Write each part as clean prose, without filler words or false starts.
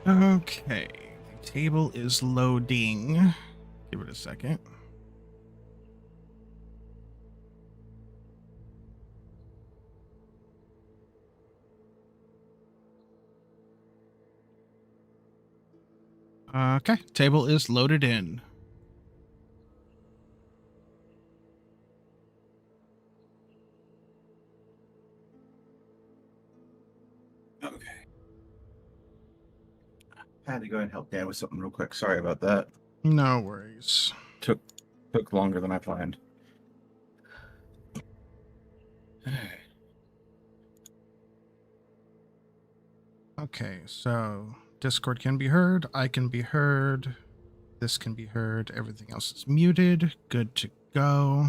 Okay, the table is loading. Give it a second. Okay, table is loaded in. Okay. I had to go ahead and help Dad with something real quick. Sorry about that. No worries. Took longer than I planned. Okay, so Discord can be heard. I can be heard. This can be heard. Everything else is muted. Good to go.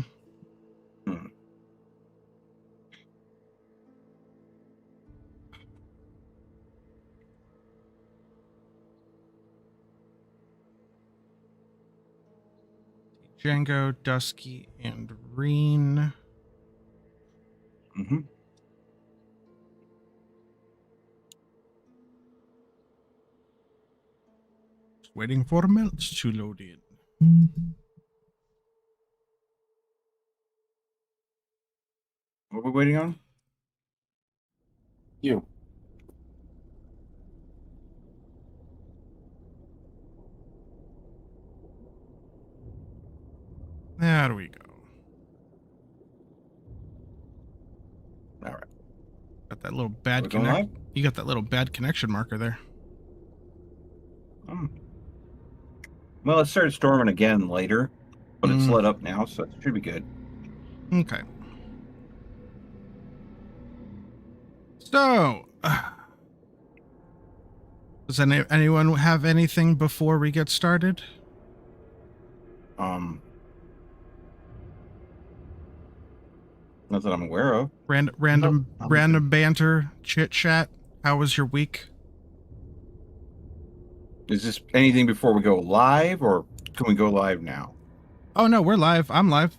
Django, Dusky, and Reen. Mm-hmm. Just waiting for melts to load in. What are we waiting on? You. There we go. All right. Got that little bad We're going connection. live? You got that little bad connection marker there. Well, it started storming again later, but it's let up now, so it should be good. Okay. So, does anyone have anything before we get started? Not that I'm aware of. Random banter, chit chat. How was your week? Is this anything before we go live, or can we go live now? Oh no, we're live. I'm live.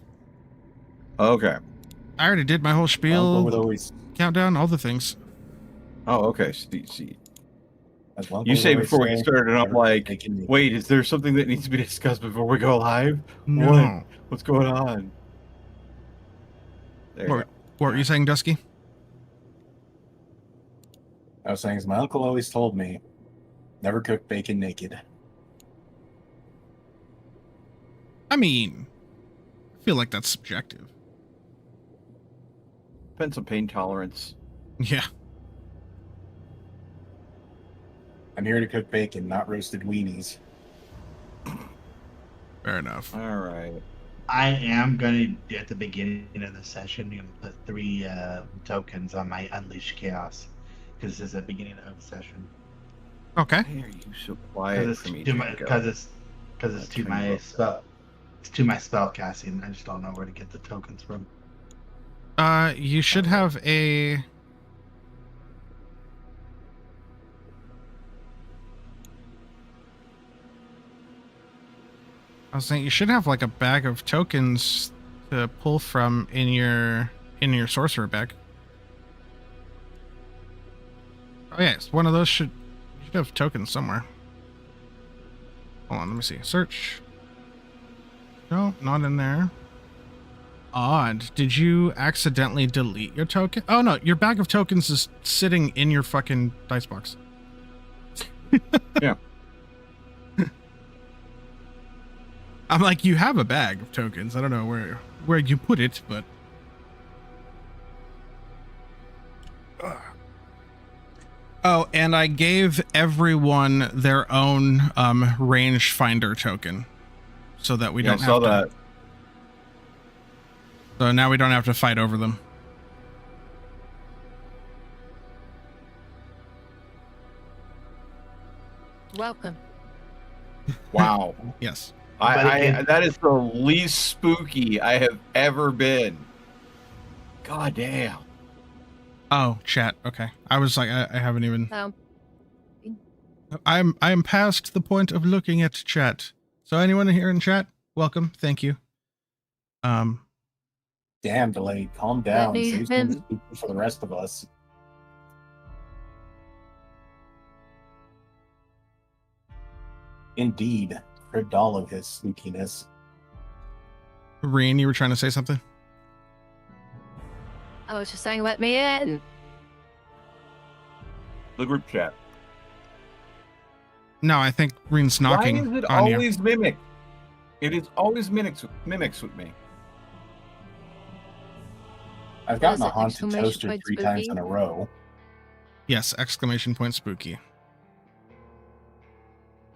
Okay. I already did my whole spiel, Always, countdown, all the things. Oh, okay. See. as You say before we get say, started, and I'm like, they can- wait, is there something that needs to be discussed before we go live? No. What's going on? There you go. What were you saying, Dusky? I was saying, as my uncle always told me, never cook bacon naked. I mean, I feel like that's subjective. Depends on pain tolerance. Yeah. I'm here to cook bacon, not roasted weenies. Fair enough. All right. I am going to, at the beginning of the session, put 3 tokens on my Unleash Chaos. Because this is the beginning of the session. Okay. Why are you so quiet for me, Because it's to my spell. It's to my spell casting. I just don't know where to get the tokens from. You should have a... I was saying you should have like a bag of tokens to pull from in your sorcerer bag. Oh yes, one of those should have tokens somewhere. Hold on, let me see. Search. No, not in there. Odd. Did you accidentally delete your token? Oh no, your bag of tokens is sitting in your fucking dice box. Yeah. I'm like, you have a bag of tokens. I don't know where you put it, but oh, and I gave everyone their own range finder token, so that we don't have to. So now we don't have to fight over them. Welcome. Wow. Yes. That is the least spooky I have ever been. God damn. Oh, chat. Okay. I was like, I haven't even. Oh. I'm past the point of looking at chat. So anyone here in chat, welcome. Thank you. Damn, delay. Calm down. Let me Save some spooky for the rest of us. Indeed, cribbed all of his spookiness. Reen, you were trying to say something? I was just saying, let me in. The group chat. No, I think Reen's knocking Why is it on always mimic? It is always mimics with me. I've gotten Was a it haunted exclamation toaster point 3 times spooky? in a row. Yes, exclamation point spooky.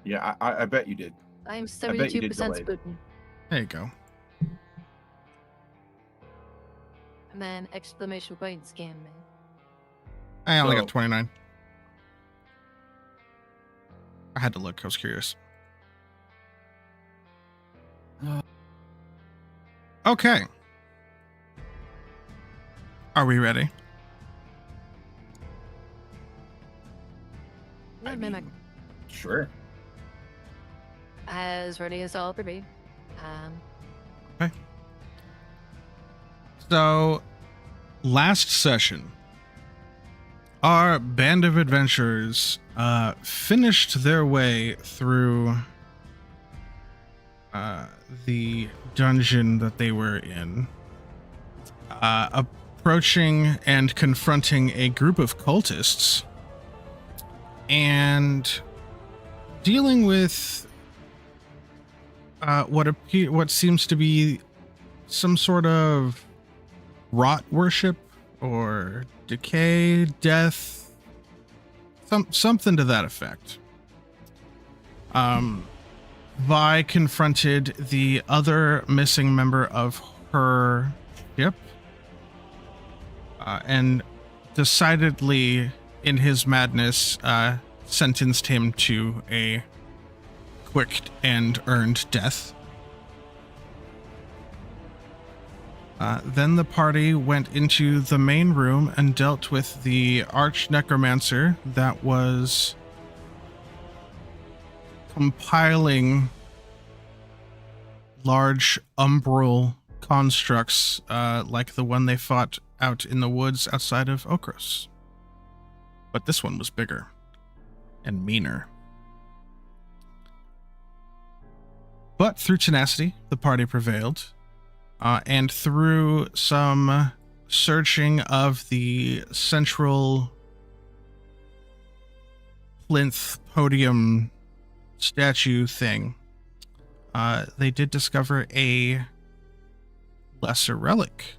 Yeah, I bet you did. I'm I bet you did 72% delay. spooky. There you go. And then exclamation point scam me. I only So- got 29. I had to look. I was curious. Okay. Are we ready? Yeah, I mimic. mean, sure. As ready as I'll ever be. So, last session, our band of adventurers finished their way through the dungeon that they were in, approaching and confronting a group of cultists, and dealing with what seems to be some sort of rot worship or decay, death, something to that effect. Vi confronted the other missing member of her ship, and decidedly, in his madness, sentenced him to a quick and earned death. Then the party went into the main room and dealt with the arch necromancer that was compiling large umbral constructs like the one they fought out in the woods outside of Okros. But this one was bigger and meaner. But through tenacity, the party prevailed. And through some searching of the central plinth podium statue thing, they did discover a lesser relic.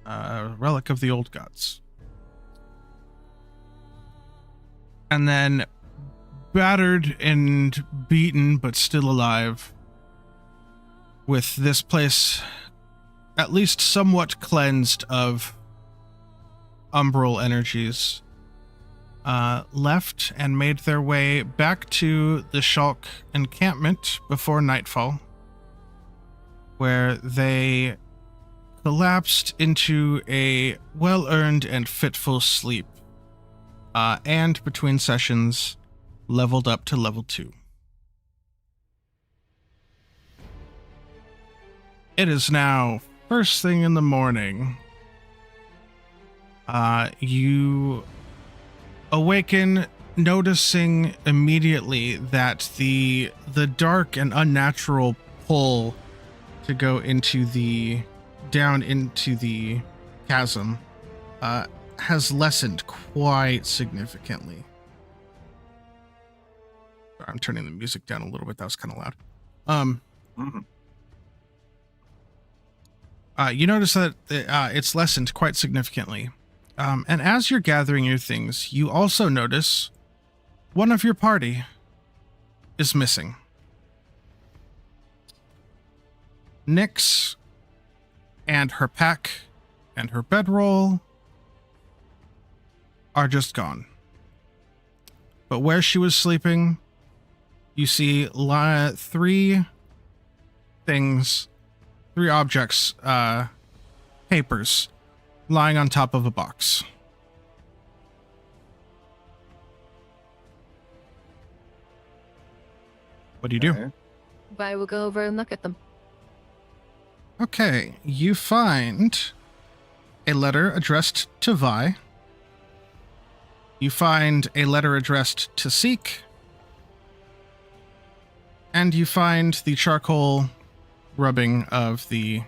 A relic of the old gods. And then, battered and beaten, but still alive, with this place at least somewhat cleansed of umbral energies, left and made their way back to the Shulk encampment before nightfall, where they collapsed into a well-earned and fitful sleep, and between sessions leveled up to level 2. It is now first thing in the morning. You awaken, noticing immediately that the dark and unnatural pull to go into down into the chasm has lessened quite significantly. I'm turning the music down a little bit. That was kind of loud. Mhm. You notice that it's lessened quite significantly. And as you're gathering your things, you also notice one of your party is missing. Nyx and her pack and her bedroll are just gone. But where she was sleeping, you see 3 objects, papers, lying on top of a box. What do you do? Okay. I will go over and look at them. Okay, you find a letter addressed to Vi. You find a letter addressed to Seek. And you find the charcoal rubbing of the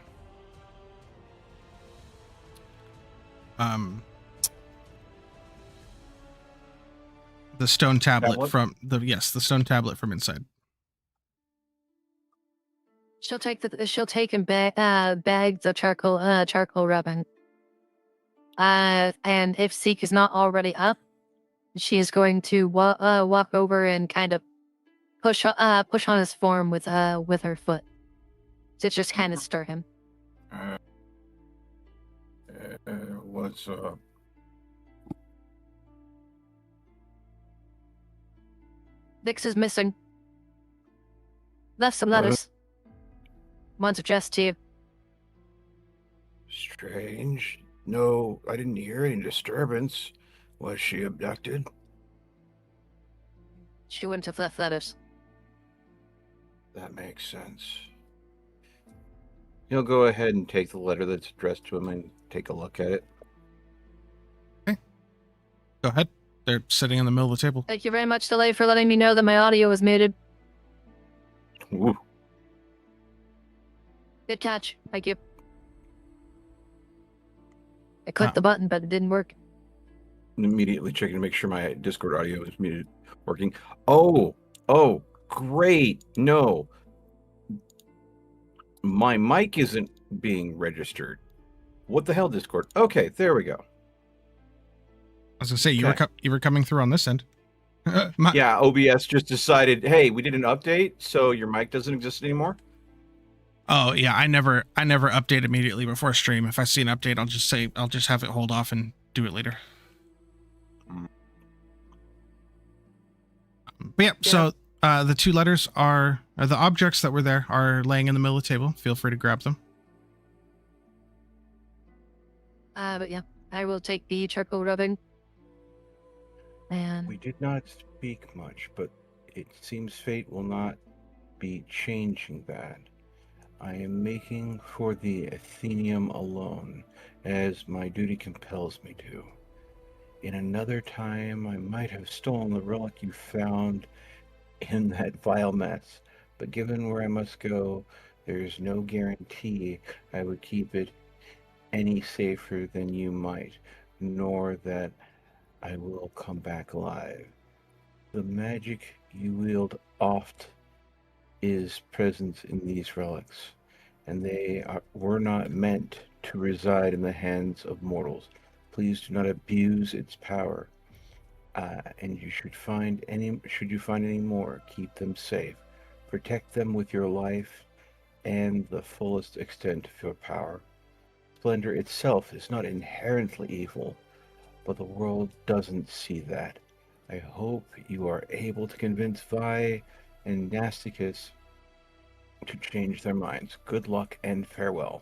stone tablet from the stone tablet from inside. She'll take and bags of charcoal rubbing. And if Seek is not already up, she is going to walk over and kind of push on his form with her foot to just kind of stir him. What's up? Vix is missing. Left some letters. One's addressed to you. Strange. No, I didn't hear any disturbance. Was she abducted? She wouldn't have left letters. That makes sense. He'll go ahead and take the letter that's addressed to him and take a look at it. Okay. Go ahead. They're sitting in the middle of the table. Thank you very much, Delay, for letting me know that my audio was muted. Ooh. Good catch. Thank you. I clicked the button, but it didn't work. Immediately checking to make sure my Discord audio is muted, working. Oh, great. No. My mic isn't being registered. What the hell, Discord? Okay, there we go. I was gonna say you were coming through on this end. Yeah, OBS just decided, hey, we did an update, so your mic doesn't exist anymore. Oh yeah, I never update immediately before stream. If I see an update, I'll just have it hold off and do it later. But yeah, so the two letters are the objects that were there are laying in the middle of the table. Feel free to grab them. But yeah, I will take the charcoal rubbing. And We did not speak much, but it seems fate will not be changing that. I am making for the Athenium alone, as my duty compels me to. In another time, I might have stolen the relic you found in that vile mess, but given where I must go, there is no guarantee I would keep it any safer than you might, nor that I will come back alive. The magic you wield oft is present in these relics, and were not meant to reside in the hands of mortals. Please do not abuse its power. And you should you find any more, keep them safe. Protect them with your life and the fullest extent of your power. Splendor itself is not inherently evil, but the world doesn't see that. I hope you are able to convince Vi and Nasticus to change their minds. Good luck and farewell.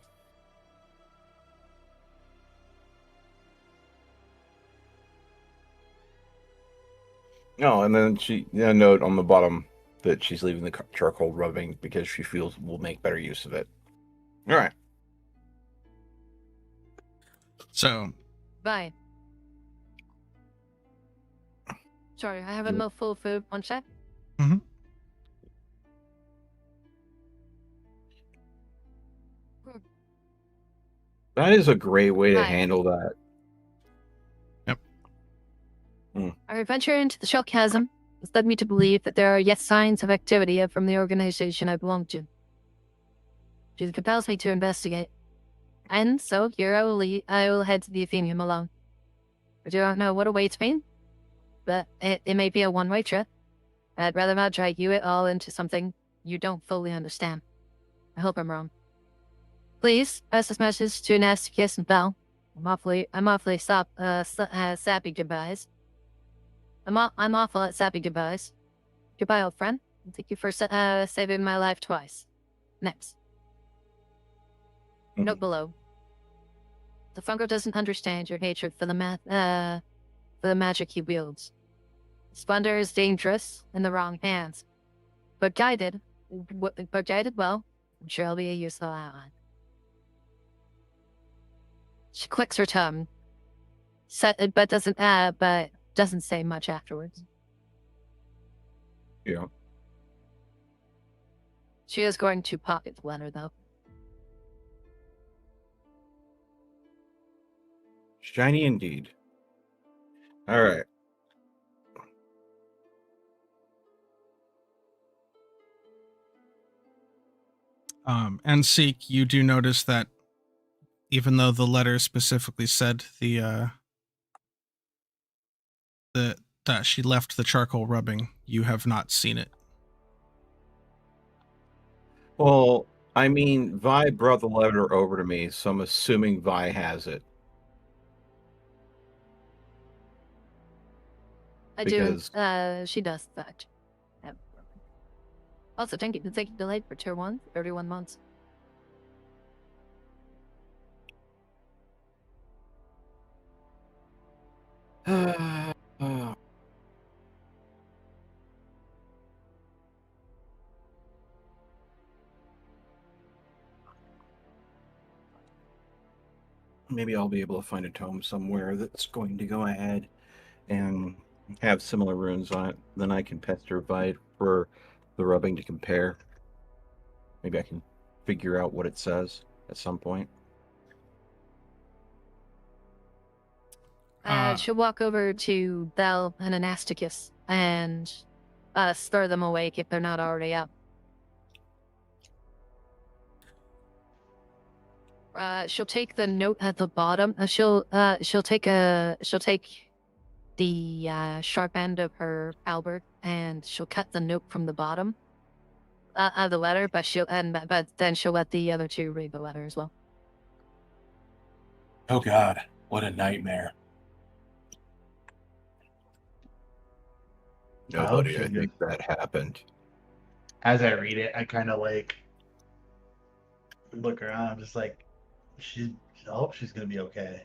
Oh, and then a note on the bottom that she's leaving the charcoal rubbing because she feels we'll make better use of it. All right. So. bye. Sorry, I have a mouthful of food. One sec. Mm-hmm. That is a great way to Hi. handle that. Our adventure into the Shell Chasm has led me to believe that there are yet signs of activity from the organization I belong to. It compels me to investigate. And so here I will head to the Athenium alone. I do not know what awaits me, but it may be a one-way trip. I'd rather not drag you at all into something you don't fully understand. I hope I'm wrong. Please pass this message to Nasty Kiss and Bell. I'm awfully sappy goodbyes. I'm awful at sappy goodbyes. Goodbye, old friend. Thank you for saving my life twice. Next. Note below. The Fungo doesn't understand your hatred for the magic he wields. Splendor is dangerous in the wrong hands, but guided well, I'm sure I'll be a useful ally. She clicks her tongue, but doesn't say much afterwards. Yeah. She is going to pocket the letter, though. Shiny indeed. All right. And Seek, you do notice that even though the letter specifically said that she left the charcoal rubbing, you have not seen it. Well, I mean, Vi brought the letter over to me, so I'm assuming Vi has it. I Because- do. She does that. Also, thank you delayed for tier 1, 31 months. Maybe I'll be able to find a tome somewhere that's going to go ahead and have similar runes on it. Then I can pester Vi for the rubbing to compare. Maybe I can figure out what it says at some point. She'll walk over to Bell and Anasticus and stir them awake if they're not already up. She'll take the note at the bottom. She'll take the sharp end of her halberd and she'll cut the note from the bottom of the letter, but then she'll let the other two read the letter as well. Oh God, what a nightmare. Nobody, I she's think that happened. As I read it, I kind of like look around. I'm just like, I hope she's gonna be okay.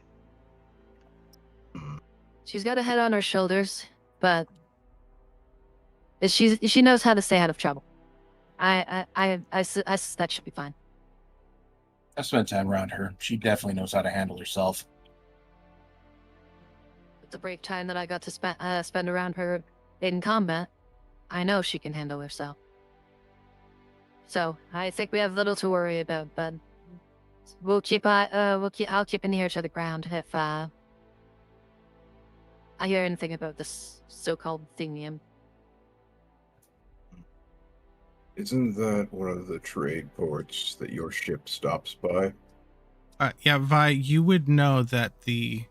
She's got a head on her shoulders, but she knows how to stay out of trouble. I suspect she'll be fine. I spent time around her. She definitely knows how to handle herself. With the brief time that I got to spend around her in combat, I know she can handle herself. So I think we have little to worry about, but I'll keep an ear to the ground if I hear anything about this so-called thingium. Isn't that one of the trade ports that your ship stops by? Yeah, Vi, you would know that the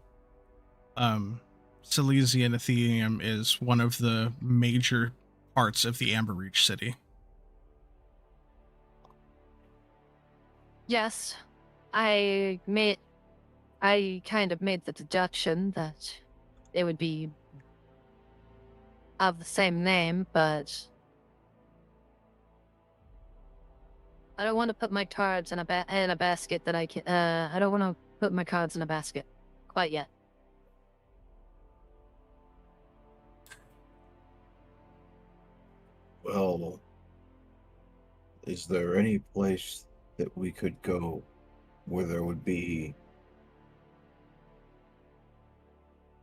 Silesian Athenium is one of the major parts of the Amber Reach city. Yes, I kind of made the deduction that it would be of the same name, but I don't want to put my cards in a basket that I can. I don't want to put my cards in a basket quite yet. Well, is there any place that we could go where there would be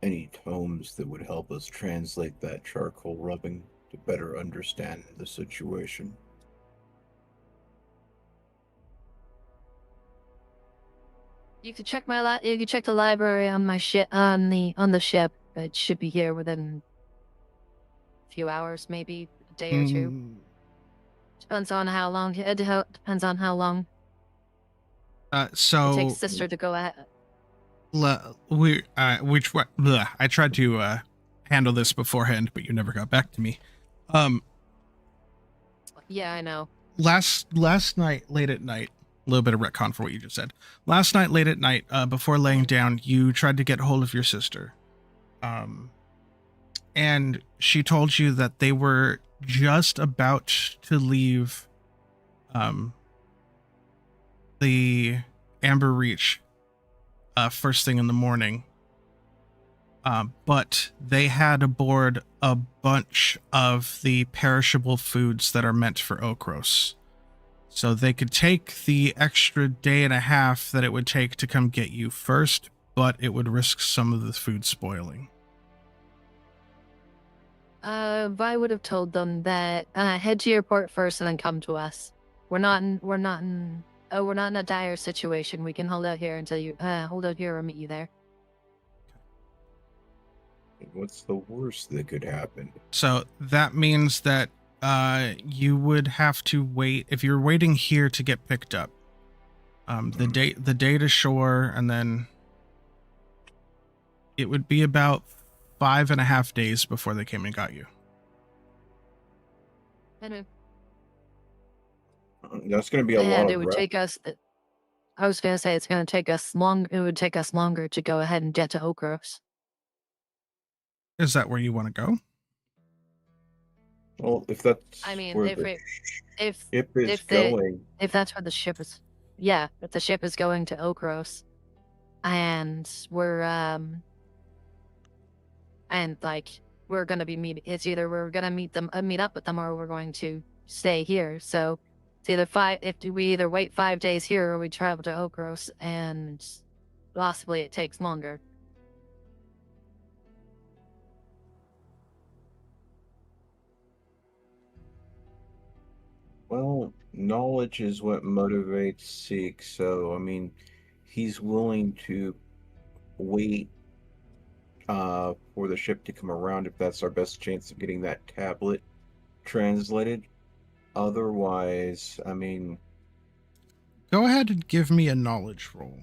any tomes that would help us translate that charcoal rubbing to better understand the situation? You could check you could check the library on my ship on the ship. It should be here within a few hours, maybe a day or two. Depends on how long. It depends on how long So it takes sister to go ahead. I tried to handle this beforehand, but you never got back to me. Yeah, I know. Last night, late at night, a little bit of retcon for what you just said. Last night, late at night, before laying down, you tried to get hold of your sister. And she told you that they were just about to leave the Amber Reach first thing in the morning. But they had aboard a bunch of the perishable foods that are meant for Okros. So they could take the extra day and a half that it would take to come get you first, but it would risk some of the food spoiling. I would have told them that head to your port first and then come to us. We're not in a dire situation. We can hold out here until you hold out here or meet you there. What's the worst that could happen? So that means that you would have to wait if you're waiting here to get picked up. The day to shore, and then it would be about 5.5 days before they came and got you. And That's going to be a lot it of would rest. take us. I was gonna say it's gonna take us long. It would take us longer to go ahead and get to Okros. Is that where you want to go? Well, if that's I mean, where if the if ship is if going, if that's where the ship is, yeah, if the ship is going to Okros, and we're and like we're gonna be meeting. It's either we're gonna meet up with them, or we're going to stay here. So it's either if we either wait 5 days here, or we travel to Okros, and possibly it takes longer. well, knowledge is what motivates Seek. So, I mean, he's willing to wait for the ship to come around if that's our best chance of getting that tablet translated. Otherwise, I mean, Go ahead and give me a knowledge roll.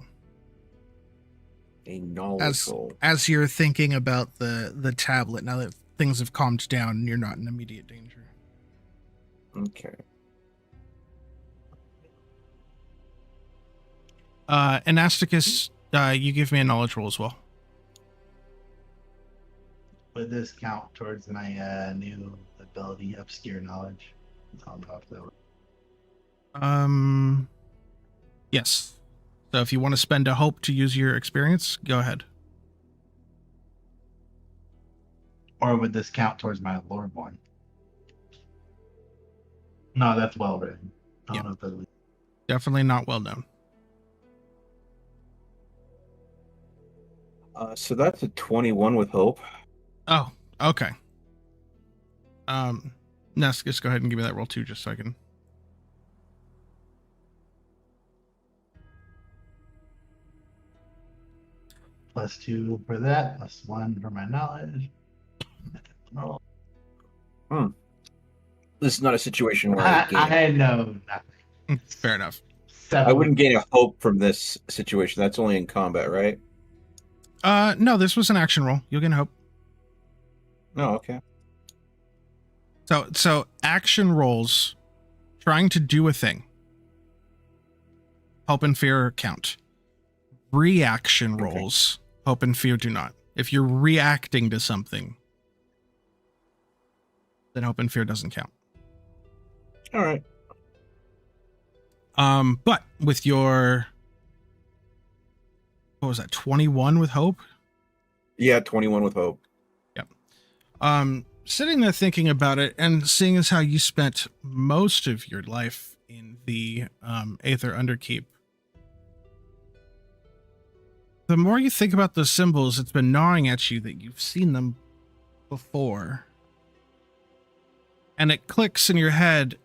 a knowledge roll. As you're thinking about the tablet, now that things have calmed down and you're not in immediate danger. Okay. Anasticus, you give me a knowledge roll as well. Would this count towards my new ability, obscure knowledge? Yes. So if you want to spend a hope to use your experience, go ahead. Or would this count towards my lore one? No, that's well written. I don't know if that. Definitely not well known. So that's a 21 with hope. Oh, okay. Anasticus, go ahead and give me that roll too, just so I can. +2 for that, +1 for my knowledge. This is not a situation where I know nothing. Fair enough. I wouldn't gain a hope from this situation. That's only in combat, right? No, this was an action roll. You'll get a hope. Oh, okay. So action rolls, trying to do a thing. Hope and fear count. Reaction rolls, hope and fear do not. If you're reacting to something, then hope and fear doesn't count. All right. But with your, what was that, 21 with hope? Yeah, 21 with hope. Yep. Sitting there thinking about it, and seeing as how you spent most of your life in the Aether Underkeep, the more you think about those symbols, it's been gnawing at you that you've seen them before. And it clicks in your head.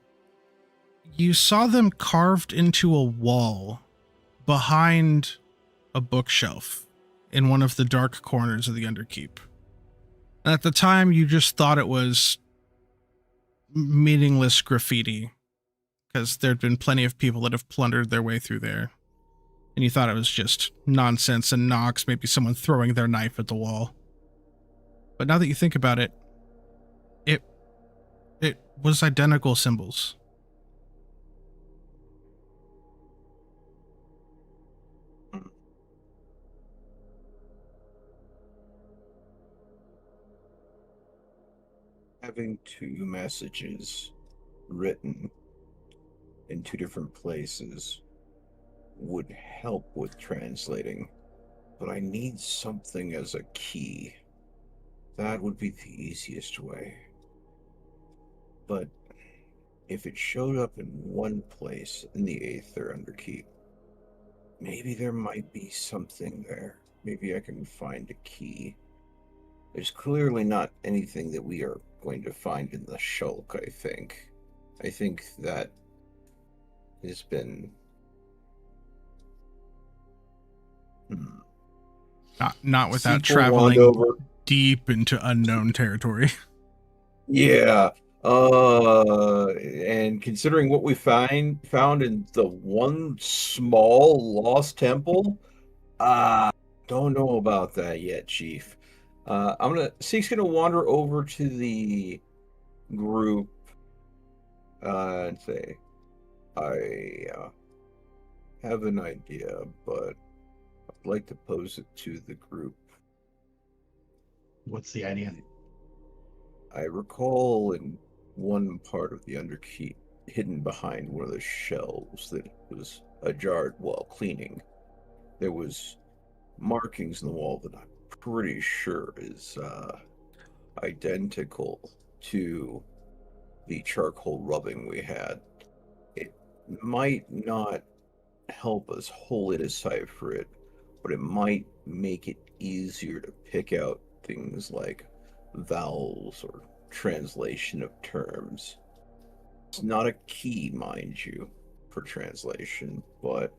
You saw them carved into a wall behind a bookshelf in one of the dark corners of the Underkeep. And at the time, you just thought it was meaningless graffiti, because there'd been plenty of people that have plundered their way through there. And you thought it was just nonsense and knocks, maybe someone throwing their knife at the wall. But now that you think about it, it was identical symbols. Having two messages written in two different places would help with translating, but I need something as a key. That would be the easiest way. But if it showed up in one place in the Aether Underkeep, maybe there might be something there. Maybe I can find a key. There's clearly not anything that we are going to find in the Shulk, I think. I think that has been Not without Sequel wand traveling over. deep into unknown territory. Yeah. And considering what we found in the one small lost temple, don't know about that yet, Chief. Seek's gonna wander over to the group and say, I have an idea, but I'd like to pose it to the group. What's the idea? I recall in one part of the Underkeep, hidden behind one of the shelves that was ajar while cleaning, there was markings in the wall that I'm pretty sure is identical to the charcoal rubbing we had. It might not help us wholly decipher it, but it might make it easier to pick out things like vowels or translation of terms. It's not a key, mind you, for translation, but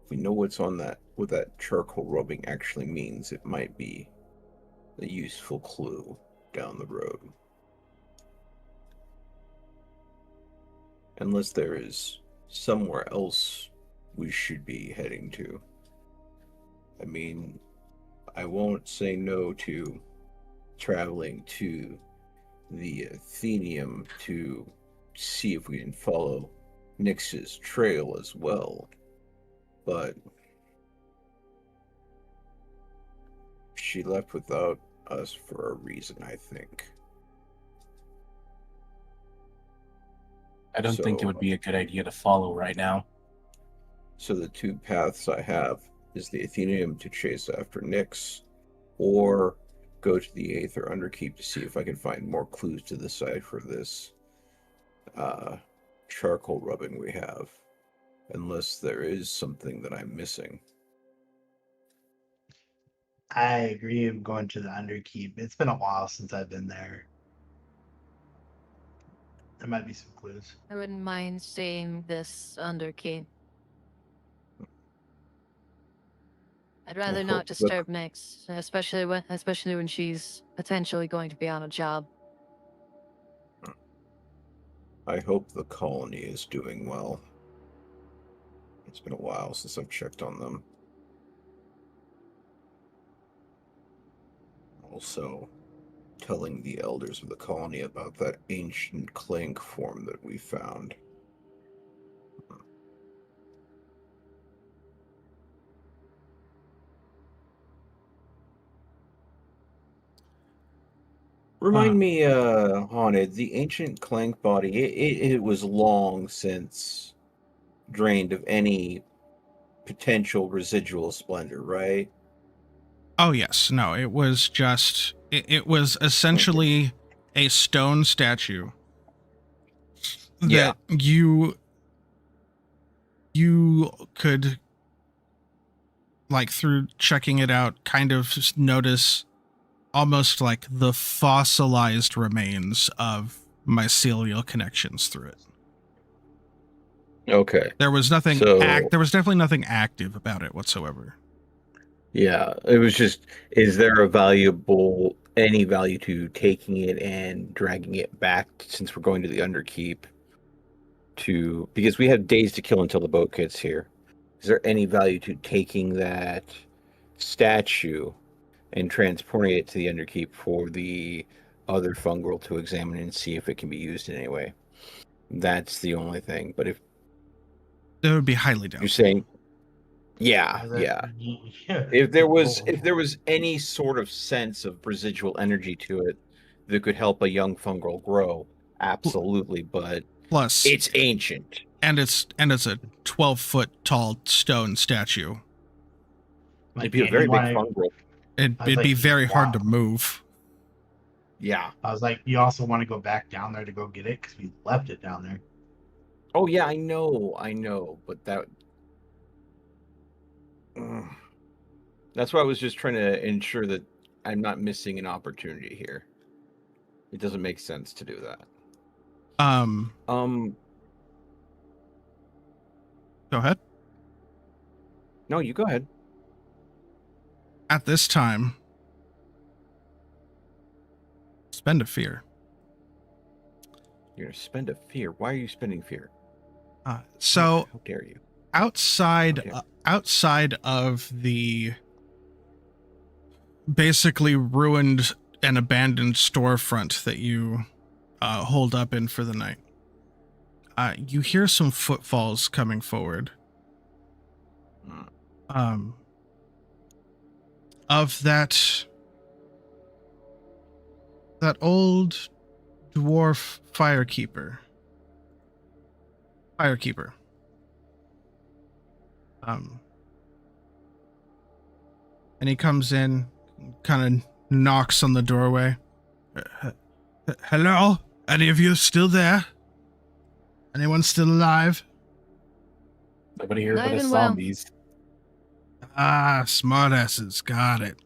if we know what's on that, what that charcoal rubbing actually means, it might be a useful clue down the road. Unless there is somewhere else we should be heading to. I mean, I won't say no to traveling to the Athenium to see if we can follow Nyx's trail as well. But she left without us for a reason, I think. I don't think it would be a good idea to follow right now. So the two paths I have is the Athenium to chase after Nyx, or go to the Aether Underkeep to see if I can find more clues to decipher this charcoal rubbing we have, unless there is something that I'm missing. I agree. I'm going to the Underkeep. It's been a while since I've been there. There might be some clues. I wouldn't mind seeing this Underkeep. I'd rather not disturb Nyx, especially when she's potentially going to be on a job. I hope the colony is doing well. It's been a while since I've checked on them. Also, telling the elders of the colony about that ancient clank form that we found. Remind me, Haunted, the ancient clank body, it was long since drained of any potential residual splendor, right? Oh yes, no, it was just it was essentially a stone statue that you could, like, through checking it out, kind of notice almost like the fossilized remains of mycelial connections through it. Okay. There was nothing there was definitely nothing active about it whatsoever. Yeah, it was just, is there any value to taking it and dragging it back, since we're going to the Underkeep, because we have days to kill until the boat gets here. Is there any value to taking that statue and transporting it to the Underkeep for the other fungal to examine and see if it can be used in any way? That's the only thing. But if That would be highly doubtful. you're saying, yeah. If there was any sort of sense of residual energy to it that could help a young fungal grow, absolutely. But plus, it's ancient, and it's a 12-foot tall stone statue. It'd be a very big fungal. It'd be very hard to move. Yeah. I was like, you also want to go back down there to go get it because we left it down there. Oh yeah, I know, but that's why I was just trying to ensure that I'm not missing an opportunity here. It doesn't make sense to do that. Go ahead. No, you go ahead. At this time, spend a fear. You're going to spend a fear. Why are you spending fear? So How dare you? outside Okay. outside of the basically ruined and abandoned storefront that you hold up in for the night, you hear some footfalls coming forward. Of that old dwarf firekeeper. And he comes in, kind of knocks on the doorway. Hello? Any of you still there? Anyone still alive? Nobody here but Alive us and well. zombies. Ah, smartasses, got it.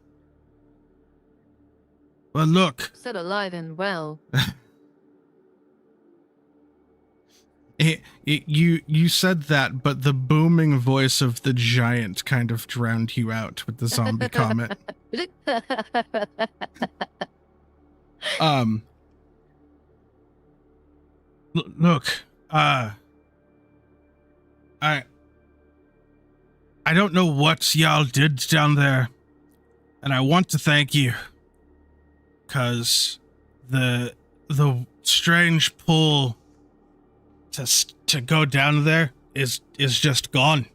Well, look, Said alive and well. you said that, but the booming voice of the giant kind of drowned you out with the zombie comment. Look, I don't know what y'all did down there, and I want to thank you, cause the strange pull to go down there is just gone.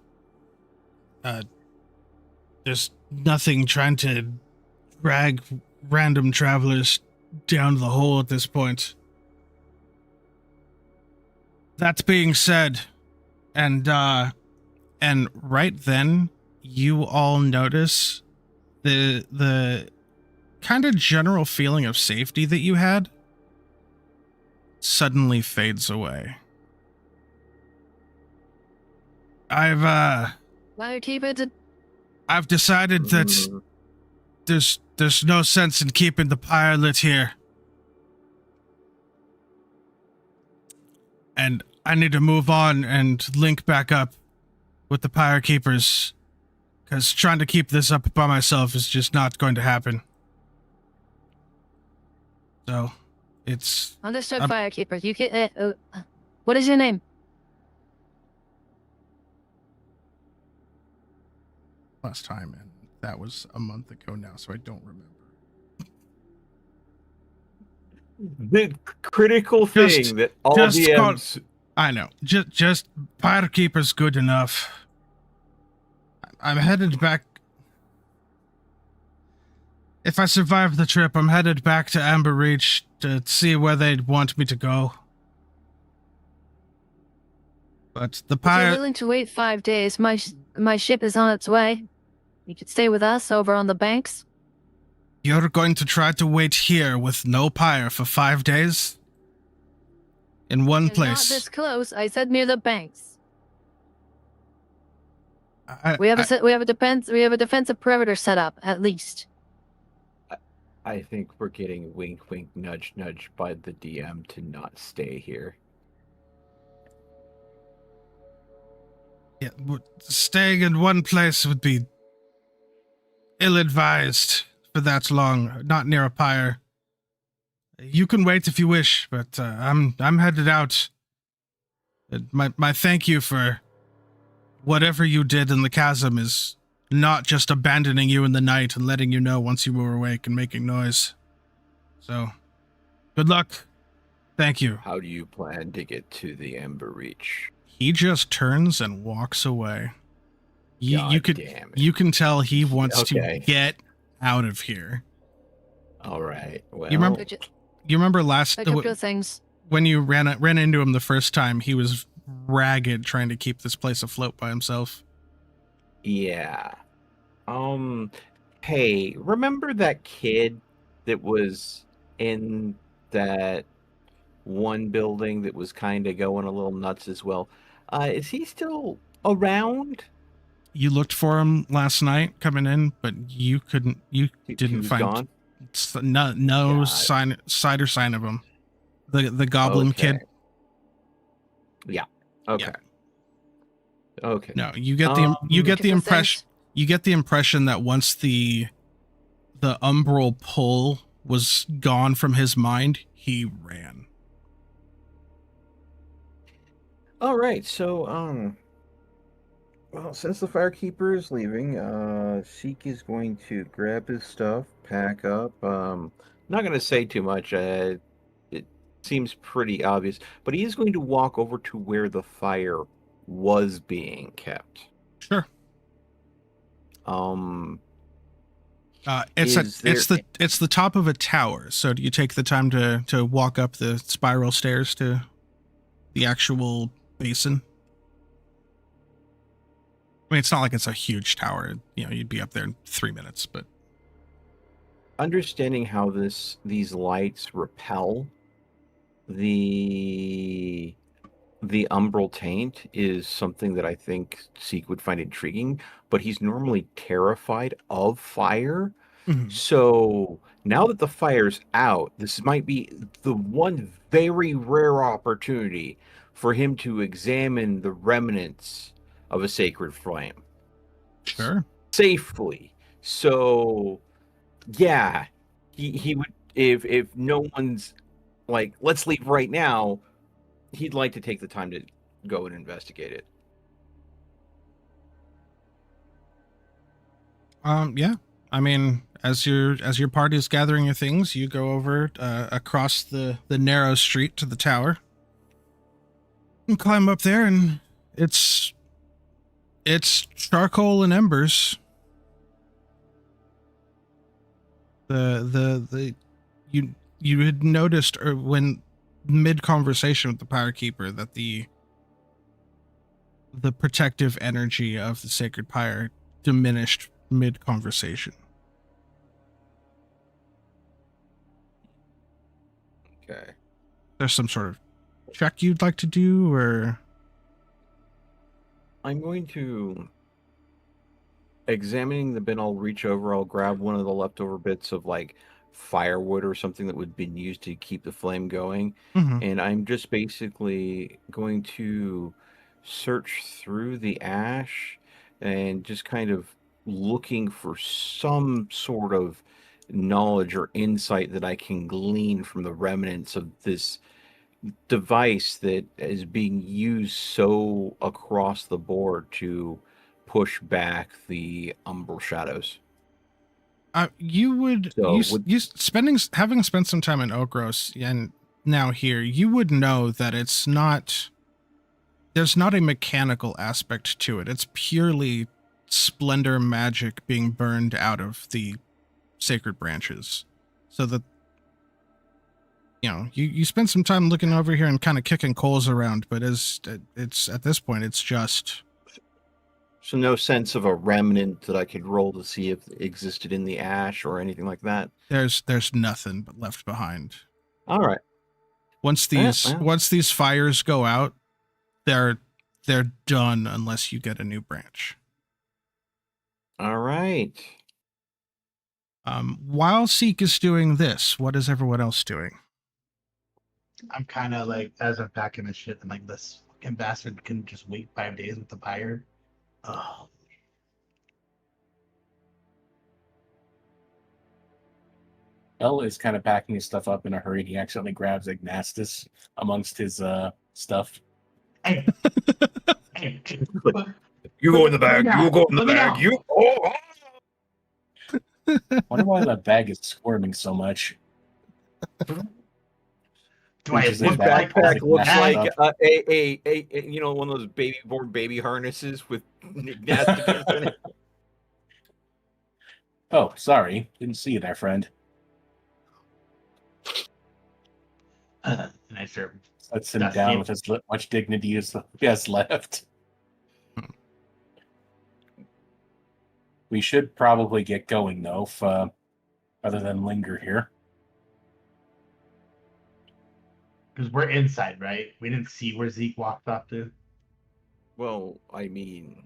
There's nothing trying to drag random travelers down the hole at this point. That being said, and right then you all notice the kind of general feeling of safety that you had suddenly fades away. I've decided that there's no sense in keeping the pyre lit here. And I need to move on and link back up with the pyre keepers, because trying to keep this up by myself is just not going to happen. So, it's... Understood, Firekeeper. You can. What is your name? Last time, and that was a month ago now, so I don't remember. The critical thing that all DMs... I know. Just Firekeeper's good enough. I'm headed back. If I survive the trip, I'm headed back to Amber Reach to see where they'd want me to go. But the If you're pyre... willing to wait 5 days, my ship is on its way. You could stay with us over on the banks. You're going to try to wait here with no pyre for 5 days? In one You're place? Not this close. I said near the banks. I We have a defensive perimeter set up, at least. I think we're getting wink, wink, nudge, nudge by the DM to not stay here. Yeah, staying in one place would be ill-advised for that long, not near a pyre. You can wait if you wish, but I'm headed out. My thank you for whatever you did in the chasm is not just abandoning you in the night and letting you know once you were awake and making noise. So, good luck. Thank you. How do you plan to get to the Amber Reach? He just turns and walks away. You Damn it. you can tell he wants Okay. to get out of here. All right. Well, You remember last Pick up your things. when you ran into him the first time? He was ragged trying to keep this place afloat by himself. Yeah. Hey, remember that kid that was in that one building that was kind of going a little nuts as well? Is he still around? You looked for him last night coming in, but you couldn't. You He didn't was find gone? no Yeah. sight or sign of him. The goblin kid. Yeah. Okay. Okay. No, you get the impression 50%. you get the impression that once the umbral pull was gone from his mind, he ran. All right. So, well, since the firekeeper is leaving, Seek is going to grab his stuff, pack up. Not going to say too much. It seems pretty obvious, but he is going to walk over to where the fire was being kept. Sure. It's Is there? it's the top of a tower. So do you take the time to walk up the spiral stairs to the actual basin? I mean, it's not like it's a huge tower. You know, you'd be up there in 3 minutes, but Understanding how these lights repel the umbral taint is something that I think Seek would find intriguing, but he's normally terrified of fire. So now that the fire's out, this might be the one very rare opportunity for him to examine the remnants of a sacred flame sure. safely. So yeah, he would, if no one's like, let's leave right now, he'd like to take the time to go and investigate it. Yeah. I mean, as your party is gathering your things, you go over across the narrow street to the tower and climb up there, and it's charcoal and embers. You had noticed, or when mid conversation with the Power Keeper, that the protective energy of the Sacred Pyre diminished mid conversation. Okay. There's some sort of check you'd like to do, or I'm going to, examining the bin, I'll reach over, I'll grab one of the leftover bits of like firewood or something that would have been used to keep the flame going. And I'm just basically going to search through the ash and just kind of looking for some sort of knowledge or insight that I can glean from the remnants of this device that is being used so across the board to push back the umbral shadows. You would So having spent some time in Okros and now here, you would know that there's not a mechanical aspect to it. It's purely splendor magic being burned out of the sacred branches. So that, you know, you spend some time looking over here and kind of kicking coals around, but it's at this point, it's just... So no sense of a remnant that I could roll to see if it existed in the ash or anything like that? There's nothing but left behind. All right. Once these fires go out, they're done unless you get a new branch. All right. While Seek is doing this, what is everyone else doing? I'm kind of like, as I'm packing this shit, I'm like, this fucking bastard can just wait 5 days with the pyre. Oh. Elle is kind of packing his stuff up in a hurry. He accidentally grabs Ignastus amongst his stuff. Hey. Hey. You go in the bag. You go in the bag. You. Oh. Wonder why that bag is squirming so much. Do I His look like backpack looks Nasty like stuff. a you know, one of those born baby harnesses with nasty things in it. Oh, sorry. Didn't see you there, friend. and I start Sets him That's down it. with as much dignity as he has left. We should probably get going, though, rather than linger here. because we're inside, right? We didn't see where Zeke walked off to. Well, I mean,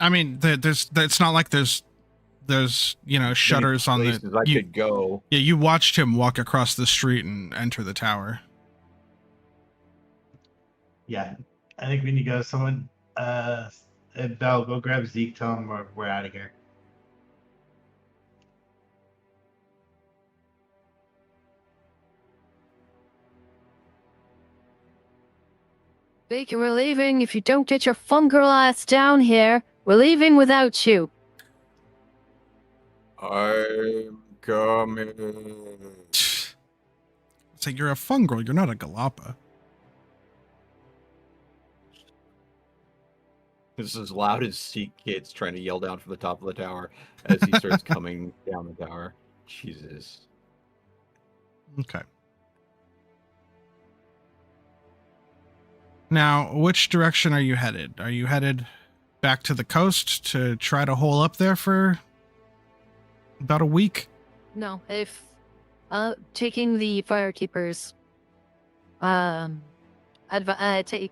It's not like there's shutters on the. places I could go. Yeah, you watched him walk across the street and enter the tower. Yeah, I think we need to go. Someone Belle, go grab Zeke. Tell him we're out of here. Baker, we're leaving. If you don't get your fun girl ass down here, we're leaving without you. I'm coming. It's like you're a fun girl. You're not a galapa. This is as loud as Seek Kids trying to yell down from the top of the tower as he starts coming down the tower. Jesus. Okay. Now, which direction are you headed? Are you headed back to the coast to try to hole up there for about a week? No, if taking the firekeepers,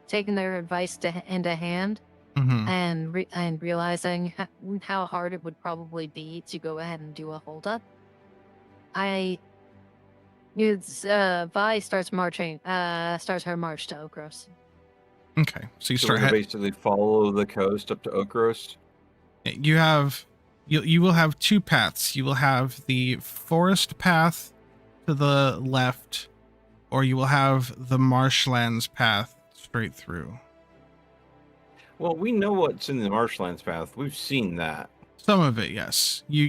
taking their advice into hand, Mm-hmm. and realizing how hard it would probably be to go ahead and do a holdup, Vi starts her march to Okros. Okay, so you So start we're gonna basically follow the coast up to Okros. you will have two paths. You will have the forest path to the left, or you will have the marshlands path straight through. Well, we know what's in the marshlands path. We've seen that. Some of it, yes. You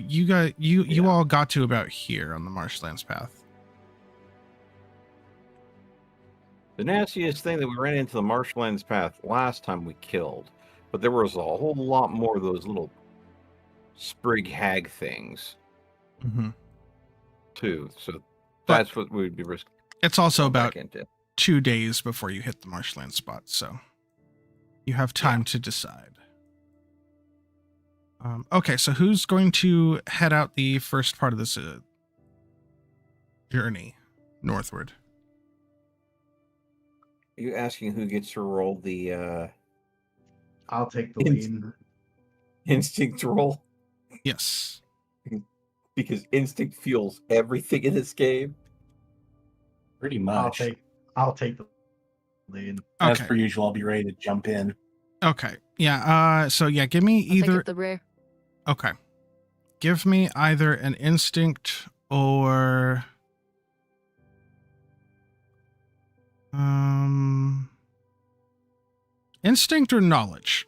Yeah. all got to about here on the marshlands path. The nastiest thing that we ran into the marshlands path last time we killed, but there was a whole lot more of those little sprig hag things Mm-hmm. too. So But- that's what we'd be risking. It's also about back into. 2 days before you hit the marshland spot, so you have time to decide. Okay, so who's going to head out the first part of this journey northward? Are you asking who gets to roll the I'll take the lead. instinct roll? Yes. Because instinct fuels everything in this game. Pretty much. I'll take the lead. As Okay. per usual, I'll be ready to jump in. Okay. Yeah. So yeah, give me I'll take either. up the rear. Okay. Give me either an instinct or instinct or knowledge.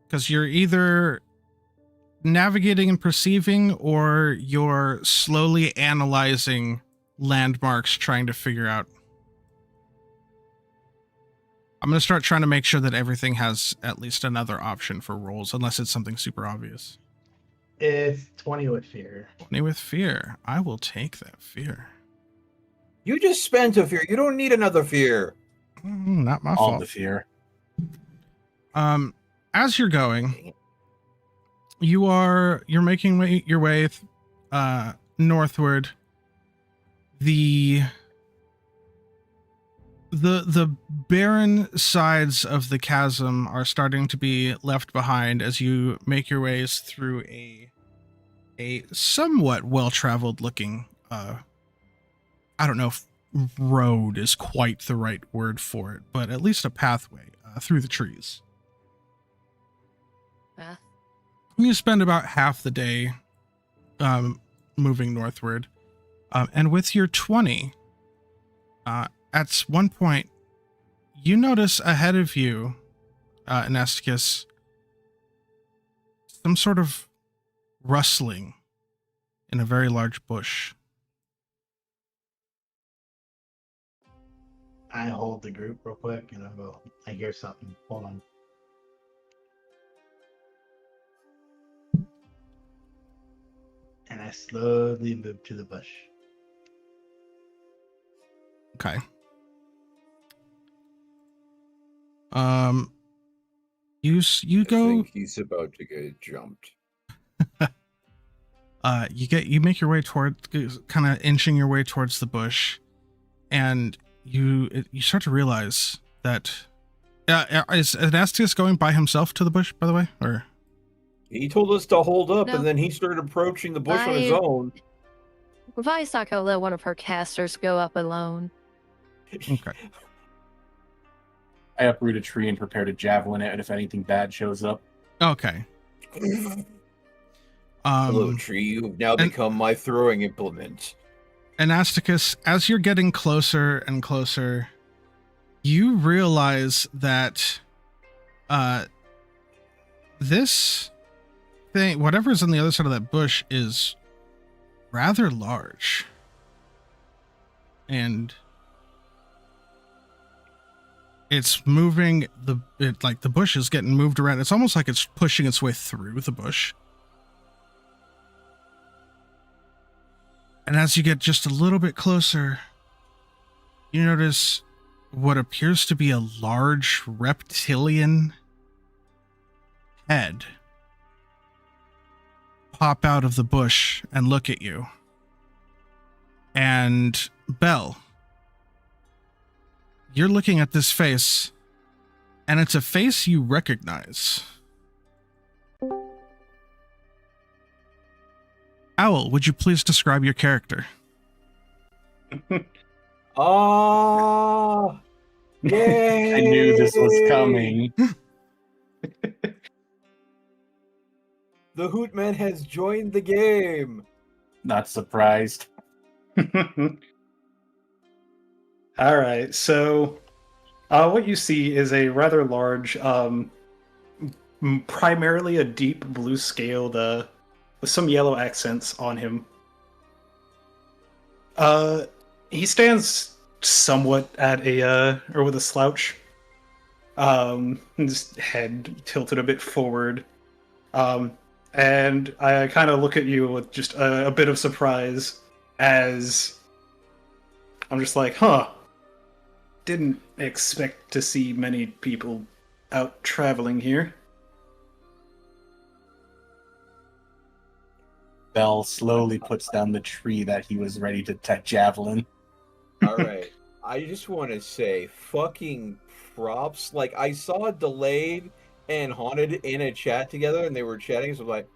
Because you're either navigating and perceiving, or you're slowly analyzing landmarks, trying to figure out. I'm going to start trying to make sure that everything has at least another option for rolls, unless it's something super obvious. It's 20 with fear. 20 with fear. I will take that fear. You just spent a fear. You don't need another fear. Not my All fault. the fear. As you're going, you're making your way northward. The barren sides of the chasm are starting to be left behind as you make your ways through a somewhat well-traveled looking I don't know if road is quite the right word for it, but at least a pathway through the trees. Path. You spend about half the day moving northward, and with your 20, at one point, you notice ahead of you, Nesticus, some sort of rustling in a very large bush. I hold the group real quick and I go, I hear something. Hold on. And I slowly move to the bush. Okay. You go. I think he's about to get jumped. You make your way toward, kind of inching your way towards the bush, and you start to realize that is Anastas going by himself to the bush, by the way, or He told us to hold up, No. and then he started approaching the bush on his I- own. Vi's not gonna let one of her casters go up alone. okay? I uproot a tree and prepare to javelin it if anything bad shows up. Okay. Hello, tree. You've now become my throwing implement. And Asticus, as you're getting closer and closer, you realize that this thing, whatever's on the other side of that bush, is rather large. And it's moving, the bush is getting moved around. It's almost like it's pushing its way through the bush. And as you get just a little bit closer, you notice what appears to be a large reptilian head pop out of the bush and look at you. And Belle, you're looking at this face, and it's a face you recognize. Owl, would you please describe your character? Oh, yay! I knew this was coming. The Hootman has joined the game. Not surprised. All right, so what you see is a rather large, primarily a deep blue scaled, with some yellow accents on him. He stands somewhat at or with a slouch. His head tilted a bit forward. And I kind of look at you with just a bit of surprise as I'm just like, didn't expect to see many people out traveling here. Bell slowly puts down the tree that he was ready to javelin. All right. I just want to say fucking props. Like, I saw Delayed and Haunted in a chat together, and they were chatting, so I'm like,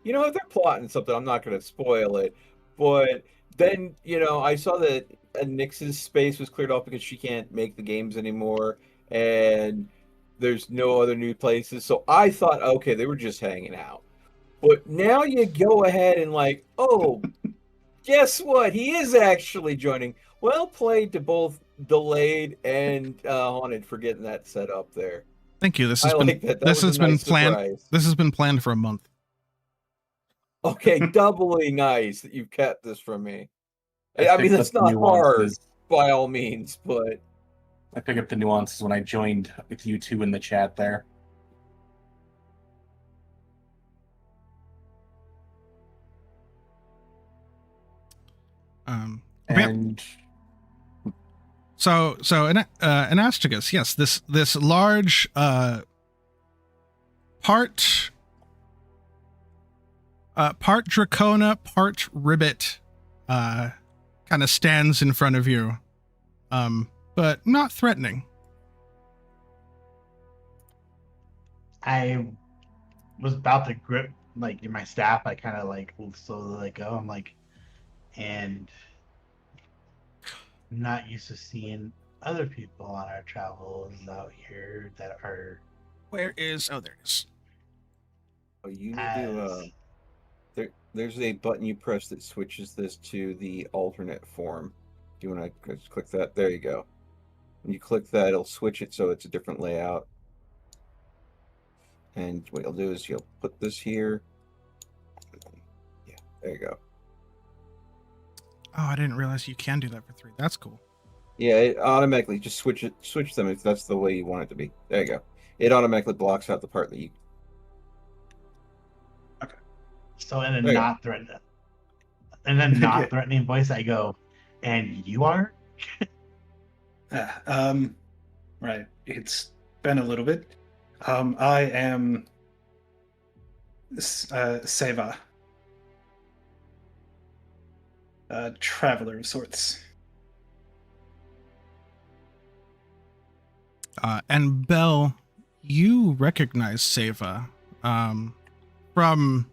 you know, if they're plotting something, I'm not going to spoil it. But then, you know, I saw that Nyx's space was cleared off because she can't make the games anymore, and there's no other new places. So I thought, okay, they were just hanging out. But now you go ahead and like, oh, guess what? He is actually joining. Well played to both Delayed and Haunted for getting that set up there. Thank you. This I has been like that. That this was has a been nice planned. surprise. This has been planned for a month. Okay, doubly nice that you've kept this from me. I mean, picked that's up the not hard nuances. by all means, but I pick up the nuances when I joined with you two in the chat there. And So an Astragus, yes, this large part Dracona, part Ribbit kind of stands in front of you, but not threatening. I was about to grip like my staff. I kind of like slowly let go. I'm like, and I'm not used to seeing other people on our travels out here that are Where is? Oh, there it is. you need as to. There's a button you press that switches this to the alternate form. Do you want to click that? There you go. When you click that, it'll switch it so it's a different layout. And what you'll do is you'll put this here. Yeah, there you go. Oh, I didn't realize you can do that for 3. That's cool. Yeah, it automatically just switch them if that's the way you want it to be. There you go. It automatically blocks out the part that you. so in a There you go. not threatening, in a not threatening voice, I go, and you are. Right. It's been a little bit. I am Seva. A traveler of sorts. And Belle, you recognize Seva from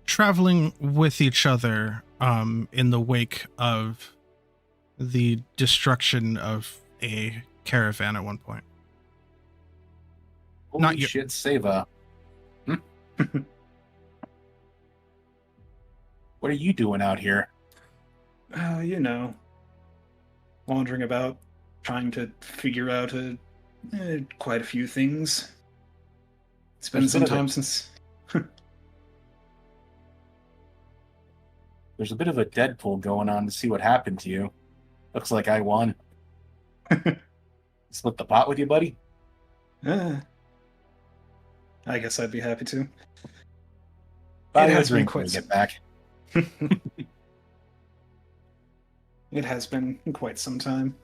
traveling with each other in the wake of the destruction of a caravan at one point. Holy Not you. shit, Seva. What are you doing out here? You know, wandering about, trying to figure out quite a few things. It's been There's some been a bit- time since. There's a bit of a Deadpool going on to see what happened to you. Looks like I won. Split the pot with you, buddy? I guess I'd be happy to. Buy It you a has been drink when we quite get back. It has been quite some time.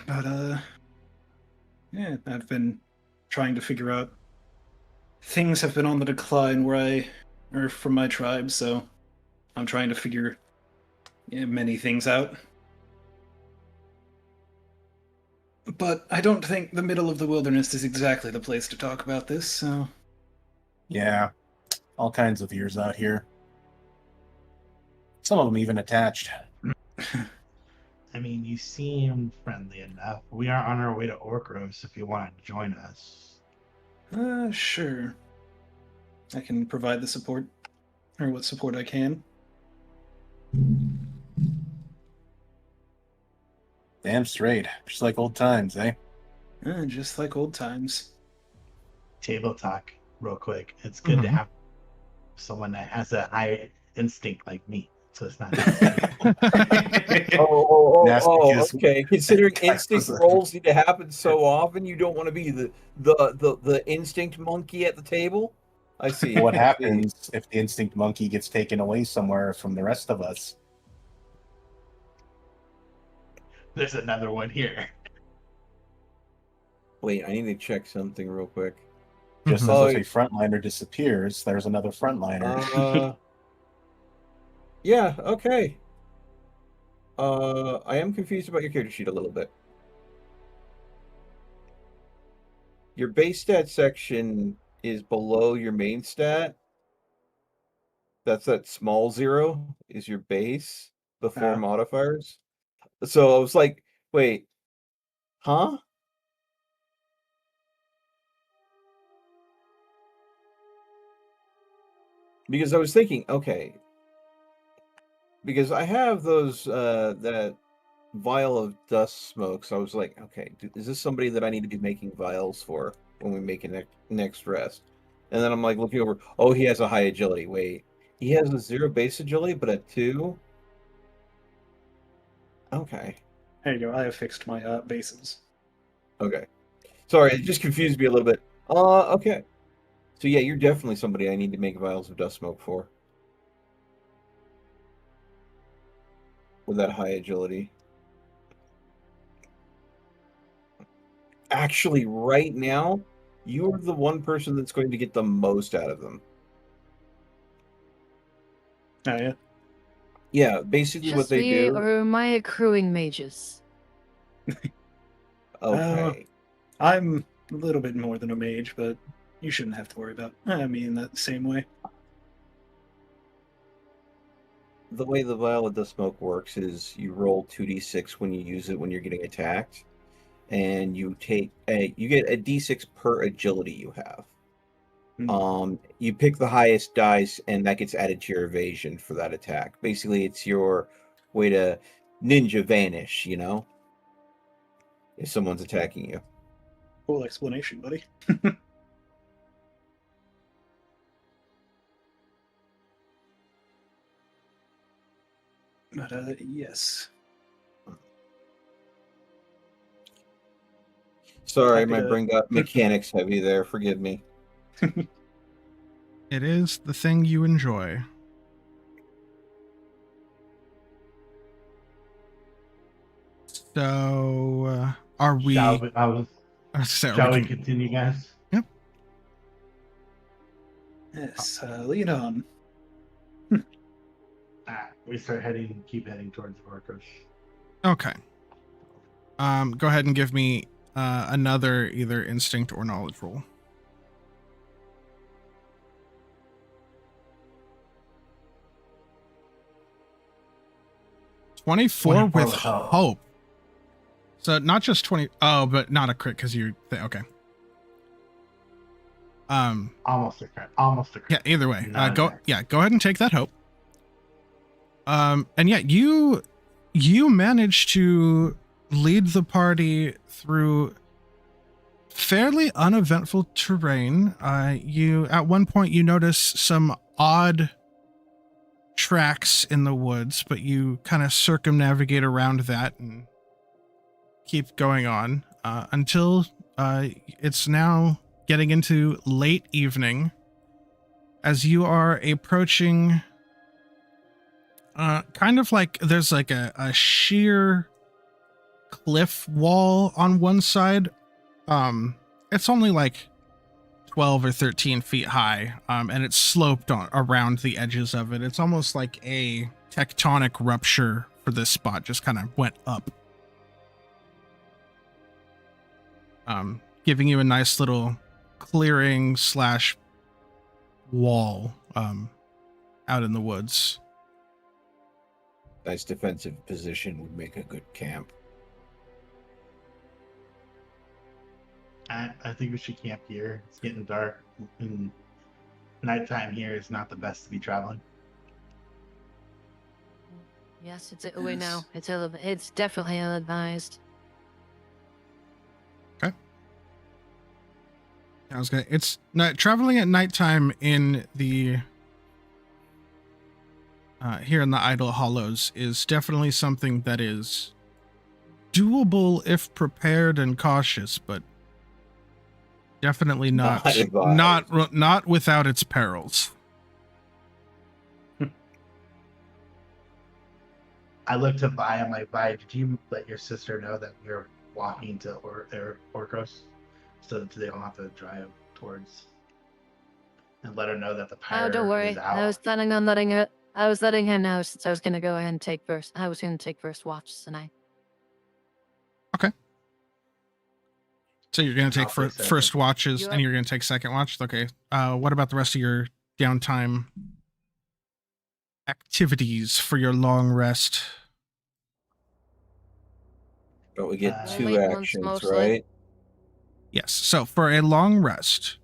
But, yeah, I've been trying to figure out. Things have been on the decline or from my tribe, so I'm trying to figure many things out. But I don't think the middle of the wilderness is exactly the place to talk about this, so. Yeah, all kinds of ears out here. Some of them even attached. I mean, you seem friendly enough. We are on our way to Orkros if you want to join us. Sure. I can provide the support, or what support I can. Damn straight. Just like old times, eh? Just like old times. Table talk, real quick. It's good to have someone that has a high instinct like me. So it's not. Nasty kiss. Okay. Considering That instinct was a- rolls need to happen so often, you don't want to be the instinct monkey at the table. I see. What I see. happens if the instinct monkey gets taken away somewhere from the rest of us? There's another one here. Wait, I need to check something real quick. Just Mhm. as if a frontliner disappears, there's another frontliner. Yeah. Okay. I am confused about your character sheet a little bit. Your base stat section is below your main stat. That's that small 0 is your base before modifiers. So I was like, wait, huh? Because I was thinking, okay, because I have those that vial of dust smoke. So I was like, okay, is this somebody that I need to be making vials for when we make a next rest? And then I'm like looking over. Oh, he has a high agility. Wait, he has a 0 base agility, but a 2. Okay. There you go. I have fixed my bases. Okay. Sorry, it just confused me a little bit. Okay. So yeah, you're definitely somebody I need to make vials of dust smoke for. With that high agility. Actually, right now, you're the one person that's going to get the most out of them. Oh, yeah. Yeah, basically what Just they me, do. or am I accruing mages? Okay. I'm a little bit more than a mage, but you shouldn't have to worry about me in that same way. The way the vial of dust smoke works is you roll 2d6 when you use it when you're getting attacked, and you get a d6 per agility you have. You pick the highest dice, and that gets added to your evasion for that attack. Basically, it's your way to ninja vanish, if someone's attacking you. Cool explanation, buddy. But, yes. Sorry, Happy my to- brain got mechanics heavy there. Forgive me. It is the thing you enjoy. So, are we? Shall we, Shall we continue, guys? Yep. Yes, lead on. We keep heading towards Orkros. Okay. Go ahead and give me another either instinct or knowledge roll. 24 24 with with hope. hope. So not just 20. Oh, but not a crit because you. Okay. Almost a crit. Almost a Yeah. crit. Either way, Not go. exact. Yeah. Go ahead and take that hope. And yeah, you managed to lead the party through fairly uneventful terrain. You at one point you notice some odd tracks in the woods, but you kind of circumnavigate around that and keep going on until it's now getting into late evening as you are approaching kind of like there's like a sheer cliff wall on one side. It's only like 12 or 13 feet high, and it's sloped around the edges of it. It's almost like a tectonic rupture for this spot, just kind of went up. Giving you a nice little clearing / wall out in the woods. Nice defensive position would make a good camp. I think we should camp here. It's getting dark, and nighttime here is not the best to be traveling. Yes, it's away now. It's definitely ill-advised. I was gonna. It's not traveling at nighttime in the here in the Idle Hollows is definitely something that is doable if prepared and cautious, but definitely not without its perils. I look to Vi. I'm like, Vi, did you let your sister know that we're walking to Orcros, so that they don't have to drive towards, and let her know that the pyre Oh, don't worry. is out? I was planning on letting her. I was letting her know since I was gonna go ahead and take first. I was gonna take first watch tonight. So you're going to take I'll take first second. watches You and you're going to take second watch? Okay. What about the rest of your downtime activities for your long rest? But we get two Late ones, actions, mostly. right? Yes. So for a long rest,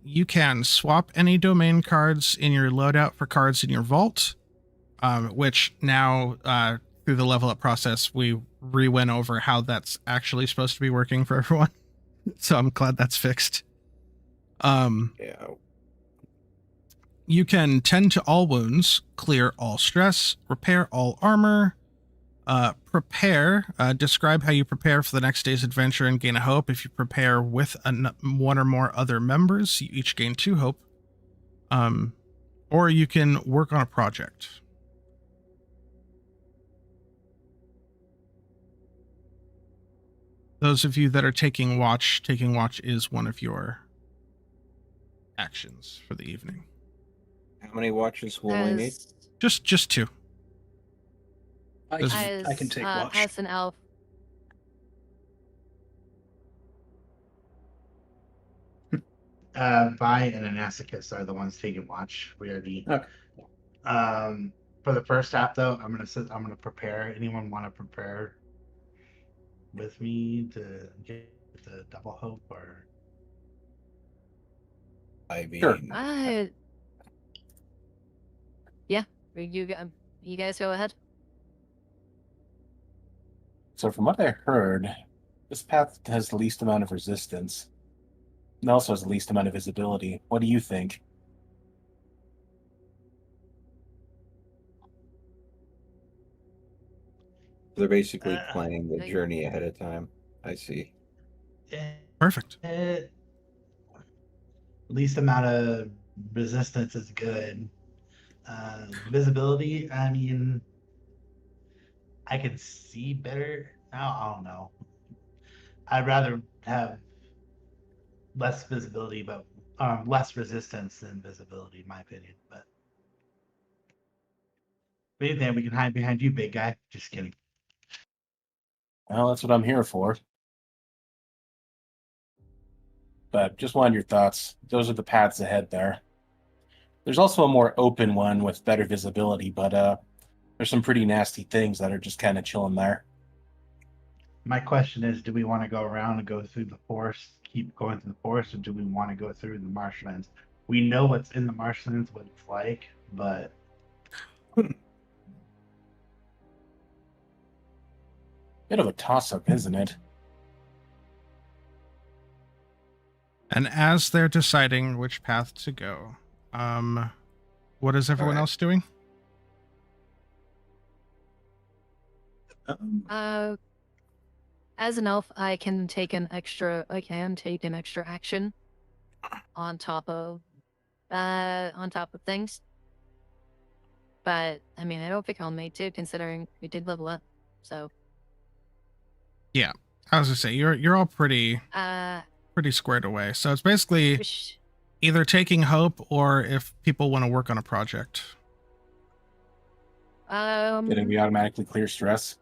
you can swap any domain cards in your loadout for cards in your vault, which now, through the level up process, we went over how that's actually supposed to be working for everyone. So I'm glad that's fixed. Yeah. You can tend to all wounds, clear all stress, repair all armor, prepare, describe how you prepare for the next day's adventure and gain a hope. If you prepare with one or more other members, you each gain 2 hope. Or you can work on a project. Those of you that are taking watch is one of your actions for the evening. How many watches will we need? Just 2. I can take watch. As an elf. Vi and Anasicus are the ones taking watch. We already. Okay. For the first half, though, I'm gonna prepare. Anyone want to prepare with me to get the double hope, or? I mean, Sure. Yeah. You guys go ahead. So from what I heard, this path has the least amount of resistance. And also has the least amount of visibility. What do you think? they're basically planning the They- journey ahead of time. I see. Perfect. Least amount of resistance is good. Visibility, I mean, I can see better now. I don't know. I'd rather have less visibility, but less resistance than visibility, in my opinion. But anything, we can hide behind you, big guy. Just kidding. Well, that's what I'm here for. But just wanted your thoughts. Those are the paths ahead there. There's also a more open one with better visibility, but There's some pretty nasty things that are just kind of chilling there. My question is, do we want to go around and go through the forest, keep going through the forest, or do we want to go through the marshlands? We know what's in the marshlands, what it's like, but Bit of a toss-up, isn't it? And as they're deciding which path to go, what is everyone Alright. else doing? As an elf, I can take an extra action on top of things. But I mean, I don't think I'll need to, considering we did level up. So Yeah, I was gonna say you're all pretty uh squared away. So it's basically wish- either taking hope or if people want to work on a project. Did we automatically clear stress?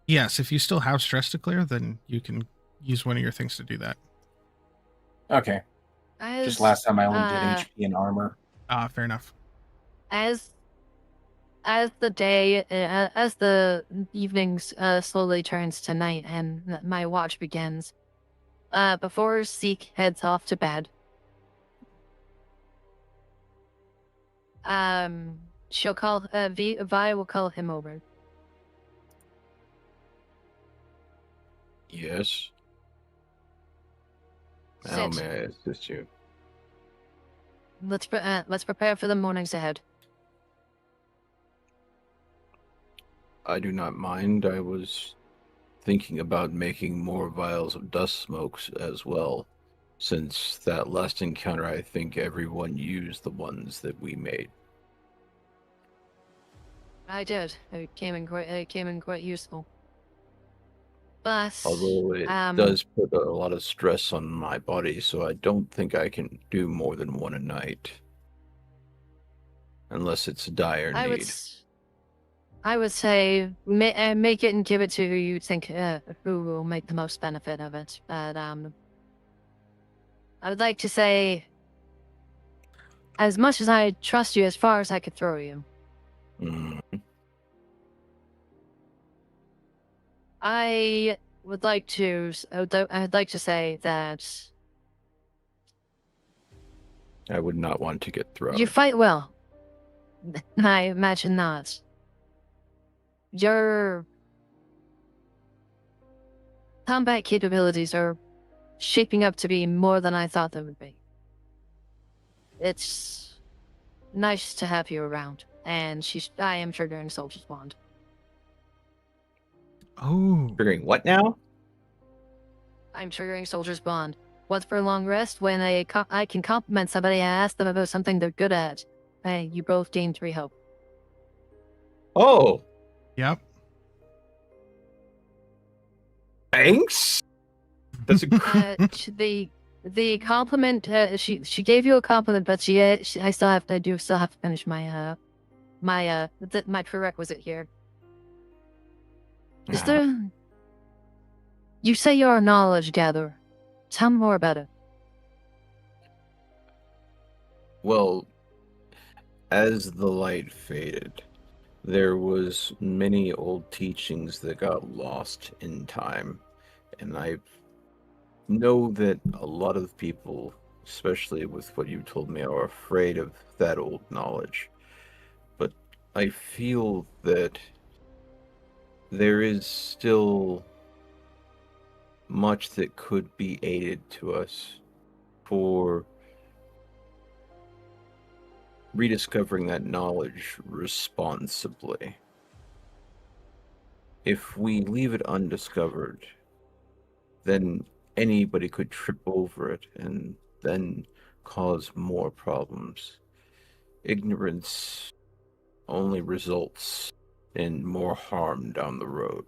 Yes, if you still have stress to clear, then you can use one of your things to do that. Okay. Just last time I only did HP and armor. Fair enough. as the evenings slowly turns to night and my watch begins, before Seek heads off to bed, she'll call Vi will call him over. Yes. How Sit. may I assist you? Let's prepare for the mornings ahead. I do not mind. I was thinking about making more vials of dust smokes as well. Since that last encounter, I think everyone used the ones that we made. I did. It came in quite useful. But Although it does put a lot of stress on my body, so I don't think I can do more than one a night. Unless it's a dire need. I would say make it and give it to who you think who will make the most benefit of it. But I would like to say, as much as I trust you, as far as I could throw you, I'd like to say that I would not want to get thrown. you fight well. I imagine not. Your combat capabilities are shaping up to be more than I thought they would be. It's nice to have you around, and I am triggering Soldier's Bond. Oh, Triggering what now? I'm triggering Soldier's Bond. Once for a long rest, when I can compliment somebody, I ask them about something they're good at. Hey, you both gain 3 hope. Oh, yep. thanks. That's a The compliment, she gave you a compliment, but I still have to finish my my prerequisite here. Is there? You say you're a knowledge gatherer. Tell me more about it. Well, as the light faded, there was many old teachings that got lost in time, and I know that a lot of people, especially with what you told me, are afraid of that old knowledge. But I feel that there is still much that could be aided to us for rediscovering that knowledge responsibly. If we leave it undiscovered, then anybody could trip over it and then cause more problems. Ignorance only results in more harm down the road.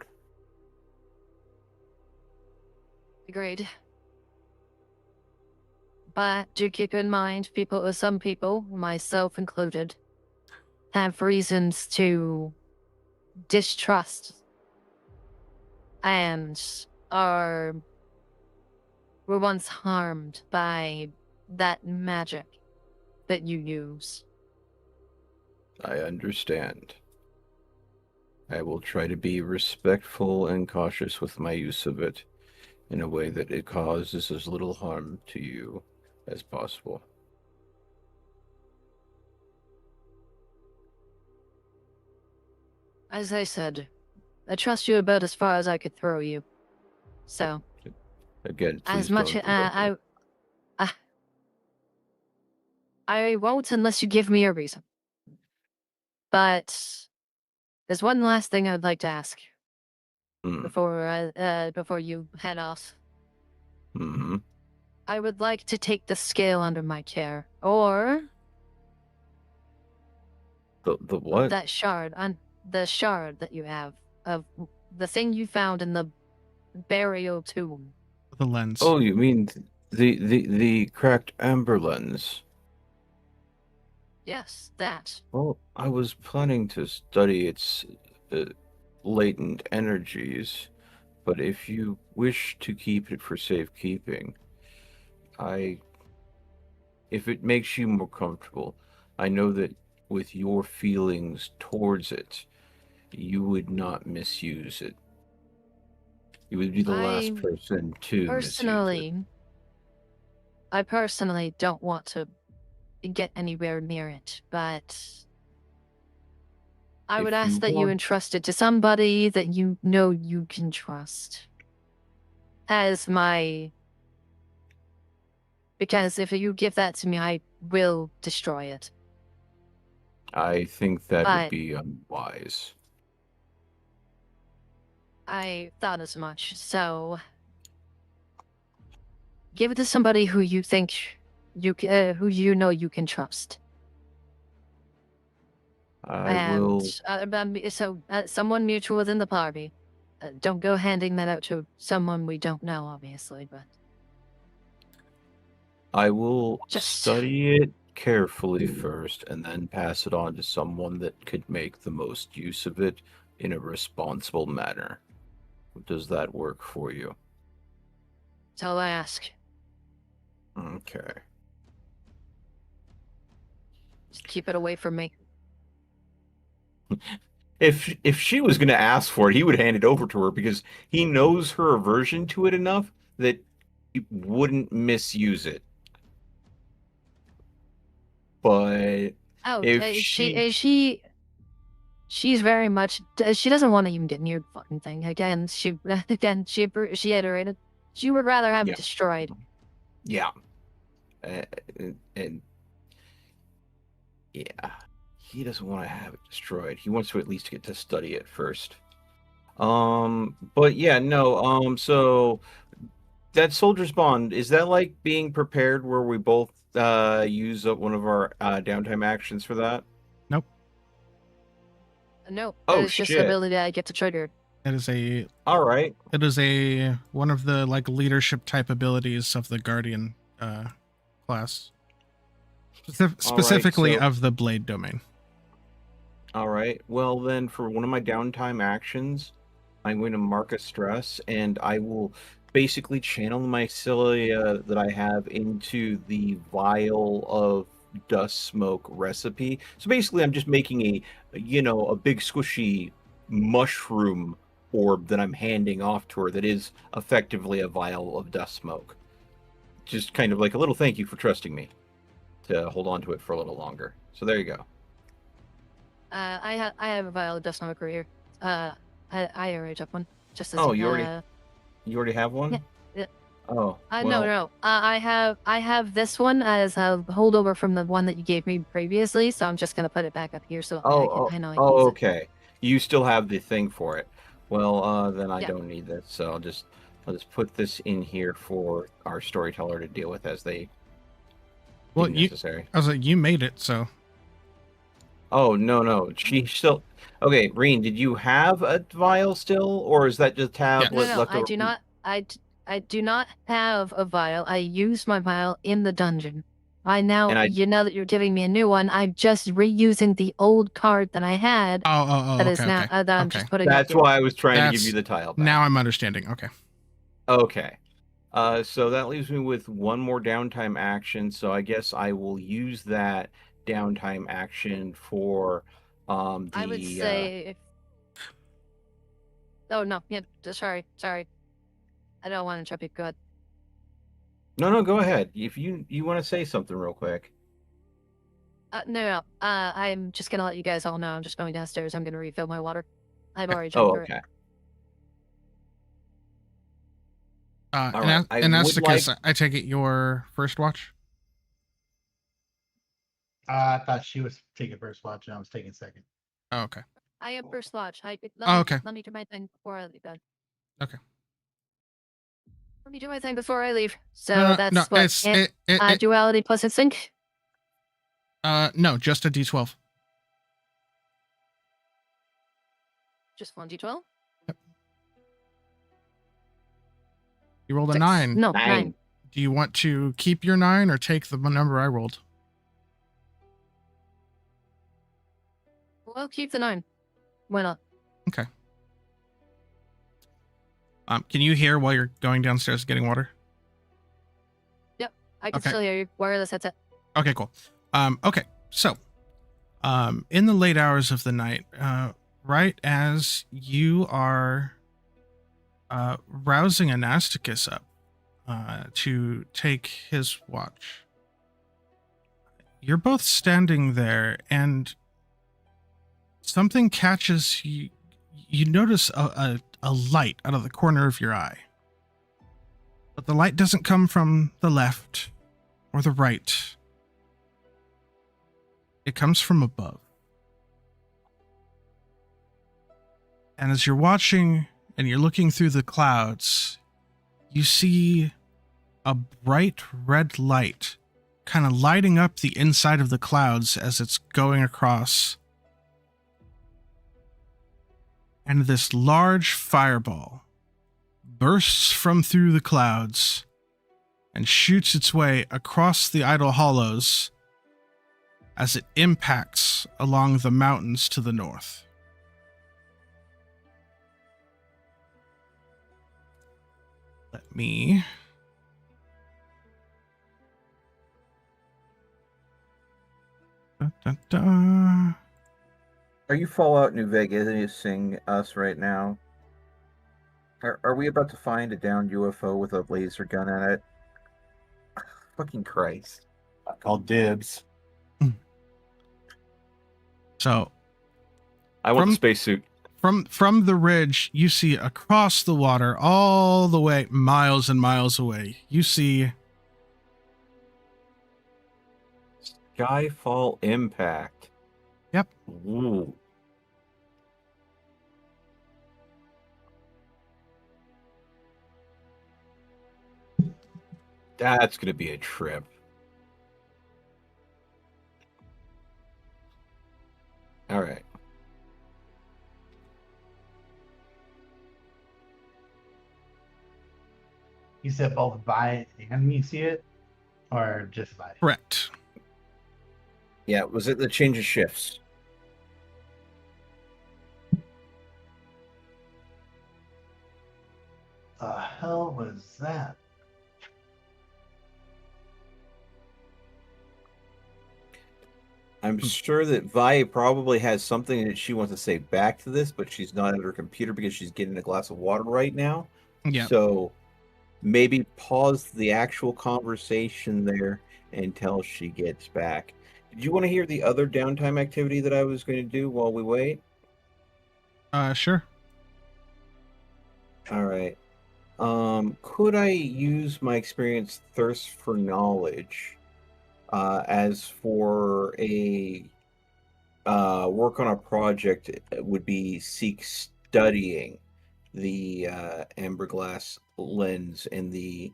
Agreed. But do keep in mind, some people, myself included, have reasons to distrust and were once harmed by that magic that you use. I understand. I will try to be respectful and cautious with my use of it in a way that it causes as little harm to you as possible. As I said, I trust you about as far as I could throw you. So, Again, please as much don't provoke me. I won't unless you give me a reason. But there's one last thing I'd like to ask before you head off. Mm-hmm. I would like to take the scale under my care, or The what? that shard, the shard that you have of the thing you found in the burial tomb. The lens. Oh, you mean the cracked amber lens? Yes, that. Well, I was planning to study its latent energies, but if you wish to keep it for safekeeping, if it makes you more comfortable, I know that with your feelings towards it, you would not misuse it. You would be the last person to misuse it. I personally don't want to get anywhere near it, but I would ask that you entrust it to somebody that you know you can trust. Because if you give that to me, I will destroy it. I think that would be unwise. I thought as much, so give it to somebody who you think who you know you can trust. Someone mutual within the party. Don't go handing that out to someone we don't know, obviously, but I will study it carefully first and then pass it on to someone that could make the most use of it in a responsible manner. Does that work for you? That's all I ask. Okay. Just keep it away from me. If she was going to ask for it, he would hand it over to her because he knows her aversion to it enough that he wouldn't misuse it. But she's very much, she doesn't want to even get near the fucking thing. She iterated. She would rather have it destroyed. Yeah. And yeah, he doesn't want to have it destroyed. He wants to at least get to study it first. But yeah, no. So that soldier's bond, is that like being prepared where we both use up one of our downtime actions for that? Nope. No. It's just an ability I get to trigger. It is all right. It is one of the like leadership type abilities of the Guardian class. Specifically of the Blade domain. All right. Well, then for one of my downtime actions, I'm going to mark a stress, and I will basically channel my cilia that I have into the vial of dust smoke recipe. So basically, I'm just making a big squishy mushroom orb that I'm handing off to her that is effectively a vial of dust smoke. Just kind of like a little thank you for trusting me to hold on to it for a little longer. So there you go. I have a vial of dust smoke right here. I already took one. Just as you already have one? Yeah. Oh. No. I have this one as a holdover from the one that you gave me previously, so I'm just gonna put it back up here so I know I can use it. Okay. You still have the thing for it. Well, then I don't need this, so I'll just put this in here for our storyteller to deal with as they deem necessary. I was like, you made it, so. Oh no, she still. Okay, Reen, did you have a vial still, or is that just tablet left over? I do not. I do not have a vial. I used my vial in the dungeon. Now that you're giving me a new one, I'm just reusing the old card that I had. I'm just putting. That's why I was trying to give you the tile back. Now I'm understanding. Okay. Okay. So that leaves me with one more downtime action. So I guess I will use that downtime action for I would say Oh no, yeah, sorry. I don't want to interrupt you. Go ahead. No, go ahead. If you want to say something real quick. No. I'm just gonna let you guys all know. I'm just going downstairs. I'm gonna refill my water. I've already drank Oh, through okay. it. All And, right. I and would Asticus, like- I take it your first watch? I thought she was taking first watch and I was taking second. Oh, okay. I am first watch. Okay. Let me do my thing before I leave. Then. Okay. Let me do my thing before I leave. So No, that's what. Duality plus instinct. No, just a D12. Just 1d12. You rolled a 6. 9. No, 9. 9. Do you want to keep your 9 or take the number I rolled? Well, keep the 9. Why not? Okay. Can you hear while you're going downstairs getting water? I can Okay. still hear you. Wireless headset. Okay, cool. Okay, so, in the late hours of the night, right as you are rousing Anasticus up to take his watch, you're both standing there, and something catches you. You notice a light out of the corner of your eye. But the light doesn't come from the left or the right. It comes from above. And as you're watching and you're looking through the clouds, you see a bright red light kind of lighting up the inside of the clouds as it's going across. And this large fireball bursts from through the clouds and shoots its way across the idle hollows as it impacts along the mountains to the north. Let me... Are you Fallout New Vegasing us right now? Are we about to find a downed UFO with a laser gun at it? Fucking Christ. I called dibs. So, I want From- the spacesuit. from the ridge, you see across the water, all the way, miles and miles away, you see Skyfall Impact. Yep. Ooh. That's gonna be a trip. All right. You said both Vi and me see it? Or just Vi? correct. Yeah, was it the change of shifts? The hell was that? I'm sure that Vi probably has something that she wants to say back to this, but she's not at her computer because she's getting a glass of water right now. Yeah. So maybe pause the actual conversation there until she gets back. Did you want to hear the other downtime activity that I was going to do while we wait? Sure. All right. Could I use my experience thirst for knowledge as for a work on a project would be seek studying the amberglass lens and the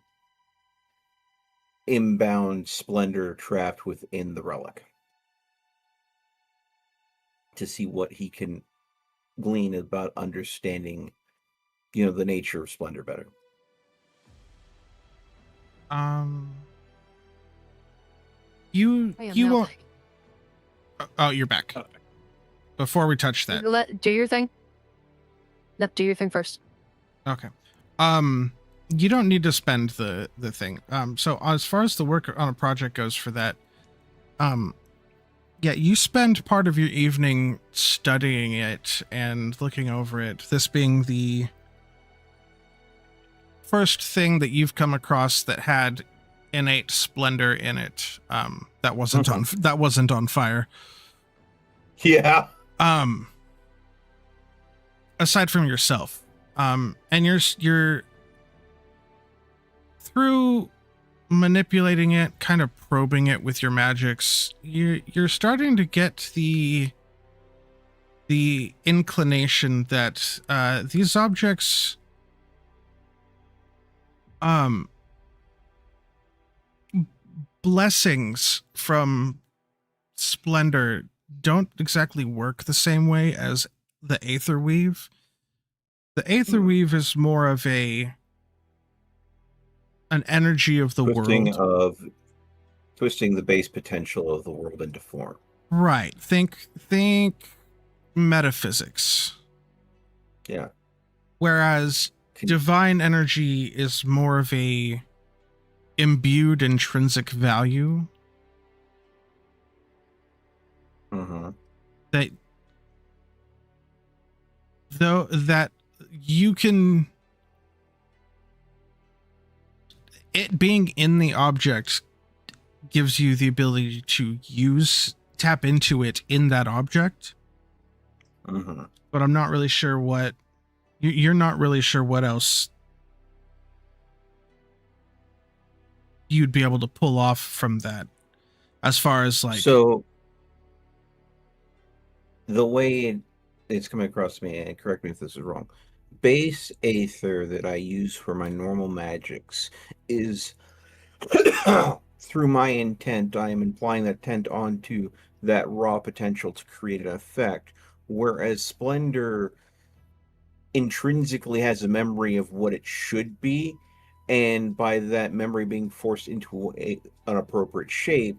inbound splendor trapped within the relic to see what he can glean about understanding, you know, the nature of splendor better. You I am you now won't. Oh, you're back. Before we touch that, Do your thing. No, do your thing first. okay. You don't need to spend the thing. So as far as the work on a project goes for that, Yeah, you spend part of your evening studying it and looking over it. This being the first thing that you've come across that had innate splendor in it. That wasn't on fire. Yeah. Aside from yourself, and you're through manipulating it, kind of probing it with your magics, you're starting to get the inclination that these objects blessings from splendor don't exactly work the same way as the Aether Weave. The Aether Weave is more of an energy of the world. Twisting the base potential of the world into form. Right. Think metaphysics. Yeah. Whereas divine energy is more of a imbued intrinsic value. That you can, it being in the object gives you the ability to tap into it in that object. But I'm not really sure what you're not really sure what else you'd be able to pull off from that, as far as like. So the way it's coming across to me, and correct me if this is wrong, base aether that I use for my normal magics is through my intent. I am implying that intent onto that raw potential to create an effect, whereas splendor intrinsically has a memory of what it should be, and by that memory being forced into an appropriate shape,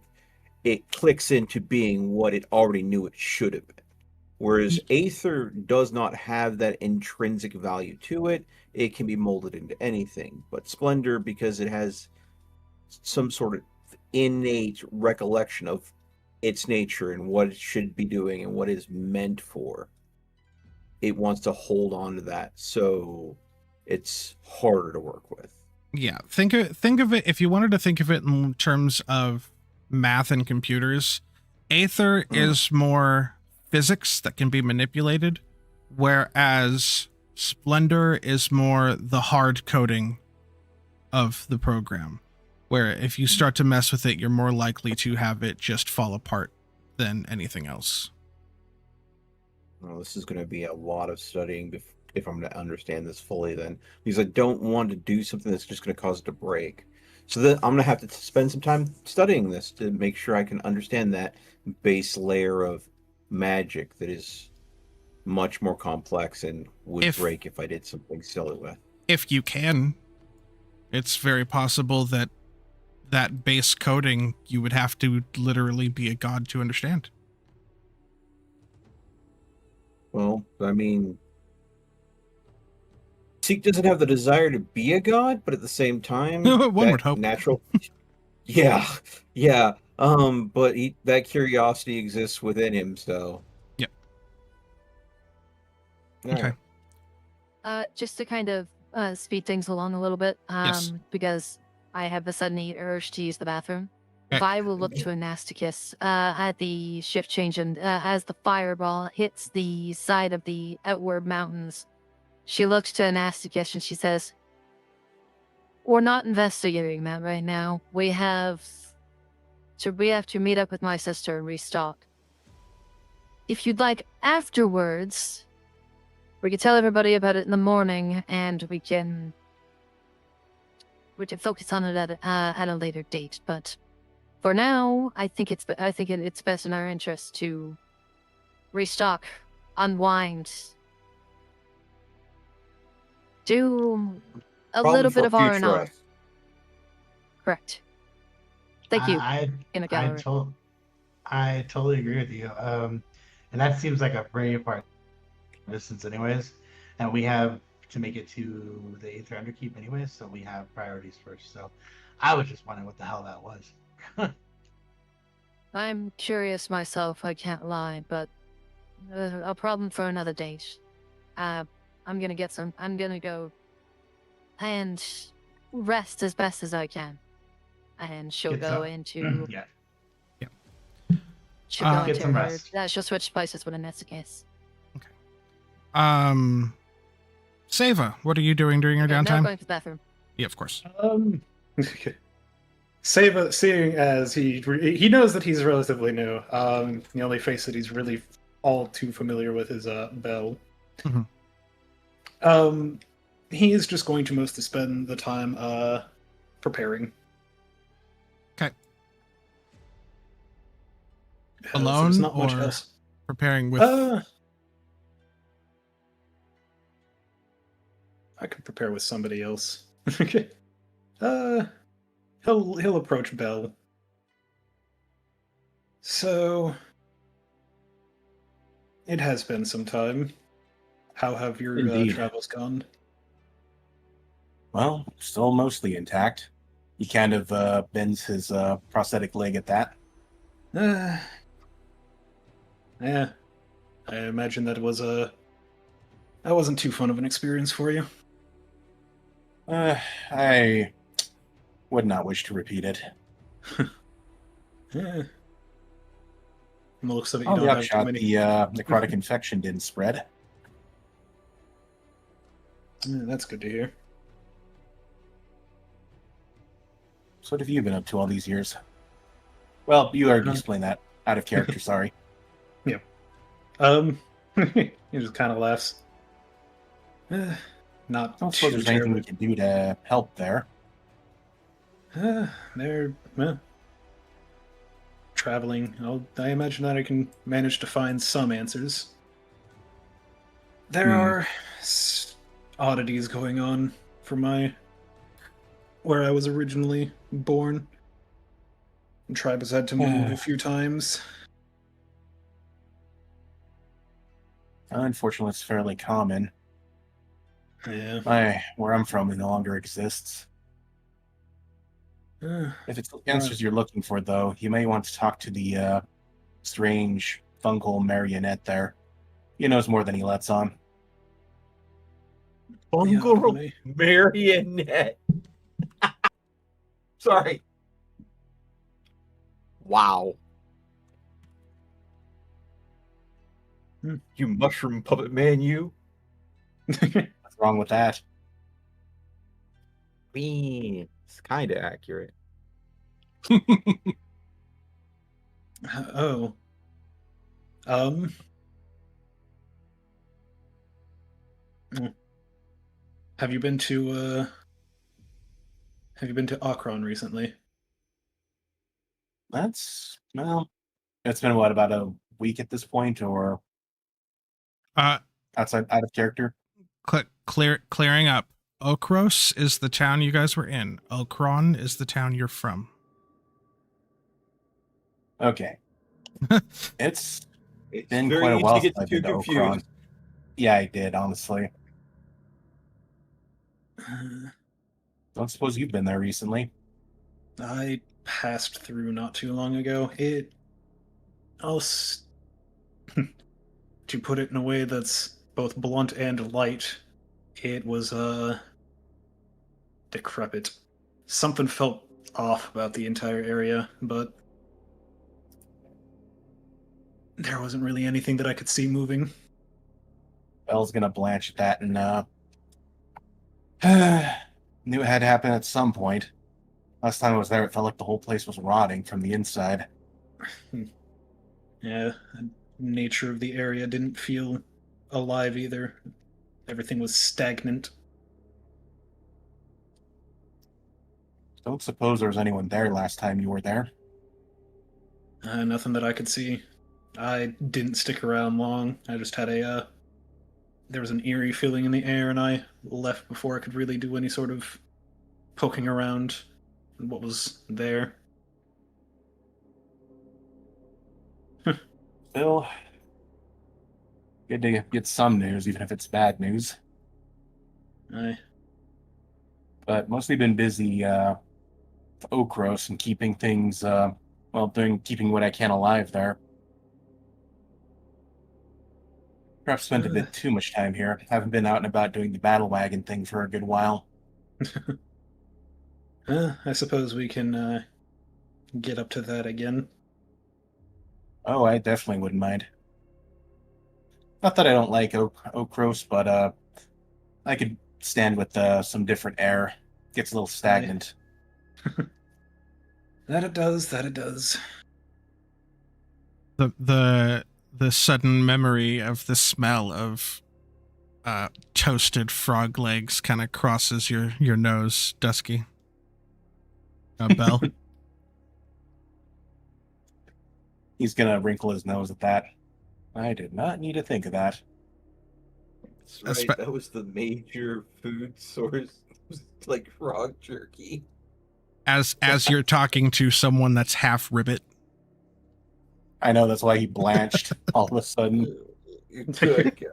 it clicks into being what it already knew it should have been. Whereas Aether does not have that intrinsic value to it. It can be molded into anything. But Splendor, because it has some sort of innate recollection of its nature and what it should be doing and what it's meant for, it wants to hold on to that. So it's harder to work with. Yeah, think of it, if you wanted to think of it in terms of math and computers, Aether is more physics that can be manipulated, whereas Splendor is more the hard coding of the program, where if you start to mess with it, you're more likely to have it just fall apart than anything else. Well, this is going to be a lot of studying if I'm going to understand this fully then, because I don't want to do something that's just going to cause it to break. So then I'm going to have to spend some time studying this to make sure I can understand that base layer of magic that is much more complex and would break if I did something silly with. If you can, it's very possible that that base coding you would have to literally be a god to understand. Well, I mean, Seek doesn't have the desire to be a god, but at the same time, one would hope. Natural. yeah. But that curiosity exists within him, so. Yep. Okay. Just to kind of speed things along a little bit, Yes. because I have a sudden urge to use the bathroom. Vi will look to Anasticus at the shift change, and as the fireball hits the side of the outward mountains, she looks to Anasticus and she says, "We're not investigating that right now. We have to meet up with my sister and restock. If you'd like afterwards, we can tell everybody about it in the morning, and we can focus on it at a later date. But for now, I think it's best in our interest to restock, unwind, do a little bit of R&R. Correct. Thank you. I totally agree with you. And that seems like a very far distance, anyways. And we have to make it to the Aether Underkeep, anyways. So we have priorities first. So I was just wondering what the hell that was. I'm curious myself, I can't lie, but a problem for another date. I'm gonna go and rest as best as I can. And she'll Get go some. into, Yeah. she'll go Get into some her, rest. she'll switch places when that's the case. Seva, what are you doing during your Okay, now downtime? going to the bathroom. Yeah, of course. Seva, seeing as he knows that he's relatively new, the only face that he's really all too familiar with is Bell. Mhm. He is just going to mostly spend the time preparing. Okay. So there's Alone not much or else. preparing with... I could prepare with somebody else. Okay. He'll approach Bell. So it has been some time. How have your Indeed. travels gone? Well, still mostly intact. He kind of bends his prosthetic leg at that. Yeah. I imagine that wasn't too fun of an experience for you. I would not wish to repeat it. Yeah. From the looks of it, you On the don't have too upshot, many. the necrotic infection didn't spread. Yeah, that's good to hear. So what have you been up to all these years? Well, you already explained that. Out of character, sorry. He just kind of laughs. Not I don't suppose too there's anything terrible. we can do to help there. They're traveling. I imagine that I can manage to find some answers. There are oddities going on for where I was originally born. The tribe has had to move a few times. Unfortunately, it's fairly common. Yeah. Where I'm from, it no longer exists. If it's the answers you're looking for, though, you may want to talk to the strange fungal marionette there. He knows more than he lets on. Fungal marionette. Sorry. Wow. You mushroom puppet man, you. What's wrong with that? I mean, it's kind of accurate. Oh. Have you been to Akron recently? It's been what, about a week at this point, or out of character? Clearing up. Okros is the town you guys were in. Okron is the town you're from. Okay. It's been very quite a easy while to get since I've too been to confused. Okron. Yeah, I did, honestly. Don't suppose you've been there recently. I passed through not too long ago. To put it in a way that's both blunt and light, it was decrepit. Something felt off about the entire area, but there wasn't really anything that I could see moving. Bell's gonna blanch at that, and knew it had to happen at some point. Last time I was there, it felt like the whole place was rotting from the inside. Yeah, the nature of the area didn't feel alive either. Everything was stagnant. Don't suppose there was anyone there last time you were there. Nothing that I could see. I didn't stick around long. I just had there was an eerie feeling in the air, and I left before I could really do any sort of poking around what was there. Still, good to get some news, even if it's bad news. But mostly been busy with Okros and keeping things Well, keeping what I can alive there. Perhaps spent a bit too much time here. Haven't been out and about doing the battle wagon thing for a good while. I suppose we can get up to that again. Oh, I definitely wouldn't mind. Not that I don't like Okros, but I could stand with some different air. Gets a little stagnant. That it does, that it does. The sudden memory of the smell of toasted frog legs kind of crosses your nose, Dusky. Bell. He's gonna wrinkle his nose at that. I did not need to think of that. That's right. That was the major food source. It was like frog jerky. As you're talking to someone that's half ribbit. I know, that's why he blanched all of a sudden. Good.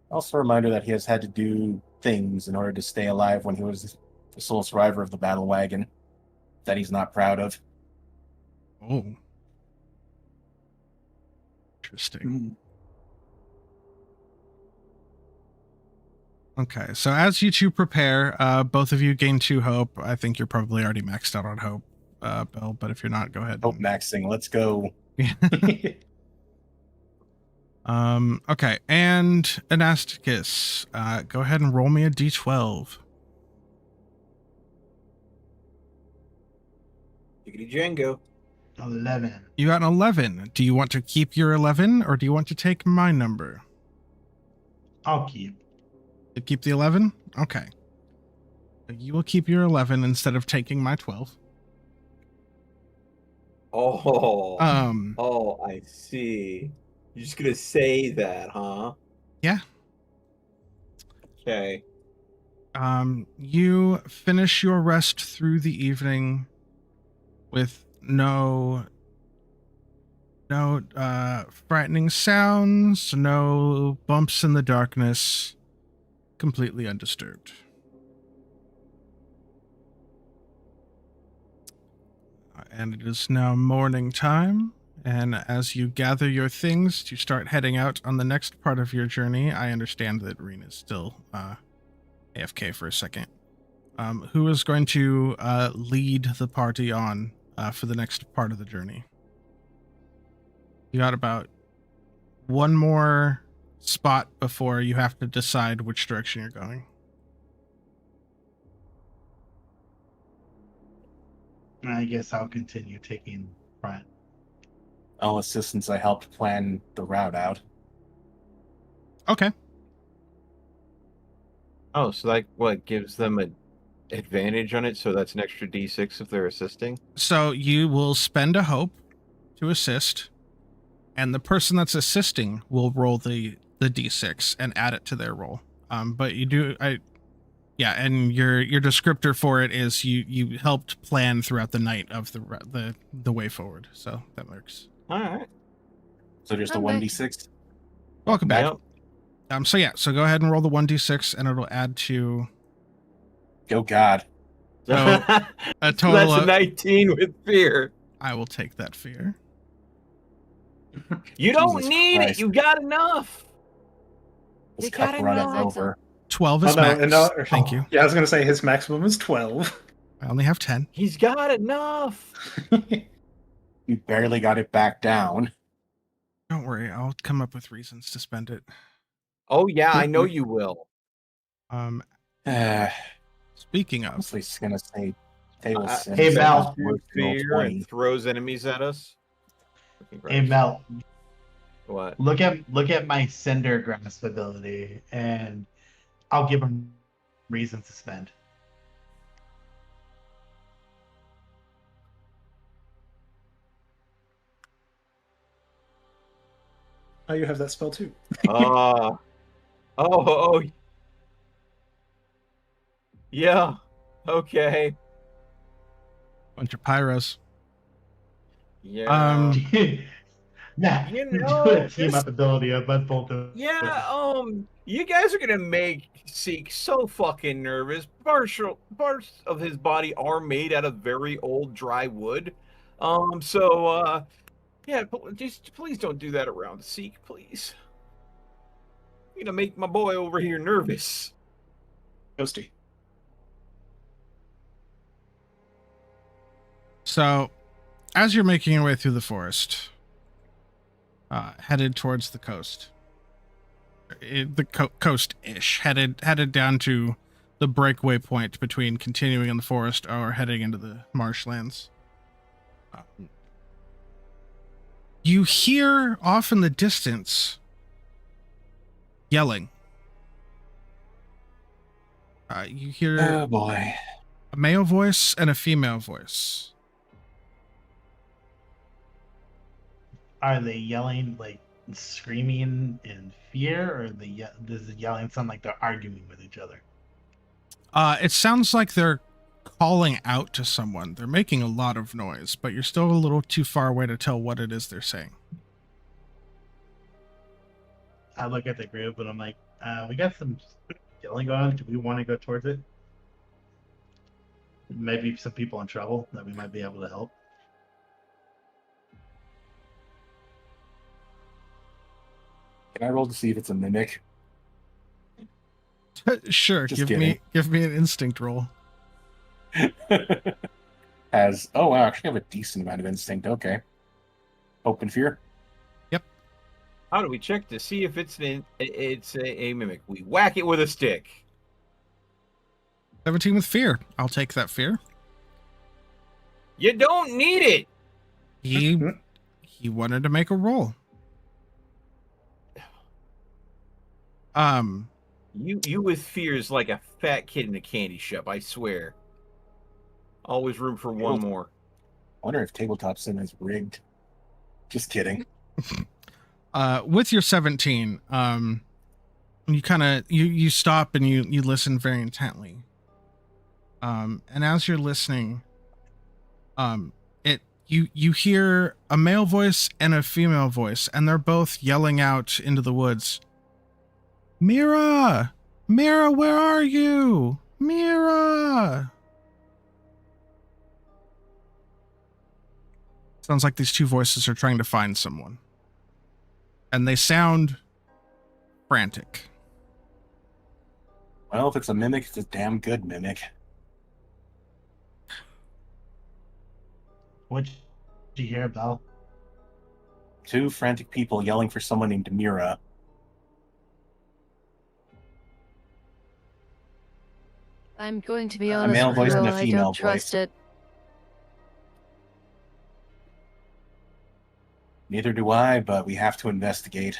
Also a reminder that he has had to do things in order to stay alive when he was the sole survivor of the battle wagon that he's not proud of. Oh. Interesting. Okay, so as you two prepare, both of you gain 2 hope. I think you're probably already maxed out on hope, Bill, but if you're not, go ahead. Hope maxing, let's go. Okay, and Anasticus, go ahead and roll me a d12. Jiggity Django. 11. You got an 11. Do you want to keep your 11, or do you want to take my number? I'll keep. To keep the 11? Okay. You will keep your 11 instead of taking my 12. Oh. Um. Oh, I see. You're just gonna say that, huh? Yeah. Okay. You finish your rest through the evening with no frightening sounds, no bumps in the darkness, completely undisturbed. And it is now morning time, and as you gather your things to start heading out on the next part of your journey, I understand that Reen is still AFK for a second. Who is going to lead the party on for the next part of the journey? You got about one more spot before you have to decide which direction you're going. I guess I'll continue taking front. I'll assist since I helped plan the route out. Okay. Oh, so like what gives them an advantage on it? So that's an extra D6 if they're assisting. So you will spend a hope to assist, and the person that's assisting will roll the D6 and add it to their roll. But you do, and your descriptor for it is you helped plan throughout the night of the way forward. So that works. All right. So just a I'm back. 1d6? Welcome back. Yep. So go ahead and roll the 1d6, and it'll add to Oh God. So, a So total that's a of 19 with fear. I will take that fear. You don't Jesus need Christ. it. You got enough. This You cup gotta runneth know. over. 12 is max. Thank you. Yeah, I was gonna say his maximum is 12. I only have 10. He's got enough. You barely got it back down. Don't worry, I'll come up with reasons to spend it. Oh yeah, I know you will. Speaking of, Honestly, just gonna say table sims. Hey, Mel. Worth roll Fear 20. and throws enemies at us. Hey Mel, What? look at my Cinder Grasp ability, and I'll give him reasons to spend. Oh, you have that spell too. Oh. Yeah. Okay. bunch of pyros. Yeah. Nah, You do know, a team up ability of both of Yeah, You guys are gonna make Seek so fucking nervous. Parts of his body are made out of very old dry wood. Yeah, just please don't do that around Seek, please. You're gonna make my boy over here nervous. Ghosty. So, as you're making your way through the forest, headed towards the coast, coast-ish, headed down to the breakaway point between continuing in the forest or heading into the marshlands. You hear off in the distance yelling. You hear Oh boy. a male voice and a female voice. Are they yelling like screaming in fear, or does the yelling sound like they're arguing with each other? It sounds like they're calling out to someone. They're making a lot of noise, but you're still a little too far away to tell what it is they're saying. I look at the group and I'm like, we got some yelling going on. Do we want to go towards it? Maybe some people in trouble that we might be able to help. Can I roll to see if it's a mimic? Sure, Just give me an instinct roll. Oh wow, I actually have a decent amount of instinct. Okay. Open fear. How do we check to see if it's a mimic? We whack it with a stick. 17 with fear. I'll take that fear. You don't need it. He wanted to make a roll. You with fear is like a fat kid in a candy shop, I swear. Always room for one more. I wonder if Tabletop Sim is rigged. Just kidding. With your 17, you kind of you stop and you listen very intently. And as you're listening, you hear a male voice and a female voice, and they're both yelling out into the woods. Mira! Mira, where are you? Mira! Sounds like these two voices are trying to find someone. And they sound frantic. Well, if it's a mimic, it's a damn good mimic. What'd you hear, Belle? Two frantic people yelling for someone named Mira. I'm going to be A honest male with voice you, and a I female don't trust voice. it. Neither do I, but we have to investigate.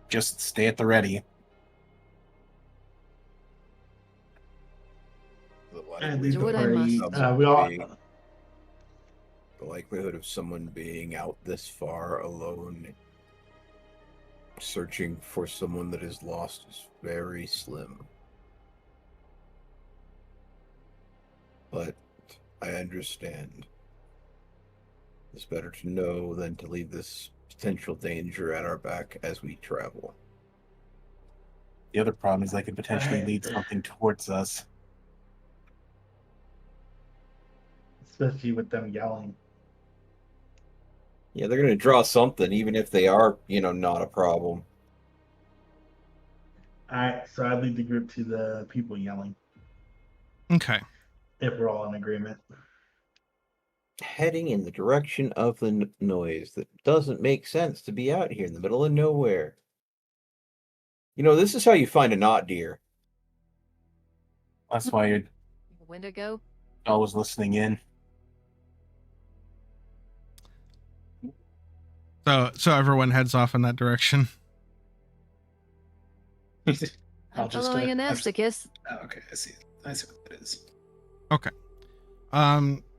Just stay at the ready. I lead Do the what I party. must. We all. The likelihood of someone being out this far alone, searching for someone that is lost, is very slim. But I understand. It's better to know than to leave this potential danger at our back as we travel. The other problem is they could potentially lead something towards us. Especially with them yelling. Yeah, they're going to draw something, even if they are, not a problem. Alright, so I lead the group to the people yelling. Okay. If we're all in agreement. Heading in the direction of the noise that doesn't make sense to be out here in the middle of nowhere. This is how you find a knot deer. That's why you're Wendigo? always listening in. So everyone heads off in that direction. I'm following Anasticus. Oh, okay, I see what it is. Okay.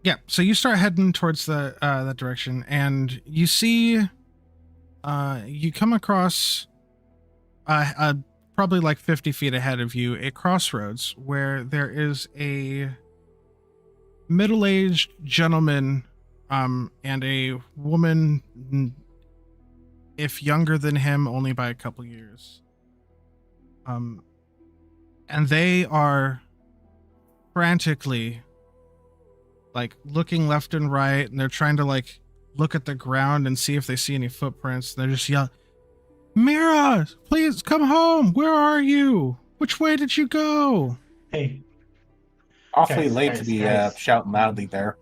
Yeah, so you start heading towards that direction, and you see you come across probably like 50 feet ahead of you a crossroads where there is a middle-aged gentleman and a woman if younger than him, only by a couple years. And they are frantically like looking left and right, and they're trying to like look at the ground and see if they see any footprints. They're just yelling, "Mira, please come home. Where are you? Which way did you go?" Hey, Awfully Guys, late guys, to be guys. shouting loudly there,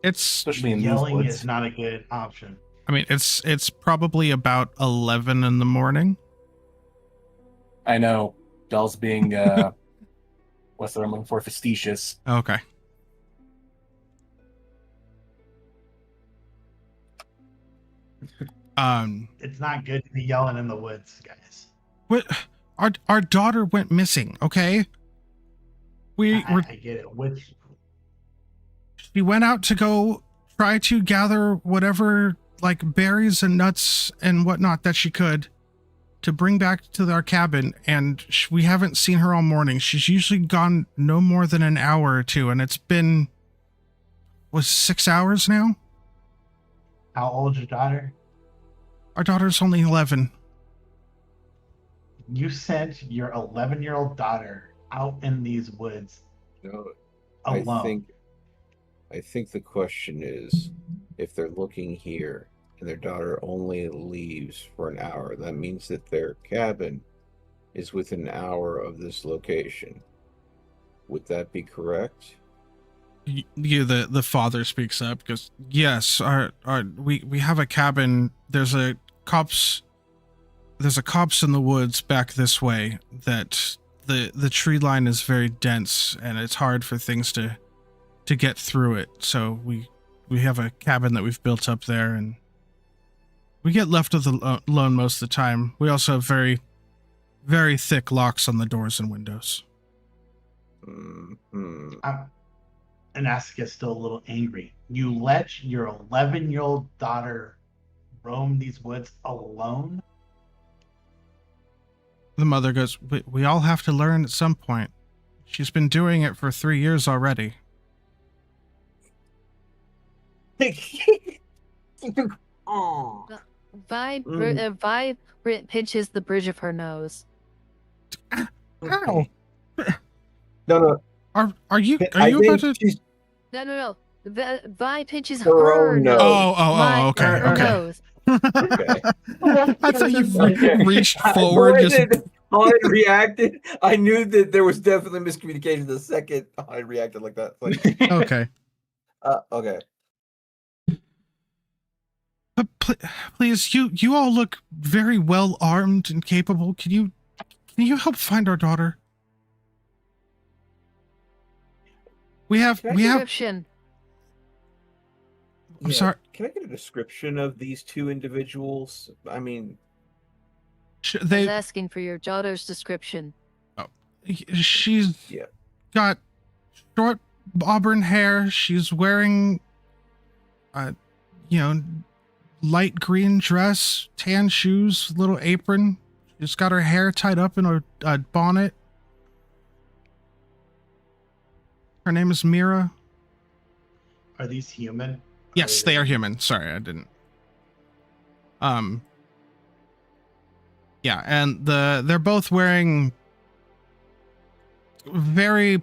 It's, especially in these yelling woods. is not a good option. I mean, it's probably about 11 in the morning. I know. Dell's being, what's the word I'm looking for? Facetious. Okay. It's not good to be yelling in the woods, guys. What? Our daughter went missing. Okay. I get it. Which She went out to go try to gather whatever like berries and nuts and whatnot that she could to bring back to our cabin, and we haven't seen her all morning. She's usually gone no more than an hour or two, and it's been 6 hours now. how old's your daughter? Our daughter's only 11. You sent your 11-year-old daughter out in these woods No, alone. I think the question is, if they're looking here and their daughter only leaves for an hour, that means that their cabin is within an hour of this location. Would that be correct? The father speaks up, because yes, we have a cabin. There's a copse in the woods back this way. That the tree line is very dense, and it's hard for things to get through it. So we have a cabin that we've built up there, and we get left alone most of the time. We also have very, very thick locks on the doors and windows. Mm-hmm. And Asuka's still a little angry. You let your 11-year-old daughter roam these woods alone? The mother goes, we all have to learn at some point. She's been doing it for 3 years already. Vi pinches the bridge of her nose. Ow! No. Are you I about think to? she's No. Vi pinches Her her own nose. nose. Okay, Her okay. nose. okay. I thought you Okay. reached The forward. way Just that I reacted, I knew that there was definitely miscommunication the second I reacted like that. Like, okay. okay. But please, you all look very well armed and capable. Can you help find our daughter? We have. Description. I'm sorry. Can I get a description of these two individuals? I mean, I was asking for your daughter's description. She's Yeah. got short auburn hair. She's wearing, light green dress, tan shoes, little apron. She's got her hair tied up in a bonnet. Her name is Mira. Are these human? Yes, they are human. Sorry, I didn't. Yeah, and they're both wearing very,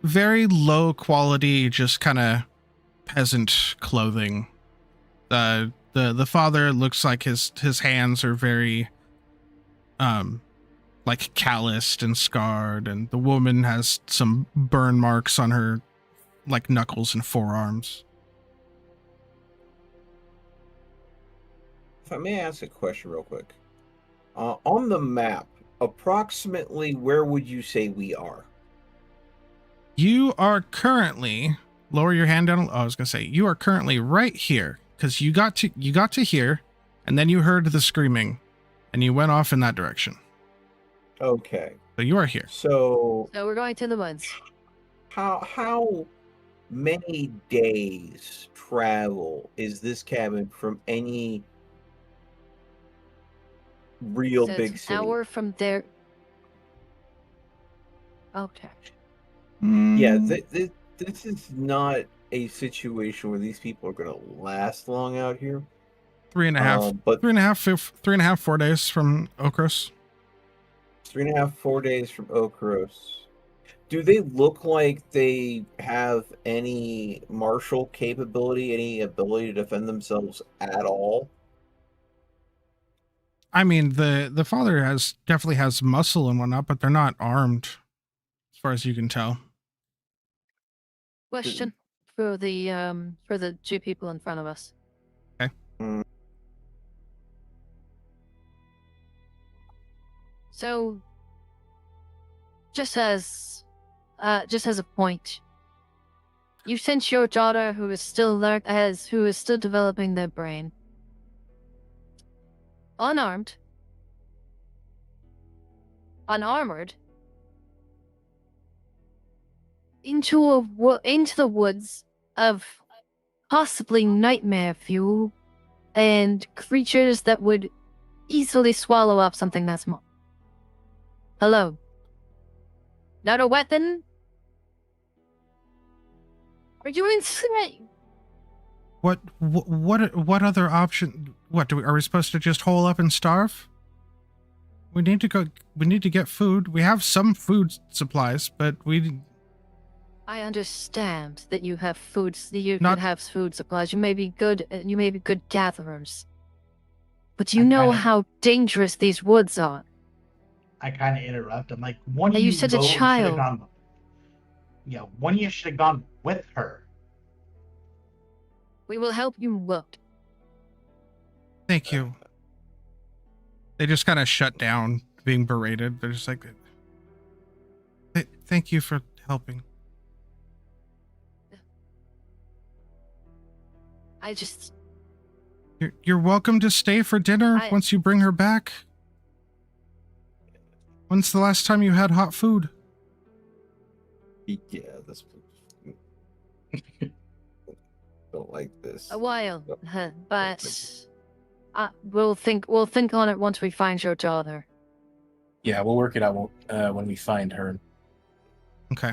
very low quality, just kind of peasant clothing. The father looks like his hands are very like calloused and scarred, and the woman has some burn marks on her like knuckles and forearms. if I may ask a question real quick. On the map, approximately where would you say we are? You are currently, lower your hand down. I was gonna say you are currently right here, because you got to here, and then you heard the screaming, and you went off in that direction. Okay. So you are here. So So we're going to the woods. how many days travel is this cabin from any real So big it's city? an hour from there. Okay. Yeah, Mm, this is not a situation where these people are going to last long out here. Three and a half, But 4 days from Okros. 3.5, 4 days from Okros. Do they look like they have any martial capability, any ability to defend themselves at all? I mean, the father definitely has muscle and whatnot, but they're not armed, as far as you can tell. Question for the two people in front of us. Okay. So, just as a point, you sent your daughter, who is still developing their brain, unarmed, unarmored, into the woods of possibly nightmare fuel and creatures that would easily swallow up something that small. Hello. Not a weapon? Are you insane? What other option? Are we supposed to just hole up and starve? We need to get food. We have some food supplies, but I understand that you have foods. That you can have food supplies. You may be good. You may be good gatherers, but you know how dangerous these woods are. I kind of interrupt. I'm like, one of you you said a child. One of you should have gone with her. We will help you look. Thank you. They just kind of shut down, being berated. They're just like, thank you for helping. You're welcome to stay for dinner once you bring her back. When's the last time you had hot food? Yeah, that's... don't like this. A while, but we'll think on it once we find your daughter. Yeah, we'll work it out when we find her. Okay.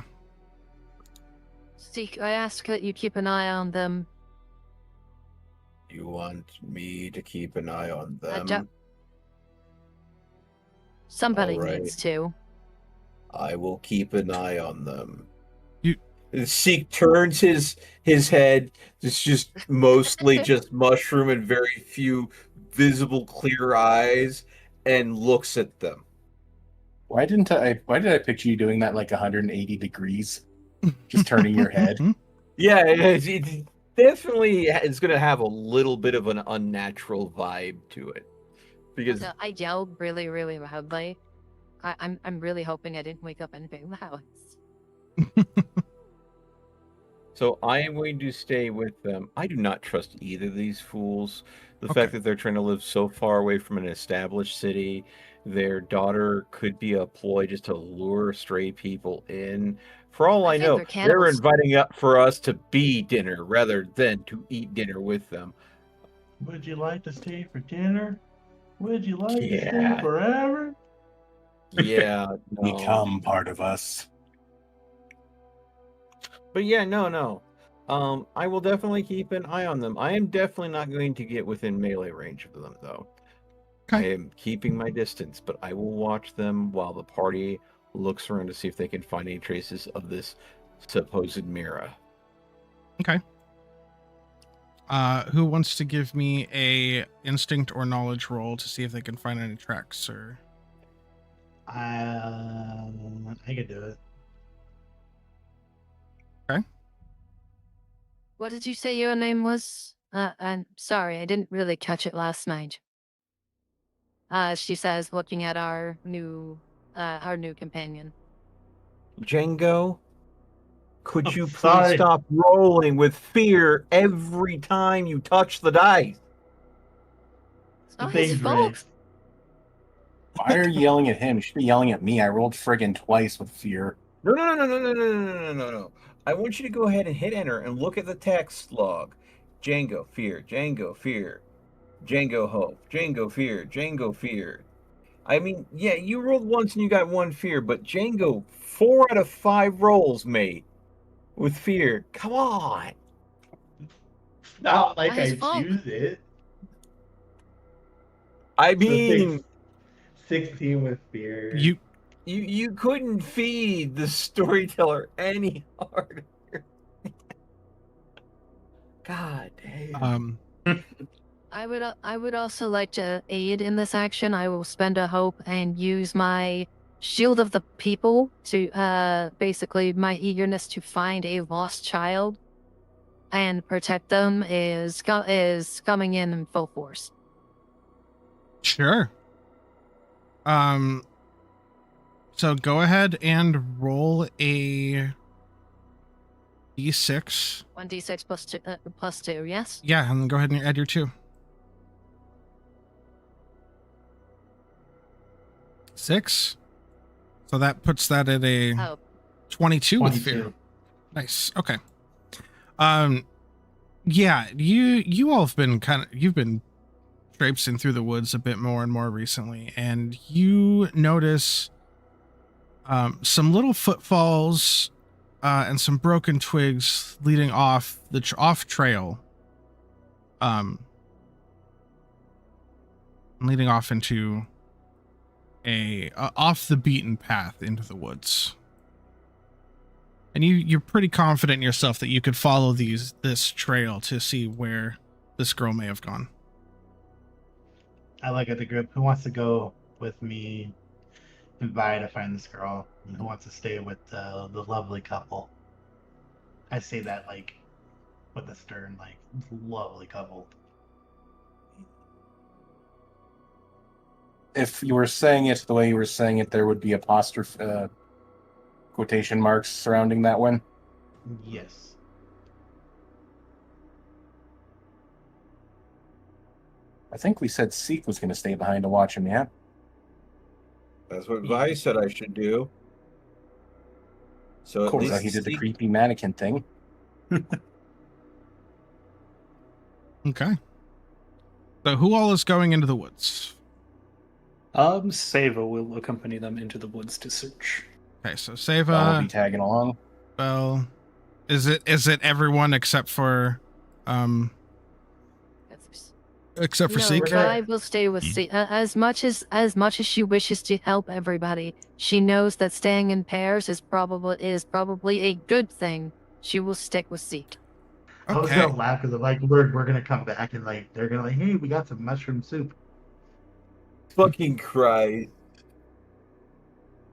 Seek, I ask that you keep an eye on them. You want me to keep an eye on them? Somebody needs to. I will keep an eye on them. Seek turns his head. It's just mostly just mushroom and very few visible clear eyes, and looks at them. Why did I picture you doing that like 180 degrees? Just turning your head. Yeah, it definitely is going to have a little bit of an unnatural vibe to it. Because I yelled really, really loudly. I'm really hoping I didn't wake up anything in the house. So I am going to stay with them. I do not trust either of these fools. The fact that they're trying to live so far away from an established city, their daughter could be a ploy just to lure stray people in. For all I know, they're inviting up for us to be dinner rather than to eat dinner with them. Would you like to stay for dinner? Would you like to stay forever? Yeah. No. Become part of us. But yeah, no. I will definitely keep an eye on them. I am definitely not going to get within melee range of them, though. Okay. I am keeping my distance, but I will watch them while the party looks around to see if they can find any traces of this supposed Mira. Okay. Who wants to give me a instinct or knowledge roll to see if they can find any tracks or? I could do it. Okay. What did you say your name was? I'm sorry, I didn't really catch it last night. She says, looking at our new companion. Django, could you please stop rolling with fear every time you touch the dice? It's not his fault. Why are you yelling at him? You should be yelling at me. I rolled friggin' twice with fear. No. I want you to go ahead and hit enter and look at the text log. Django, fear. Django, fear. Django, hope. Django, fear. Django, fear. I mean, yeah, you rolled once and you got 1 fear, but Django, 4 out of 5 rolls, mate, with fear. Come on. Not like I choose it. I So mean, 16 with fear. you couldn't feed the storyteller any harder. God damn. I would also like to aid in this action. I will spend a hope and use my shield of the people to basically my eagerness to find a lost child and protect them is coming in full force. Sure. So go ahead and roll a d6. 1d6 plus 2, yes? Yeah, and then go ahead and add your 2. 6. So that puts that at a Oh, 22 with fear. 22. Nice. Okay. Yeah, you all have been you've been traipsing through the woods a bit more and more recently, and you notice some little footfalls and some broken twigs leading off the off trail, leading off into a off the beaten path into the woods. And you're pretty confident in yourself that you could follow this trail to see where this girl may have gone. I look at the group. Who wants to go with me and Vi to find this girl? And who wants to stay with the lovely couple? I say that like with a stern, like lovely couple. If you were saying it the way you were saying it, there would be apostrophe quotation marks surrounding that one. Yes. I think we said Seek was going to stay behind to watch him, yeah? That's what Vi said I should do. So Of at course, least he did the Seek- creepy mannequin thing. Okay. So who all is going into the woods? Seva will accompany them into the woods to search. Okay, so I'll Seva, be tagging along. Bell. Is it everyone except for except for no, Seek? Vi will stay with Seek. As much as she wishes to help everybody, she knows that staying in pairs is probably a good thing. She will stick with Seek. I was Okay. gonna laugh because like we're gonna come back and like they're gonna like, hey, we got some mushroom soup. Fucking Christ.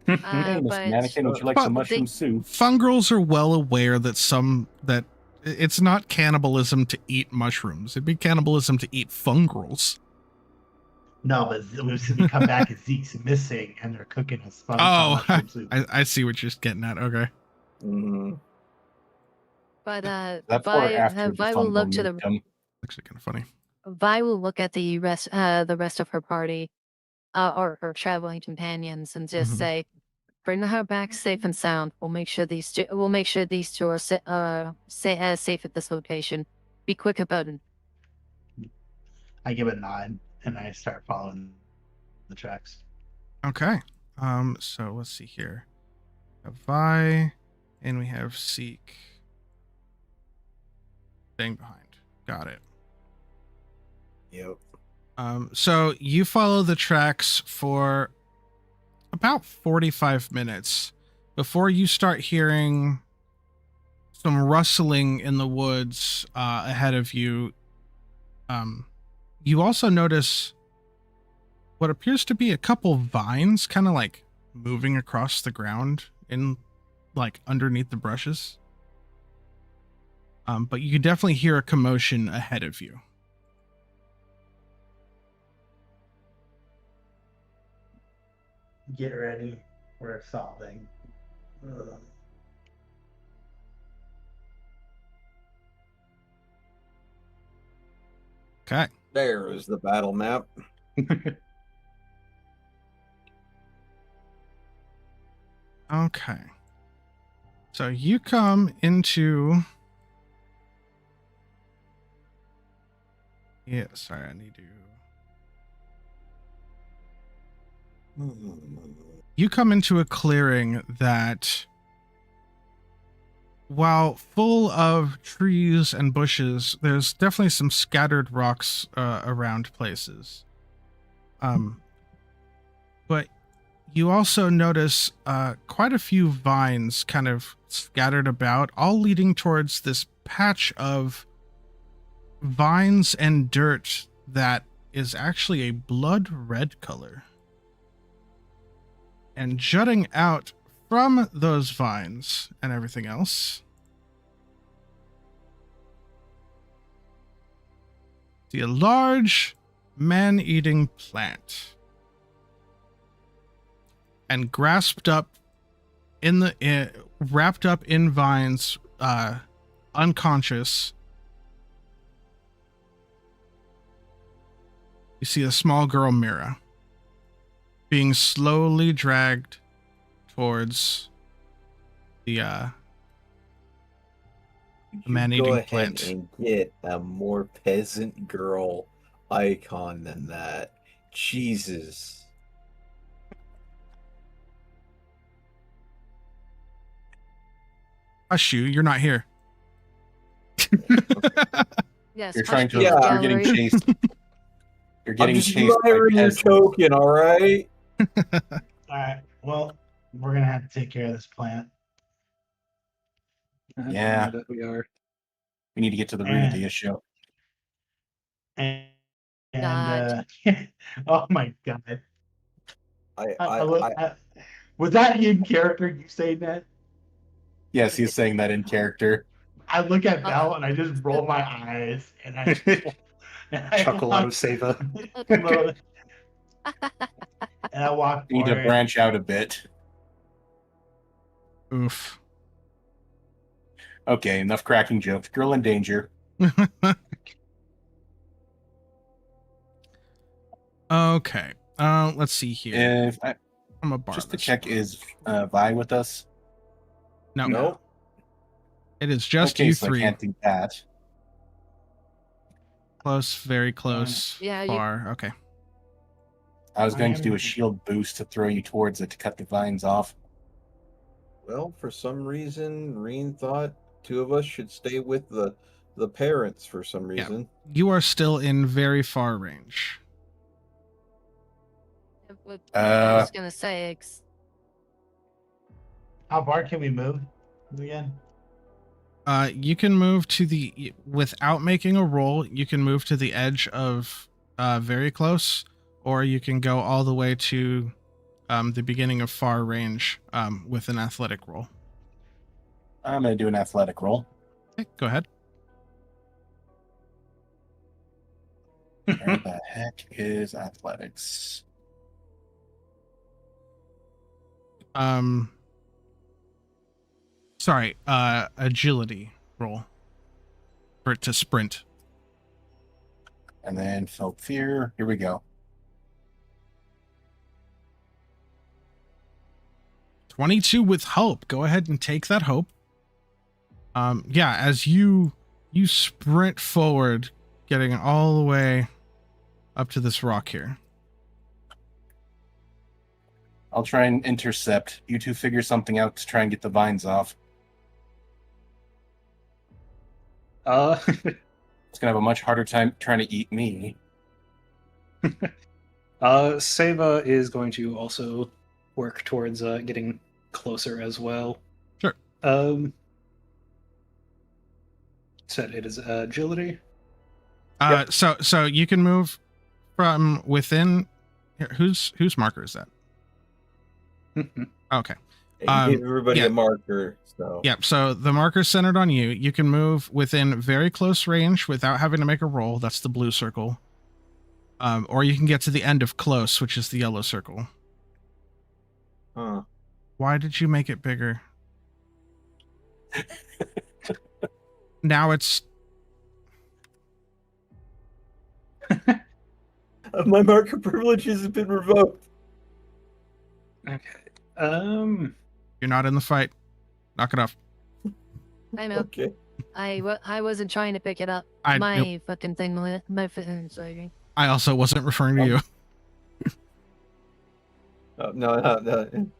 Hey, Miss But Mannequin, would you like But some mushroom soup? Fungrels are well aware that it's not cannibalism to eat mushrooms. It'd be cannibalism to eat fungrels. No, but we come back and Zeke's missing and they're cooking his fun mushroom soup. I see what you're getting at. Okay. Mm-hmm. but That poor after the Vi will look to the victim. Actually kind of funny. Vi will look at the rest of her party, or her traveling companions, and just Mhm. say, "Bring her back safe and sound. We'll make sure these two are safe at this location. Be quick about it." I give a nod and I start following the tracks. Okay. So let's see here. We have Vi and we have Seek. Staying behind. Got it. Yep. So you follow the tracks for about 45 minutes before you start hearing some rustling in the woods ahead of you. You also notice what appears to be a couple vines kind of like moving across the ground in like underneath the brushes. But you can definitely hear a commotion ahead of you. Get ready. We're solving. Ugh. Okay. There is the battle map. Okay. So you come into... Yeah, sorry, I need to... You come into a clearing that, while full of trees and bushes, there's definitely some scattered rocks around places. But you also notice quite a few vines kind of scattered about, all leading towards this patch of vines and dirt that is actually a blood red color. And jutting out from those vines and everything else, see a large man-eating plant. And grasped up in the wrapped up in vines, unconscious, you see a small girl, Mira, being slowly dragged towards the man-eating Go ahead plant. and get a more peasant girl icon than that. Jesus. Hush you, you're not here. Yes. You're hush trying to. please, Yeah. You're getting gallery. chased. You're I'm getting just chased by admiring your peasants. token, alright? All right. Well, we're gonna have to take care of this plant. Yeah. That we are. We need to get to the root of the issue. And God. oh my god. I Was that in character you saying that? Yes, he's saying that in character. I look at Val and I just roll my eyes and I Chuckle out of Seva. and I walk We need to forward. branch out a bit. Oof. Okay, enough cracking jokes. Girl in danger. Okay. Let's see here. If I, I'm a bar. just to check, is Vi with us? No, Nope. it is just okay, you so three. I can't do that. Close, very close, Yeah, you- far. Okay. I was going to do am- a shield boost to throw you towards it to cut the vines off. Well, for some reason, Reen thought two of us should stay with the parents for some Yeah. reason. You are still in very far range. I was gonna say, How far can we move again? You can move to the, without making a roll, you can move to the edge of very close, or you can go all the way to the beginning of far range with an athletic roll. I'm going to do an athletic roll. Okay, go ahead. Where the heck is athletics? Sorry, agility roll for it to sprint. And then felt fear. Here we go. 22 with hope. Go ahead and take that hope. Yeah, as you sprint forward, getting all the way up to this rock here. I'll try and intercept. You two figure something out to try and get the vines off. It's going to have a much harder time trying to eat me. Seva is going to also work towards getting closer as well. Sure. Said it is agility. Yep. So you can move from within. Here, whose marker is that? Okay. And give everybody yeah. a marker. So Yep. So the marker's centered on you. You can move within very close range without having to make a roll. That's the blue circle. Or you can get to the end of close, which is the yellow circle. Huh. Why did you make it bigger? Now it's My marker privileges have been revoked. Okay. you're not in the fight. Knock it off. I know. Okay. I wasn't trying to pick it up. I My fucking thing, my sorry. I also wasn't referring to you. No.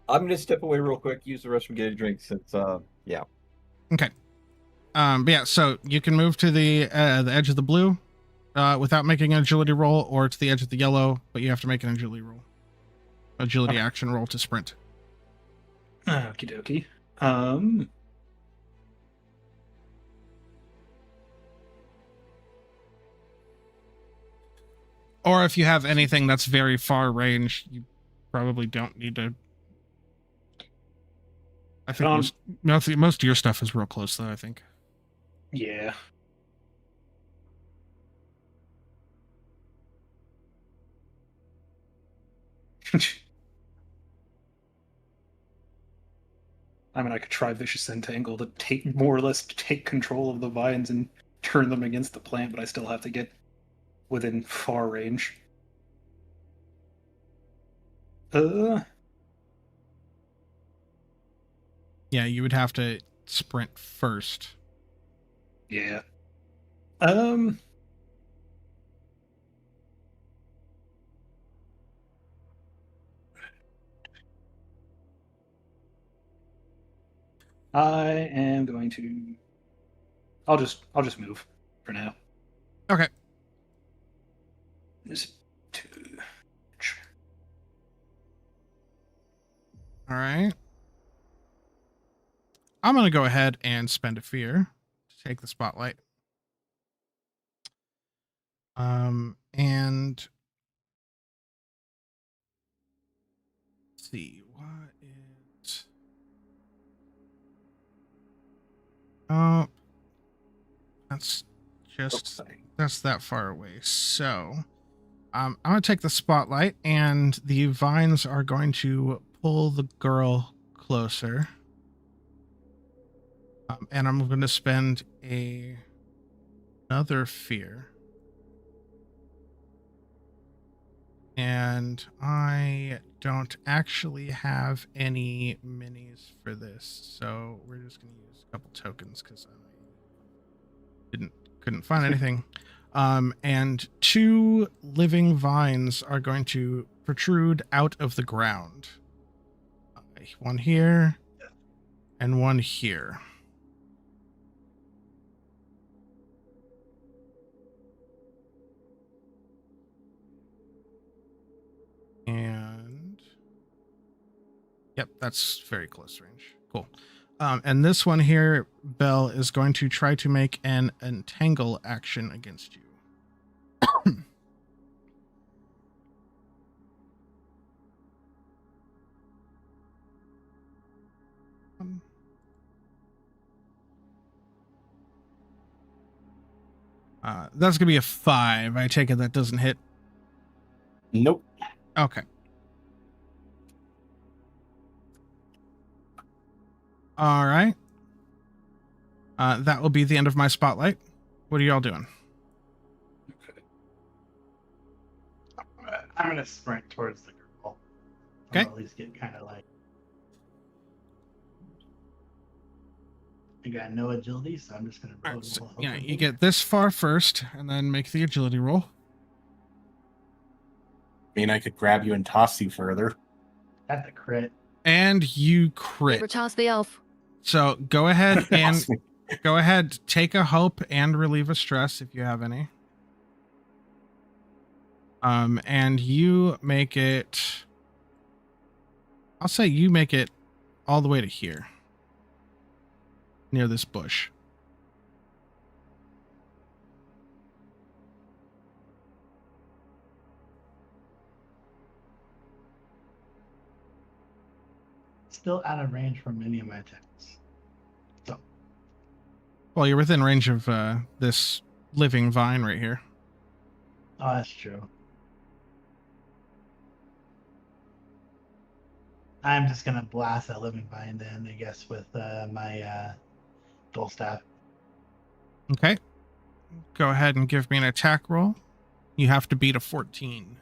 I'm gonna step away real quick. Use the restroom, get a drink. Since yeah. Okay. But yeah, so you can move to the edge of the blue. without making an agility roll, or to the edge of the yellow, but you have to make an agility roll. Agility Okay. action roll to sprint. Okie dokie. Or if you have anything that's very far range, you probably don't need to. I think most of your stuff is real close, though, I think. Yeah. I mean, I could try Vicious Entangle to more or less take control of the vines and turn them against the plant, but I still have to get within far range. Yeah, you would have to sprint first. Yeah. I am going to. I'll just move for now. Okay. Just to. All right. I'm going to go ahead and spend a fear to take the spotlight. And let's see, what is... Oh, that's just, that's that far away. So, I'm going to take the spotlight, and the vines are going to pull the girl closer. And I'm going to spend another fear. And I don't actually have any minis for this, so we're just going to use a couple tokens because I couldn't find anything. And 2 living vines are going to protrude out of the ground. One here and one here. And yep, that's very close range. Cool. And this one here, Belle, is going to try to make an entangle action against you. That's gonna be a 5. I take it that doesn't hit. Nope. Okay. All right. That will be the end of my spotlight. What are y'all doing? I'm gonna sprint towards the girl. Okay. At least get kind of like. I got no agility, so I'm just gonna. Right, so, yeah, you get this far first, and then make the agility roll. I mean, I could grab you and toss you further. That's a crit. And you crit. Never toss the elf. So go ahead and take a hope and relieve a stress if you have any. And you make it. I'll say you make it all the way to here, near this bush. Still out of range from any of my attacks. So. Well, you're within range of this living vine right here. Oh, that's true. I'm just gonna blast that living vine then, I guess, with my dual staff. Okay. Go ahead and give me an attack roll. You have to beat a 14.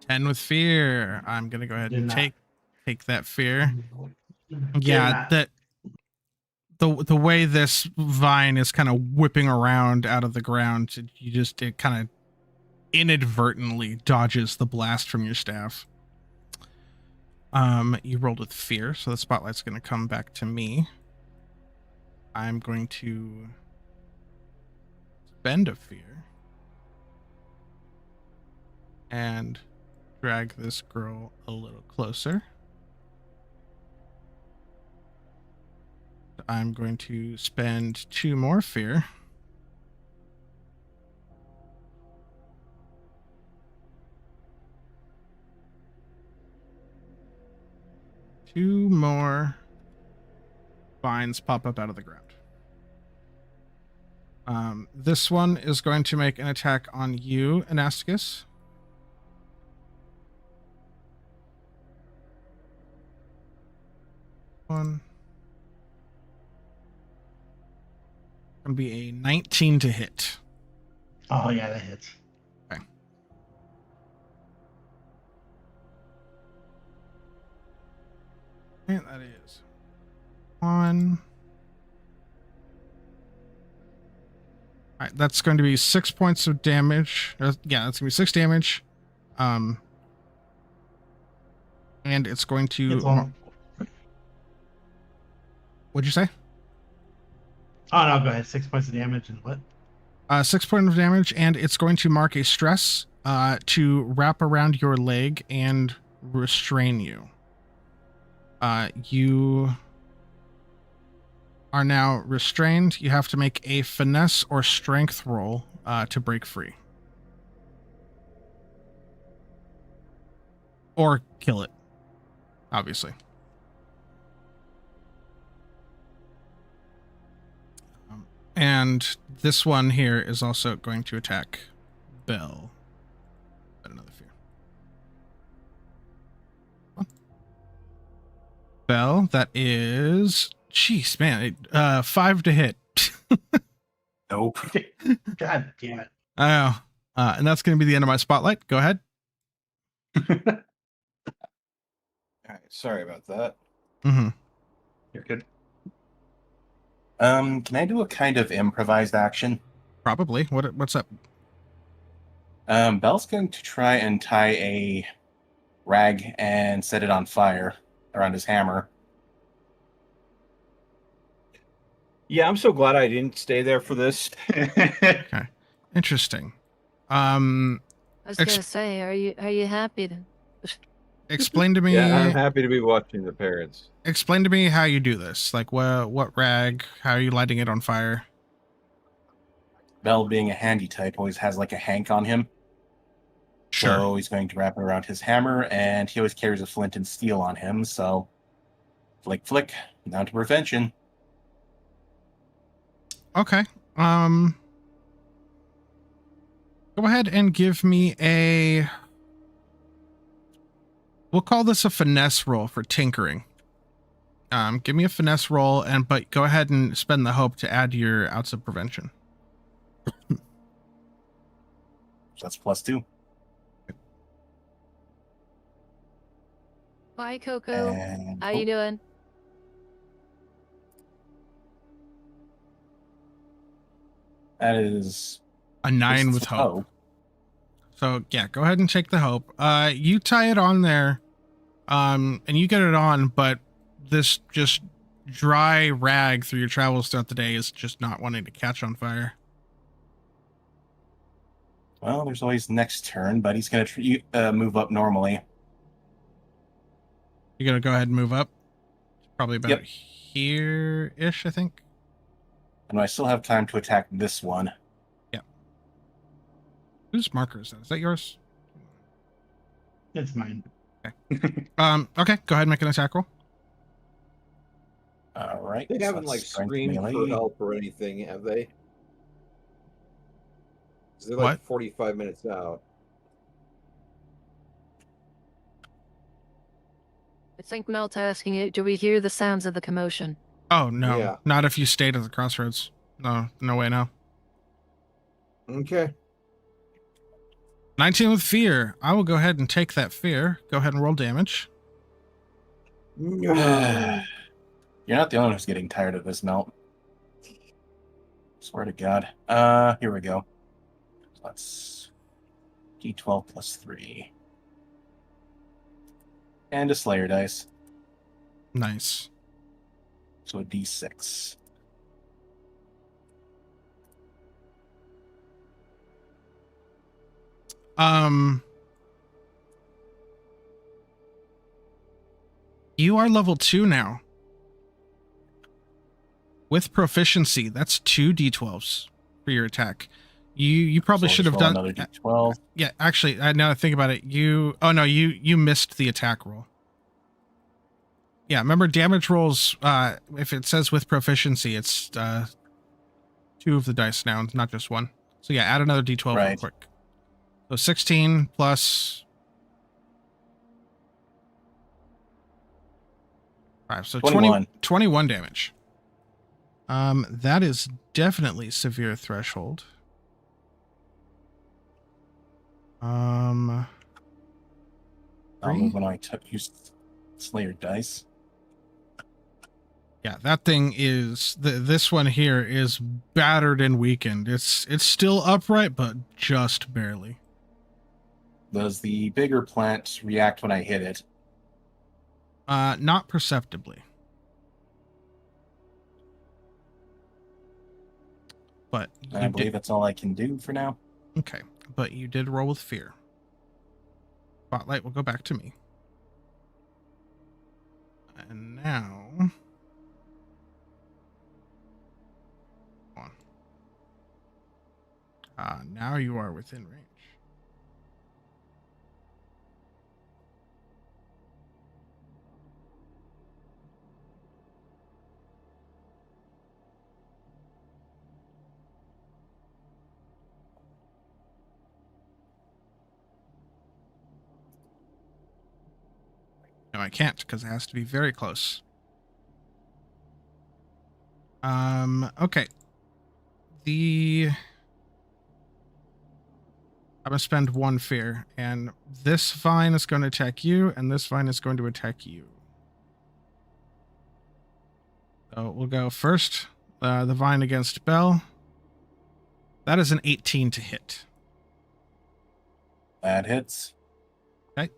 And with fear, I'm gonna go ahead and take that fear. Yeah, that the way this vine is kind of whipping around out of the ground, it kind of inadvertently dodges the blast from your staff. You rolled with fear, so the spotlight's going to come back to me. I'm going to spend a fear and drag this girl a little closer. I'm going to spend 2 more fear. Two more vines pop up out of the ground. This one is going to make an attack on you, Anasticus. One. Gonna be a 19 to hit. Oh yeah, that hits. Okay. And that is 1. Alright, that's going to be 6 points of damage. Yeah, that's gonna be 6 damage. And it's going to. It's on. What'd you say? Oh no, go ahead. 6 points of damage and what? 6 points of damage, and it's going to mark a stress to wrap around your leg and restrain you. You are now restrained. You have to make a finesse or strength roll to break free. Or kill it, obviously. And this one here is also going to attack Bell. But another fear. Bell, that is... Jeez, man. 5 to hit. Nope. God damn it. Oh. And that's going to be the end of my spotlight. Go ahead. All right, sorry about that. Mm-hmm. You're good. Can I do a kind of improvised action? Probably. What's up? Bell's going to try and tie a rag and set it on fire around his hammer. Yeah, I'm so glad I didn't stay there for this. Okay. Interesting. I was gonna say, are you happy to? Explain to me. Yeah, I'm happy to be watching the parents. Explain to me how you do this. Like, what rag? How are you lighting it on fire? Bell, being a handy type, always has like a hank on him. Sure. So he's going to wrap it around his hammer, and he always carries a flint and steel on him. So, flick, flick, down to prevention. Okay. Go ahead and give me a... We'll call this a finesse roll for tinkering. Give me a finesse roll, but go ahead and spend the hope to add your outs of prevention. That's +2. Bye, Coco. And How you doing? that is A 9 with hope. So yeah, go ahead and take the hope. You tie it on there, and you get it on, but this just dry rag through your travels throughout the day is just not wanting to catch on fire. Well, there's always next turn, but he's going to move up normally. You're gonna go ahead and move up. Probably about Yep. here-ish, I think. And I still have time to attack this one. Whose marker is that? Is that yours? It's mine. Okay, go ahead and make an attack roll. All right. They so haven't that's like strength screamed for melee. help or anything, have they? 'Cause they're What? like 45 minutes out. I think Mel's asking you, do we hear the sounds of the commotion? Oh no, Yeah. not if you stayed at the crossroads. No way, no. Okay. 19 with fear. I will go ahead and take that fear. Go ahead and roll damage. You're not the only one who's getting tired of this, Melt. Swear to God. Here we go. Let's D12 plus 3. And a Slayer dice. Nice. So a D6. You are level 2 now. With proficiency, that's 2 d12s for your attack. You probably So should have roll done another D12. Yeah, actually, now that I think about it, you missed the attack roll. Yeah, remember damage rolls, if it says with proficiency, it's 2 of the dice now, not just 1. So yeah, add another d12 real Right. quick. So 16 plus 5, so 21. 21 damage. That is definitely severe threshold. I'll Three? move when I use Slayer dice. Yeah, that thing is this one here is battered and weakened. It's still upright, but just barely. Does the bigger plant react when I hit it? Not perceptibly. But I believe that's all I can do for now. Okay, but you did roll with fear. Spotlight will go back to me. And now... now you are within range. No, I can't, because it has to be very close. Okay. I'm going to spend 1 fear, and this vine is going to attack you, and this vine is going to attack you. So we'll go first, the vine against Bell. That is an 18 to hit. That hits. Okay.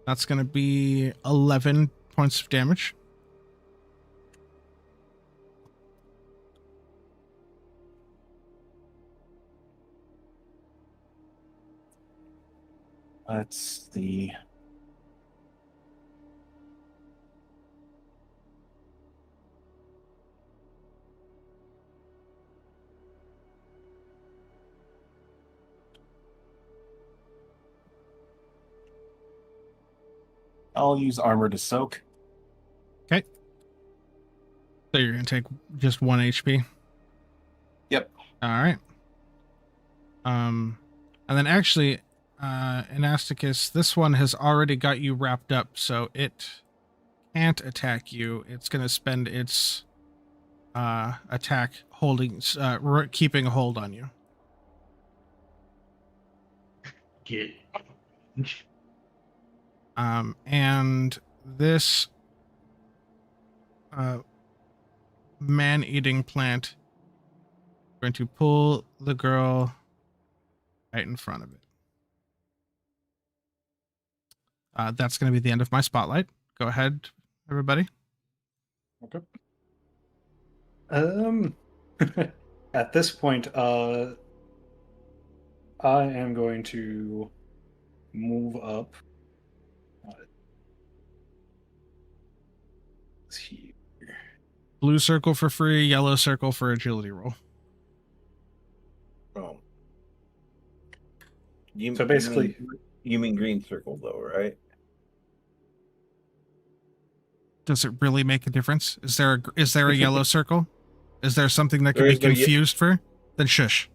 That's going to be 11 points of damage. That's the... I'll use armor to soak. Okay. So you're going to take just 1 HP? Yep. All right. And then actually, Anasticus, this one has already got you wrapped up, so it can't attack you. It's going to spend its attack holding, keeping a hold on you. Get. And this man-eating plant is going to pull the girl right in front of it. That's going to be the end of my spotlight. Go ahead, everybody. Okay. At this point, I am going to move up. Here. Blue circle for free, yellow circle for agility roll. Oh. So basically, you mean green circle though, right? Does it really make a difference? Is there a yellow circle? Is there something that could There be is no confused for? Then shush.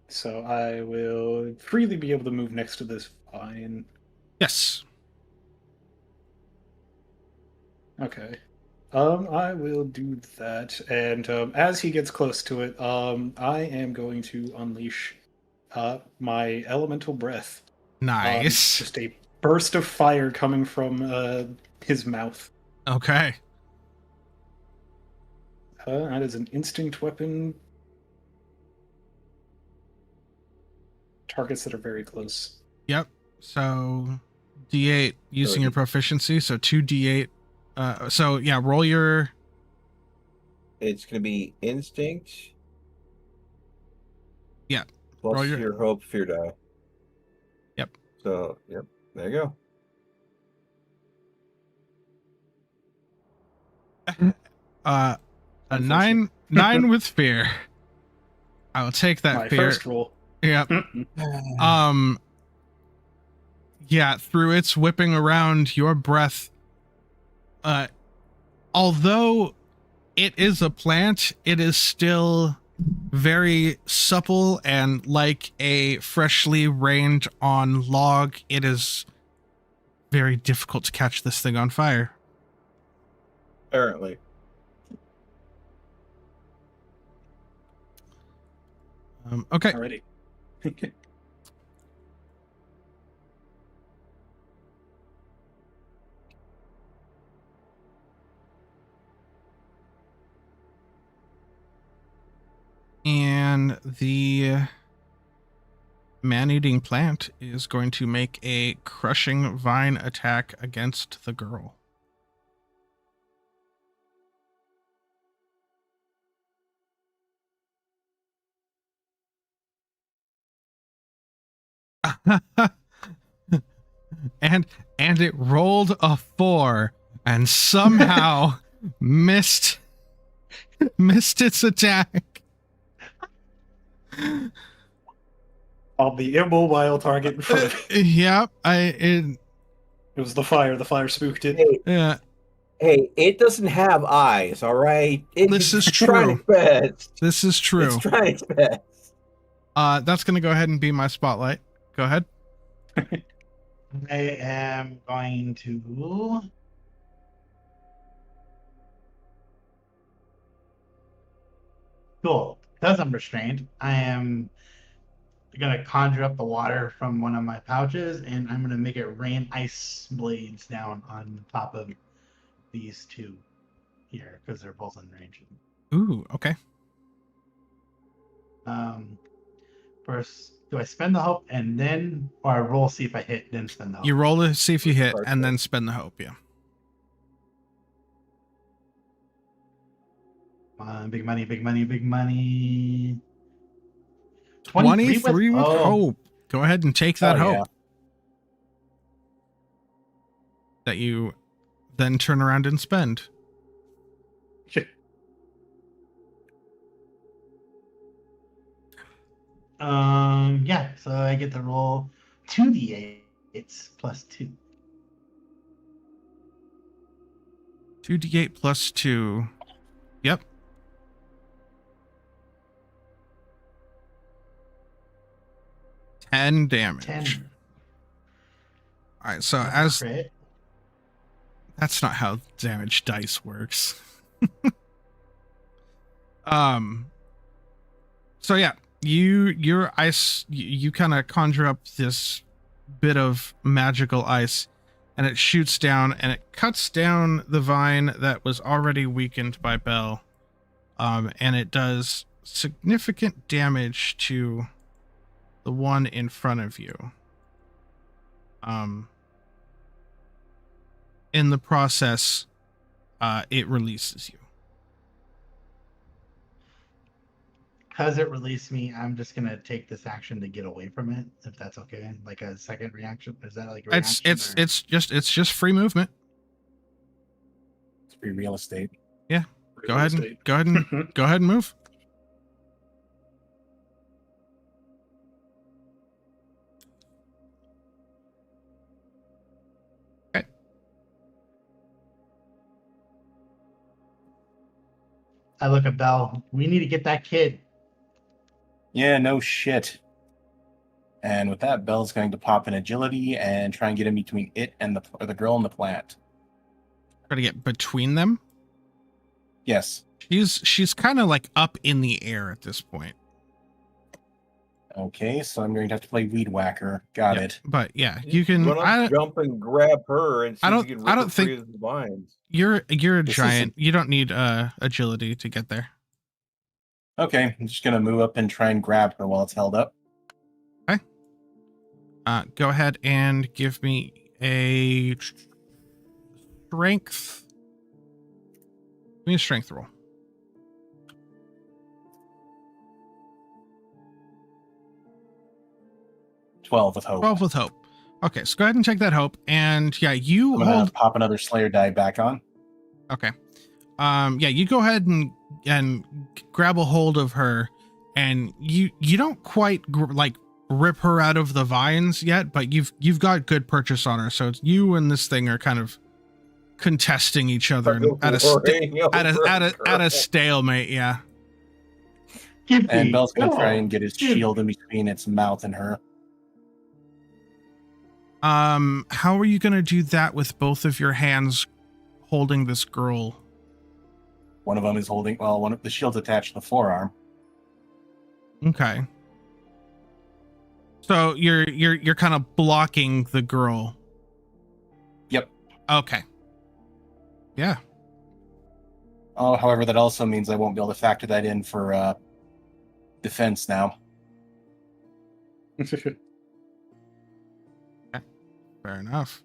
So I will freely be able to move next to this vine. Yes. Okay. I will do that, and as he gets close to it, I am going to unleash my elemental breath. Nice. Just a burst of fire coming from his mouth. Okay. That is an instinct weapon. Targets that are very close. Yep. So D8 using your proficiency. So 2D8. So yeah, roll your. It's going to be instinct. Yeah. Plus Roll your hope fear die. Yep. So, yep. There you go. A 9 with fear. I'll take that My fear. first roll. Yep. Yeah, through its whipping around, your breath, although it is a plant, it is still very supple, and like a freshly rained on log, it is very difficult to catch this thing on fire. Apparently. Okay. Already. And the man-eating plant is going to make a crushing vine attack against the girl. and it rolled a 4 and somehow missed its attack. On the immobile target in front of it. Yep, it was the fire. The fire spooked it. Hey, yeah. Hey, it doesn't have eyes, all right? This is true. This is true. It's trying its best. That's gonna go ahead and be my spotlight. Go ahead. I am going to. Cool. Because I'm restrained, I am going to conjure up the water from one of my pouches, and I'm going to make it rain ice blades down on top of these two here, because they're both in range. Ooh, okay. First, do I spend the hope and then, or I roll, see if I hit, then spend the hope? You roll to see if you hit, and then spend the hope, yeah. Big money, big money, big money. 23 with hope. Go ahead and take that hope. Yeah. That you then turn around and spend. Yeah, so I get to roll 2d8s plus 2. 2d8 plus 2. Yep. Ten damage. 10. All right, so That's as crit. that's not how damage dice works. So yeah, your ice, you kind of conjure up this bit of magical ice, and it shoots down and it cuts down the vine that was already weakened by Bell. And it does significant damage to the one in front of you. In the process, it releases you. Because it released me, I'm just gonna take this action to get away from it, if that's okay. Like a second reaction. Is that like a reaction? It's just free movement. It's free real estate. Yeah. Go ahead and move. Okay. I look at Bell. We need to get that kid. Yeah, no shit. And with that, Belle's going to pop in agility and try and get in between it and the girl in the plant. Try to get between them. Yes. She's kind of like up in the air at this point. Okay, so I'm going to have to play Weed Whacker. Got Yeah, it. but yeah, you can. Run up, jump, and grab her, and see I if don't- you can I rip don't her free think- of the vines. You're a This giant. You don't need agility to get there. Okay, I'm just going to move up and try and grab her while it's held up. Go ahead and give me a strength. Give me a strength roll. 12 with hope. 12 with hope. Okay, so go ahead and take that hope, and yeah, you I'm going hold. to pop another Slayer die back on. Okay. Yeah, you go ahead and grab a hold of her, and you don't quite rip her out of the vines yet, but you've got good purchase on her. So it's you and this thing are kind of contesting each other and at a stalemate. Yeah. And Bell's going to try and get his shield in between its mouth and her. How are you going to do that with both of your hands holding this girl? One of them is holding, well, one of the shield's attached to the forearm. Okay. So you're kind of blocking the girl. Yep. Okay. Yeah. Oh, however, that also means I won't be able to factor that in for defense now. Fair enough.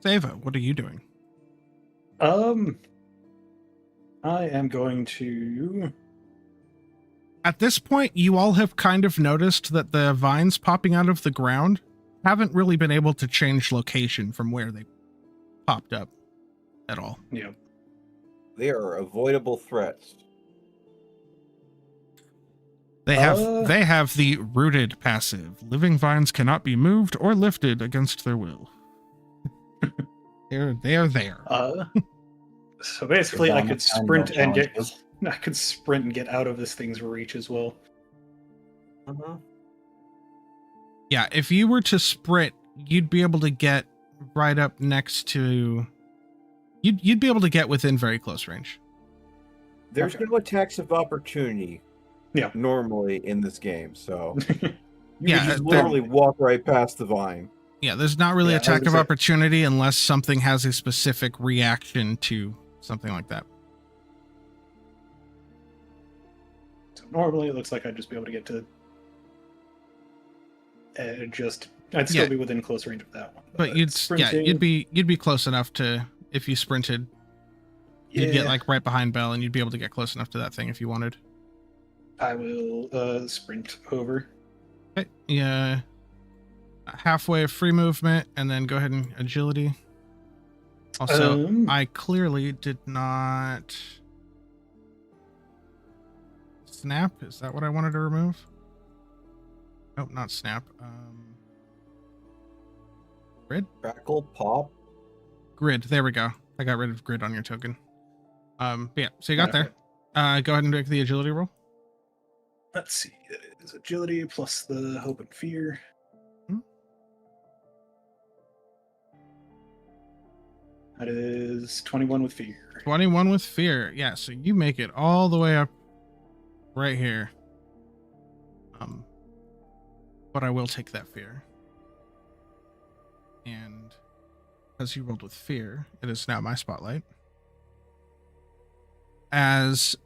Seva, what are you doing? I am going to. At this point, you all have kind of noticed that the vines popping out of the ground haven't really been able to change location from where they popped up at all. Yeah. They are avoidable threats. They have the rooted passive. Living vines cannot be moved or lifted against their will. They are there. So basically, I could sprint and get. Challenges. I could sprint and get out of this thing's reach as well. Yeah, if you were to sprint, you'd be able to get right up next to. You'd be able to get within very close range. There's Okay. no attacks of opportunity. Yeah. Normally in this game, so you Yeah, can just there- literally walk right past the vine. Yeah, there's not really Yeah, I attack was of gonna say- opportunity unless something has a specific reaction to something like that. So normally, it looks like I'd just be able to get to. I'd still Yeah. be within close range of that one. But you'd sprinting- be close enough to, if you sprinted, you'd get like right behind Bell, and you'd be able to get close enough to that thing if you wanted. I will sprint over. Okay, yeah, halfway of free movement, and then go ahead and agility. Also, I clearly did not snap. Is that what I wanted to remove? Nope, not snap. Crackle, pop. Grid. There we go. I got rid of grid on your token. But yeah, so you got there. Go ahead and make the agility roll. Let's see. That is agility plus the hope and fear. That is 21 with fear. 21 with fear. Yeah, so you make it all the way up right here. But I will take that fear. And as you rolled with fear, it is now my spotlight. As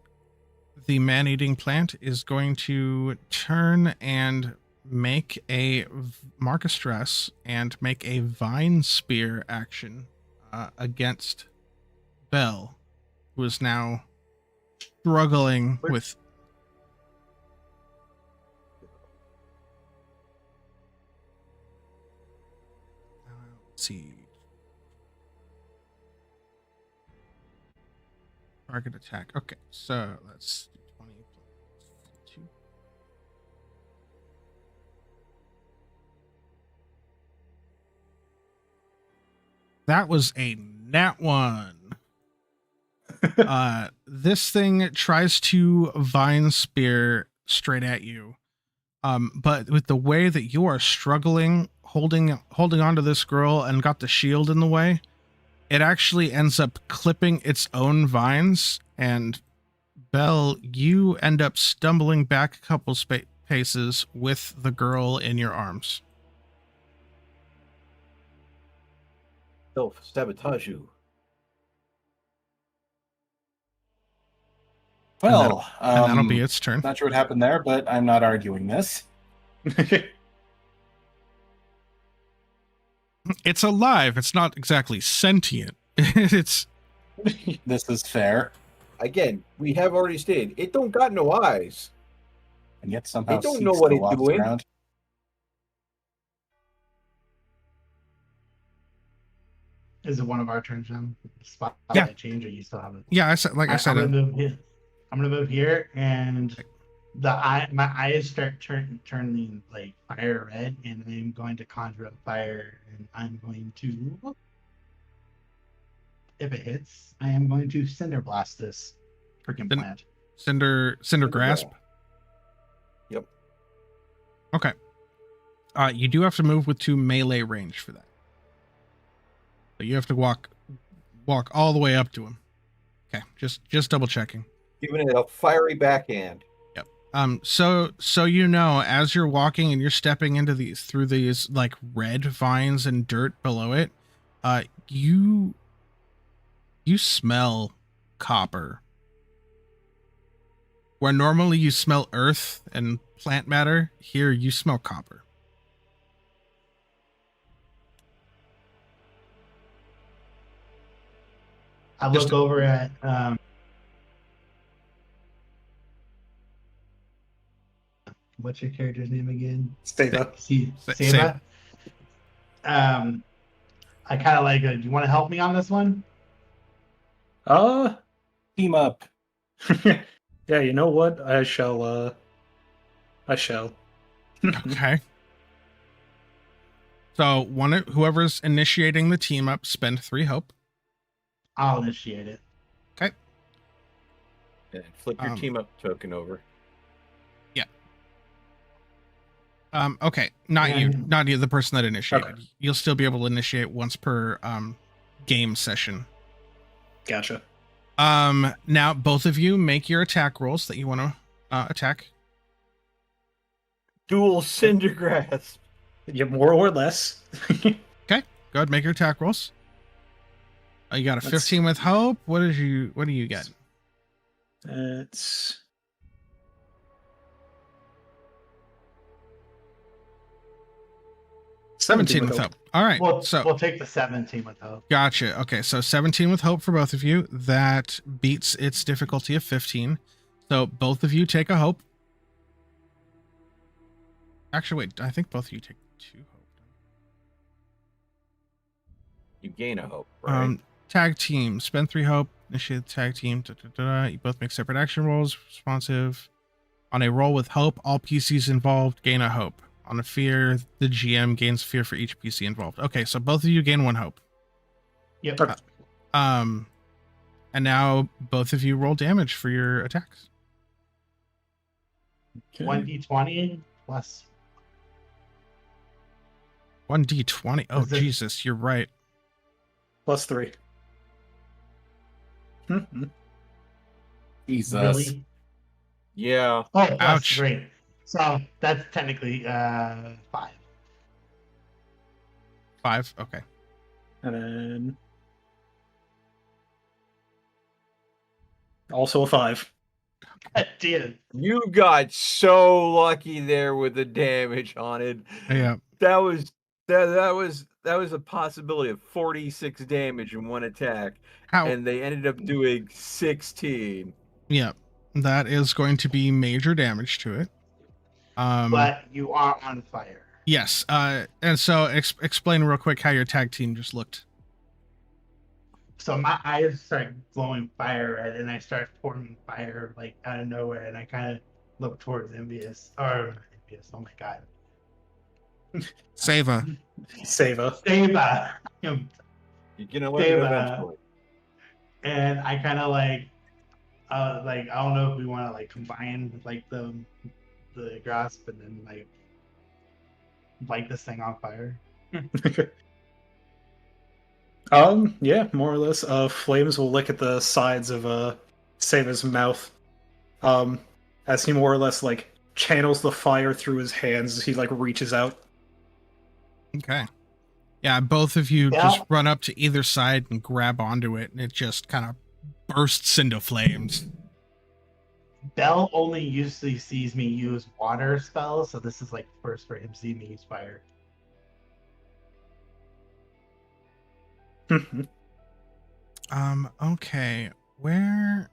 the man-eating plant is going to turn and make a mark a stress and make a vine spear action against Bell, who is now struggling with. Let's see. Target attack. Okay, so that's 20 plus 2. That was a nat 1. This thing tries to vine spear straight at you. But with the way that you are struggling, holding onto this girl and got the shield in the way, it actually ends up clipping its own vines and Belle, you end up stumbling back a couple paces with the girl in your arms. They'll sabotage you. Well, And that'll be its turn. not sure what happened there, but I'm not arguing this. It's alive. It's not exactly sentient. It's This is fair, Again, we have already stated it don't got no eyes. and yet somehow They don't Seek know what still it's walks doing. around. Is it one of our turns now? Spot Yeah. change, or you still have it? yeah. I said, like I said, I'm gonna move here, and my eyes start turning like fire red, and I'm going to conjure up fire, and I'm going to, if it hits, I am going to cinder blast this freaking Then- plant. cinder grasp. Yep. Okay. You do have to move with 2 melee range for that. So you have to walk all the way up to him. Okay, just double checking. Giving it a fiery backhand. So you know, as you're walking and you're stepping into through these like red vines and dirt below it, you smell copper. Where normally you smell earth and plant matter, here you smell copper. I look over at what's your character's name again? Stava. Seva. I kind of like. Do you want to help me on this one? Team up. Yeah, you know what? I shall. Okay. So whoever's initiating the team up, spend 3 hope. I'll initiate it. And flip your team up token over. Okay, not you, And- not you, the person that initiated. Okay. You'll still be able to initiate once per game session. Gotcha. Now both of you make your attack rolls that you want to attack. Dual cinder grasp. Yeah, more or less. Go ahead, make your attack rolls. You got a Let's- 15 with hope. What do you get? It's 17 with hope. All right. We'll take the 17 with hope. Gotcha. Okay, so 17 with hope for both of you. That beats its difficulty of 15. So both of you take a hope. Actually, wait. I think both of you take 2 hope. You gain a hope, right? Tag team. Spend 3 hope. Initiate the tag team. You both make separate action rolls. Responsive. On a roll with hope, all PCs involved gain a hope. On a fear, the GM gains fear for each PC involved. Okay, so both of you gain 1 hope. Yep. And now both of you roll damage for your attacks. 1d20 plus. 1d20. Oh, Is it- Jesus, you're right. +3. Jesus. Really? Yeah. Oh, plus Ouch. 3. So that's technically 5. 5. Okay. And then also a 5. Dude. You got so lucky there with the damage on it. Yeah. That was a possibility of 46 damage in one attack, How? and they ended up doing 16. Yeah. That is going to be major damage to it. But you are on fire. Yes. And so explain real quick how your tag team just looked. So my eyes start glowing fire red, and I start pouring fire like out of nowhere, and I kind of look towards Envious. Oh my god. Seva. Seva. Stava. You're gonna learn Save, it eventually. And I kind of like I don't know if we want to like combine like the grasp and then like light this thing on fire. Yeah, more or less. Flames will lick at the sides of Seva's mouth As he more or less like channels the fire through his hands as he like reaches out. Okay. Yeah, both of you Yeah. just run up to either side and grab onto it, and it just kind of bursts into flames. Bell only usually sees me use water spells, so this is like first for him seeing me use fire. Okay. Where?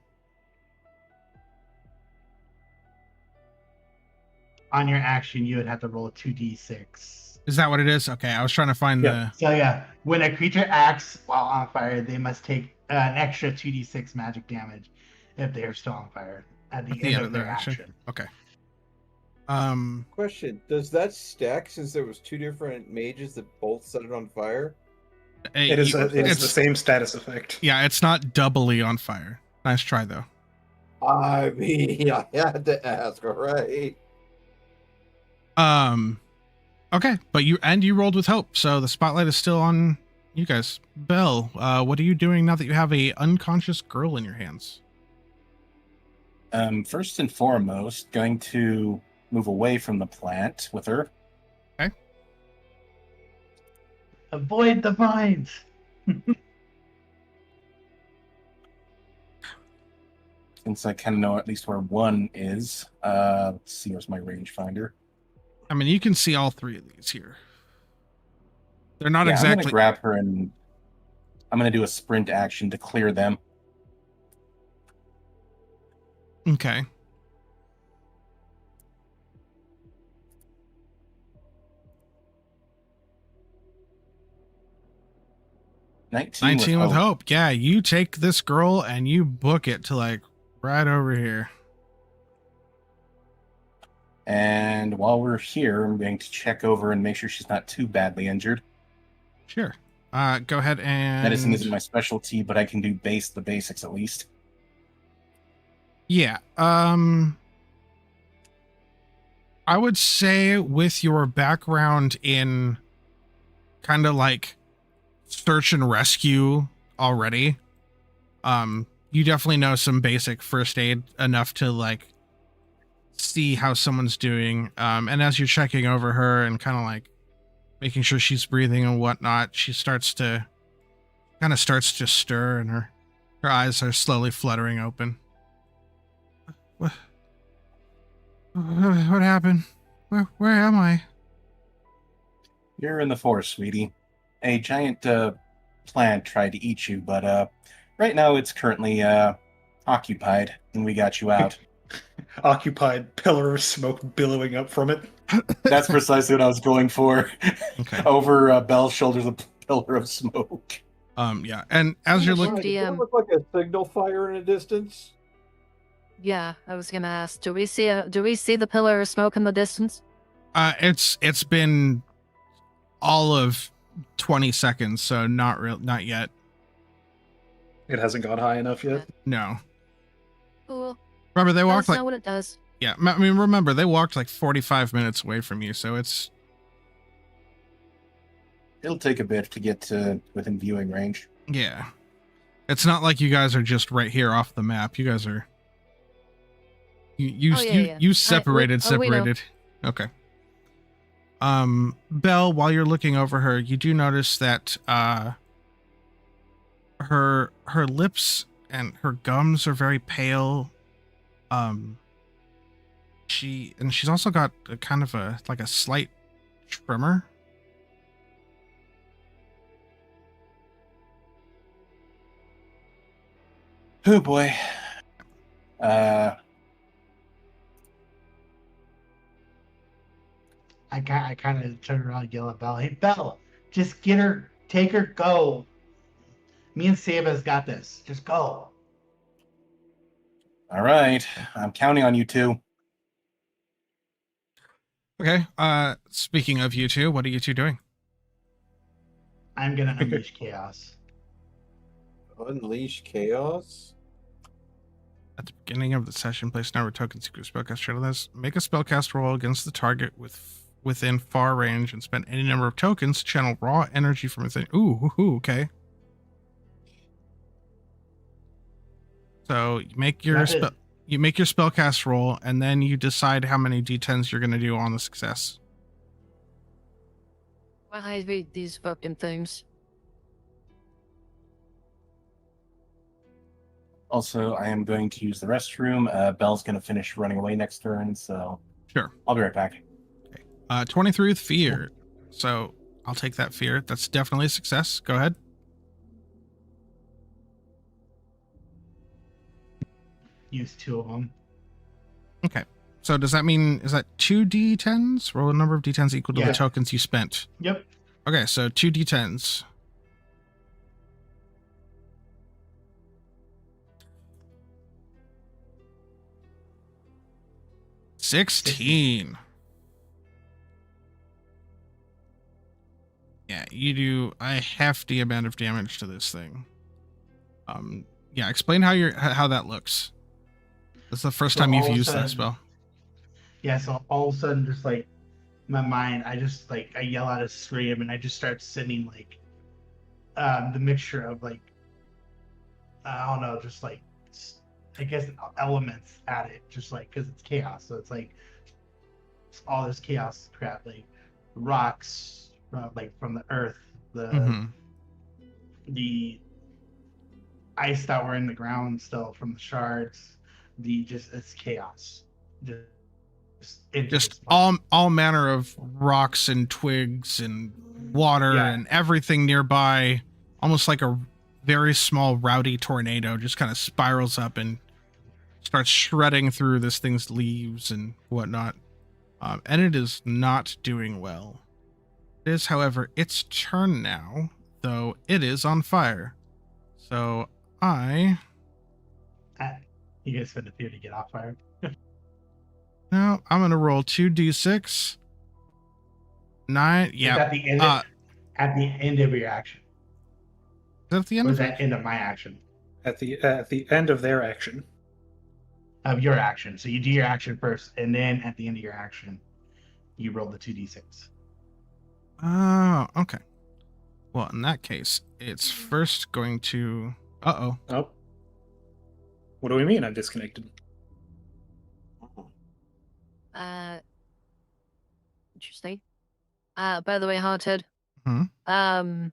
On your action, you would have to roll a 2d6. Is that what it is? Okay, I was trying to find Yeah. So yeah, when a creature acts while on fire, they must take an extra 2d6 magic damage if they are still on fire at the end of their action. Okay. Question: does that stack since there was two different mages that both set it on fire? It is it's the same status effect. Yeah, it's not doubly on fire. Nice try though. I mean, I had to ask. All right. Okay, but you rolled with hope, so the spotlight is still on you guys. Belle, what are you doing now that you have a unconscious girl in your hands? First and foremost, going to move away from the plant with her. Okay. Avoid the vines. Since I kind of know at least where one is. Let's see, where's my rangefinder? I mean, you can see all three of these here. They're not I'm exactly. gonna grab her and I'm gonna do a sprint action to clear them. Okay. Nineteen with hope. Yeah, you take this girl and you book it to like right over here. And while we're here, I'm going to check over and make sure she's not too badly injured. Sure. Go ahead and Medicine isn't my specialty, but I can do the basics at least. Yeah. I would say with your background in kind of like search and rescue already, you definitely know some basic first aid enough to like see how someone's doing. And as you're checking over her and kind of like making sure she's breathing and whatnot, she starts to stir and her eyes are slowly fluttering open. What happened? Where am I? You're in the forest, sweetie. A giant plant tried to eat you, but right now it's currently occupied, and we got you out. Occupied, pillar of smoke billowing up from it. That's precisely what I was going for. Okay. Over Belle's shoulders, a pillar of smoke. Yeah, and as you're looking, Does that look like a signal fire in a distance? Yeah, I was gonna ask. Do we see the pillar of smoke in the distance? it's been all of 20 seconds, so not yet. It hasn't gone high enough yet. No. Cool. Remember, they Let walked us like know what it does. yeah. I mean, remember they walked like 45 minutes away from you, so it's It'll take a bit to get to within viewing range. yeah. It's not like you guys are just right here off the map. You guys are you separated. we know. Okay. Belle, while you're looking over her, you do notice that her lips and her gums are very pale. She's also got a kind of a slight tremor. Oh boy. I kind of turn around and yell at Belle. Hey, Belle, just get her, take her, go. Me and Saba's got this. Just go. All right. I'm counting on you two. Okay. Speaking of you two, what are you two doing? I'm going to unleash chaos. Unleash chaos? At the beginning of the session, place number token secret spellcast checklist. Make a spellcast roll against the target within far range and spend any number of tokens to channel raw energy from within. Ooh, okay. So you make your spell. you make your spellcast roll, and then you decide how many d10s you're going to do on the success. Why I read these fucking things? Also, I am going to use the restroom. Belle's going to finish running away next turn, so Sure. I'll be right back. 23 with fear. So I'll take that fear. That's definitely a success. Go ahead. Use 2 of them. Okay. So does that mean, is that 2 d10s? Roll a number of d10s equal to Yeah. the tokens you spent. Yep. Okay, so 2 d10s. $16. Yeah, you do a hefty amount of damage to this thing. Yeah, explain how that looks. This is the first So time you've all of a used that sudden- spell. Yeah, so all of a sudden, just like my mind, I just like I yell out a scream, and I just start sending like the mixture of like I don't know, just like I guess elements at it, just like because it's chaos, so it's like all this chaos crap, like rocks, like from the earth, the ice that were in the ground still from the shards, it's chaos. Just all manner of rocks and twigs and water Yeah. and everything nearby, almost like a very small rowdy tornado just kind of spirals up and starts shredding through this thing's leaves and whatnot. And it is not doing well. It is, however, its turn now, though it is on fire. So You guys spend a fear to get off fire. now I'm gonna roll 2d6. 9. Is Yeah. that the end? At the end of your action. Is that the end Or of is it? that end of my action? At the end of their action. Of your action. So you do your action first, and then at the end of your action, you roll the 2d6. Oh, okay. Well, in that case, it's first going to... Uh-oh. Oh. What do we mean I'm disconnected? Interesting. By the way, Haunted. Hmm?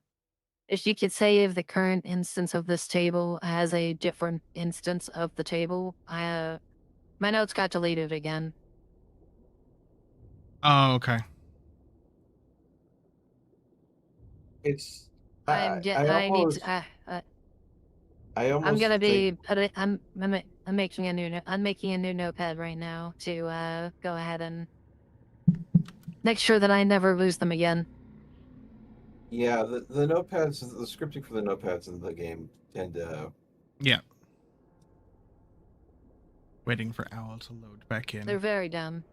If you could say if the current instance of this table has a different instance of the table, my notes got deleted again. Oh, okay. It's. I'm gonna be. I'm making a new notepad right now to go ahead and make sure that I never lose them again. Yeah, the notepads, the scripting for the notepads in the game tend to. Yeah. Waiting for Owl to load back in. They're very dumb.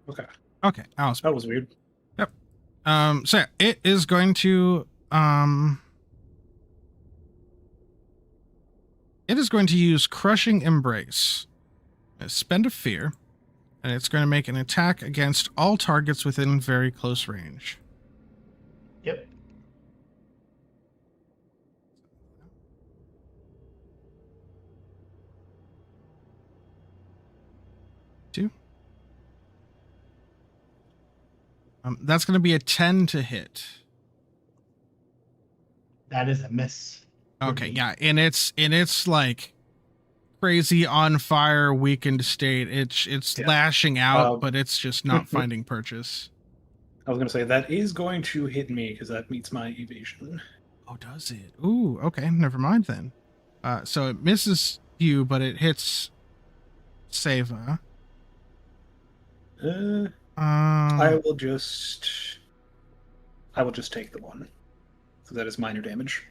Okay. Okay, Owl's That was weird. So yeah, it is going to use Crushing Embrace. Spend a fear, and it's going to make an attack against all targets within very close range. Yep. That's going to be a 10 to hit. That is a miss. Okay, yeah, and it's like crazy on fire, weakened state. It's Yeah. lashing out, but it's just not finding purchase. I was going to say, that is going to hit me, because that meets my evasion. Oh, does it? Ooh, okay, never mind then. So it misses you, but it hits Seva. I will just take the one. So that is minor damage.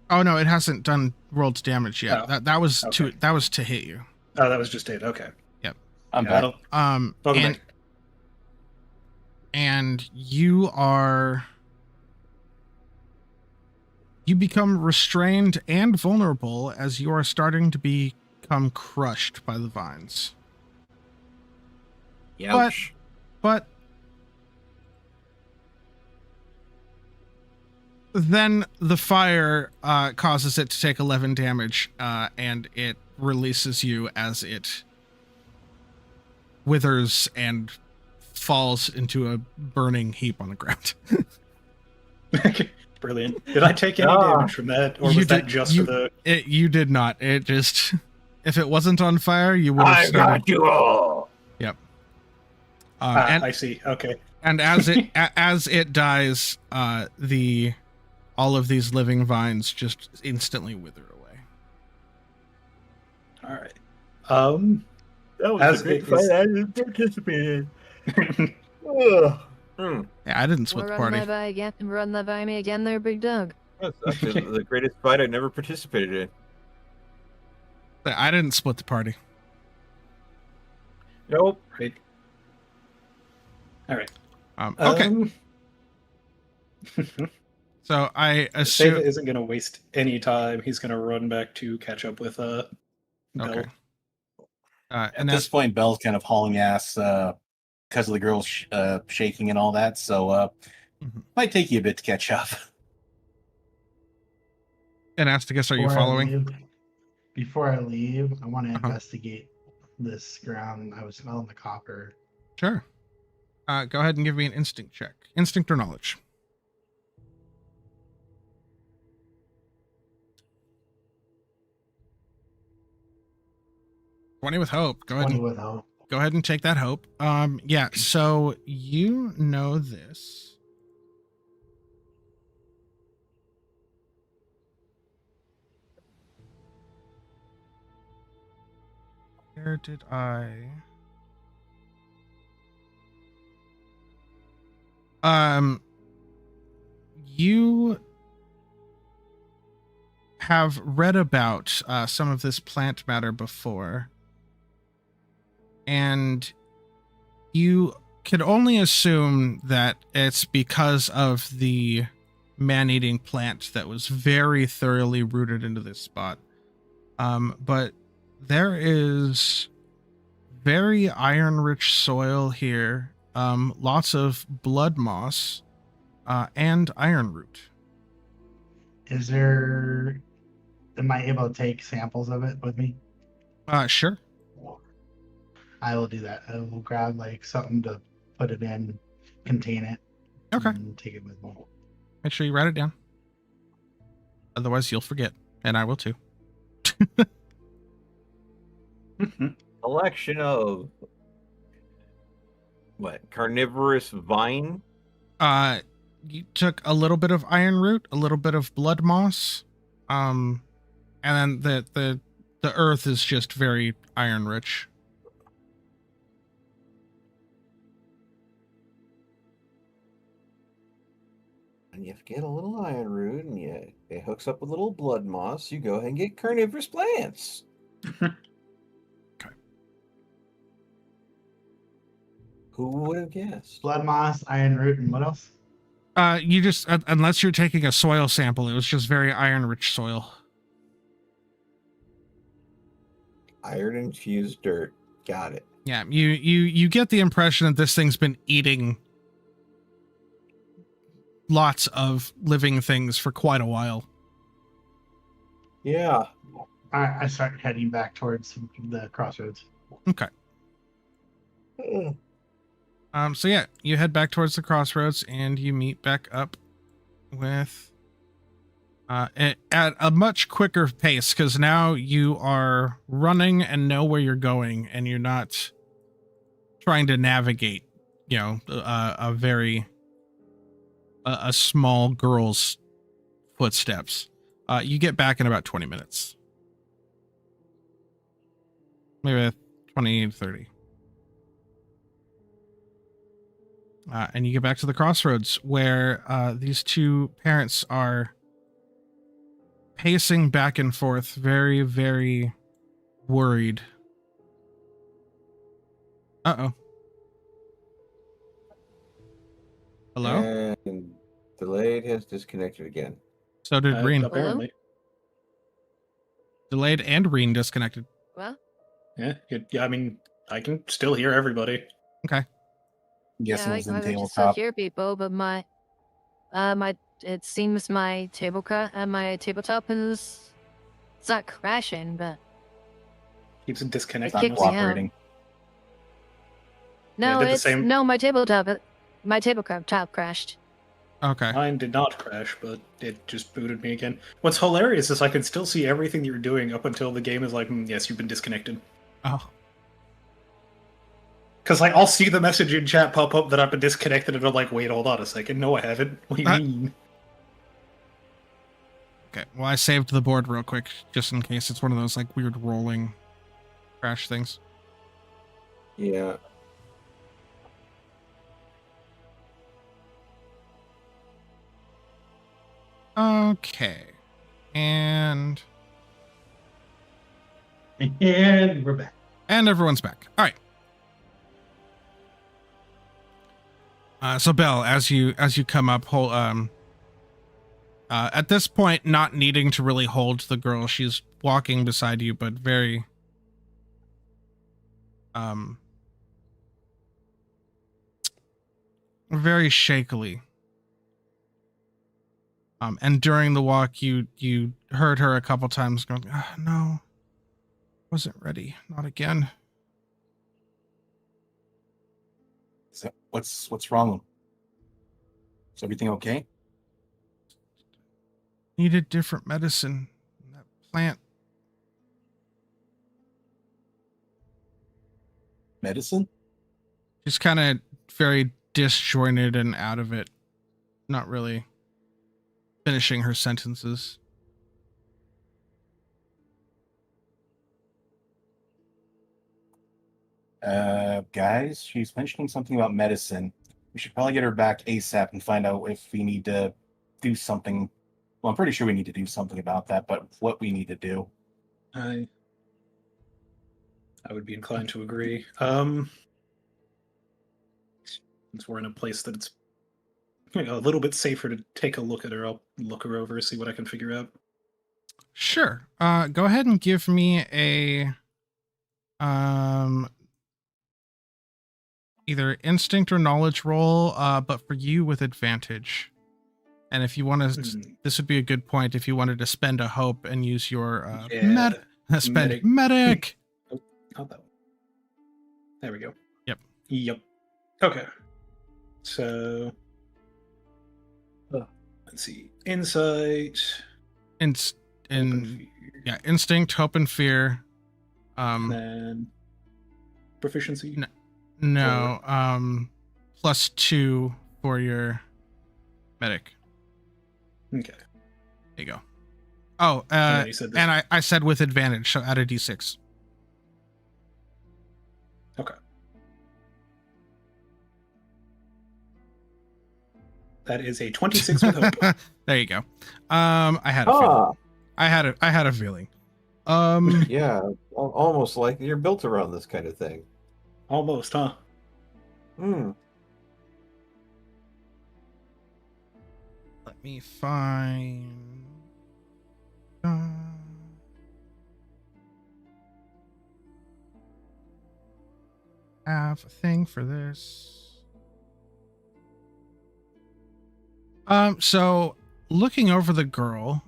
Oh no, it hasn't rolled damage yet. Oh, That was okay. that was to hit you. Oh, that was just it. Okay. I'm Yeah, back. Welcome And back. and you become restrained and vulnerable as you are starting to become crushed by the vines. Ouch. But then the fire causes it to take 11 damage, and it releases you as it withers and falls into a burning heap on the ground. Brilliant. Did I take any damage from that, or was that just for the... You did not. It just... If it wasn't on fire, you would have I started... got you all! Yep. I see. Okay. And as it dies, all of these living vines just instantly wither away. All right. That was As a great it fight is- I didn't participate in. Ugh. Yeah, I didn't split the party. Run that by me again there, big dog. That's actually the greatest fight I never participated in. I didn't split the party. Nope. Right. All right. Okay. So I Sava assume... isn't going to waste any time. He's going to run back to catch up with Bell. Okay. At And this point, Bell's kind of hauling ass because of the girls shaking and all that. So might take you a bit to catch up. and Asticus, are you Before I following? leave- Before I leave, I want to Uh-huh. investigate this ground. I was smelling the copper. Sure. Go ahead and give me an instinct check. Instinct or knowledge? $20 with hope. Go ahead 20 and with hope. go ahead and take that hope. Yeah, so you know this. Where did I? You have read about some of this plant matter before, and you could only assume that it's because of the man-eating plant that was very thoroughly rooted into this spot. But there is very iron-rich soil here, lots of blood moss, and iron root. Is there... Am I able to take samples of it with me? Sure. I will do that. I will grab like something to put it in, contain it. Okay. And take it with me. Make sure you write it down. Otherwise, you'll forget, and I will too. Collection of what? Carnivorous vine? You took a little bit of iron root, a little bit of blood moss, and then the earth is just very iron rich. And you get a little iron root, and it hooks up with a little blood moss. You go ahead and get carnivorous plants. Okay. Who would have guessed? Blood moss, iron root, and what else? You just unless you're taking a soil sample, it was just very iron rich soil. Iron infused dirt. Got it. Yeah, you get the impression that this thing's been eating lots of living things for quite a while. Yeah. I start heading back towards the crossroads. Okay. So yeah, you head back towards the crossroads and you meet back up with at a much quicker pace, because now you are running and know where you're going, and you're not trying to navigate, a small girl's footsteps. You get back in about 20 minutes. Maybe 20, 30. And you get back to the crossroads where these two parents are pacing back and forth, very, very worried. Uh-oh. Hello? And Delayed has disconnected again. So did Reen. Apparently. Delayed and Reen disconnected. Well, Yeah, I mean, I can still hear everybody. Okay. I'm guessing yeah, it was I in can still tabletop. hear people, but my It seems my tabletop is... It's not crashing, but... Keeps It's disconnecting. not kicked me out. cooperating. No, did the it's... same. No, my tabletop crashed. Okay. Mine did not crash, but it just booted me again. What's hilarious is I can still see everything you're doing up until the game is like, yes, you've been disconnected. Oh. Because like I'll see the message in chat pop up that I've been disconnected, and I'm like, wait, hold on a second. No, I haven't. What do you mean? Okay. Well, I saved the board real quick just in case it's one of those like weird rolling crash things. Yeah. Okay. And And we're back. everyone's back. All right. So Belle, as you come up, at this point, not needing to really hold the girl, she's walking beside you, but very, very shakily. And during the walk, you heard her a couple times going, "No, wasn't ready, not again." What's wrong? Is everything okay? Needed different medicine. That plant. Medicine? She's kind of very disjointed and out of it. Not really finishing her sentences. Guys, she's mentioning something about medicine. We should probably get her back ASAP and find out if we need to do something. Well, I'm pretty sure we need to do something about that, but what we need to do. I would be inclined to agree. Since we're in a place that it's a little bit safer to take a look at her, I'll look her over, see what I can figure out. Sure. Go ahead and give me a either instinct or knowledge roll, but for you with advantage. And if you want to, this would be a good point if you wanted to spend a hope and use your medic. Oh, not that one. There we go. Yep. Okay. So let's see. Insight. Instinct, hope, and fear. And proficiency. No. +2 for your medic. Okay. There you go. Oh, and you said this. and I said with advantage, so add a d6. Okay. That is a 26 with hope. There you go. I had a feeling. I had a feeling. Yeah, almost like you're built around this kind of thing. Almost, huh? Let me find. Have a thing for this. So looking over the girl,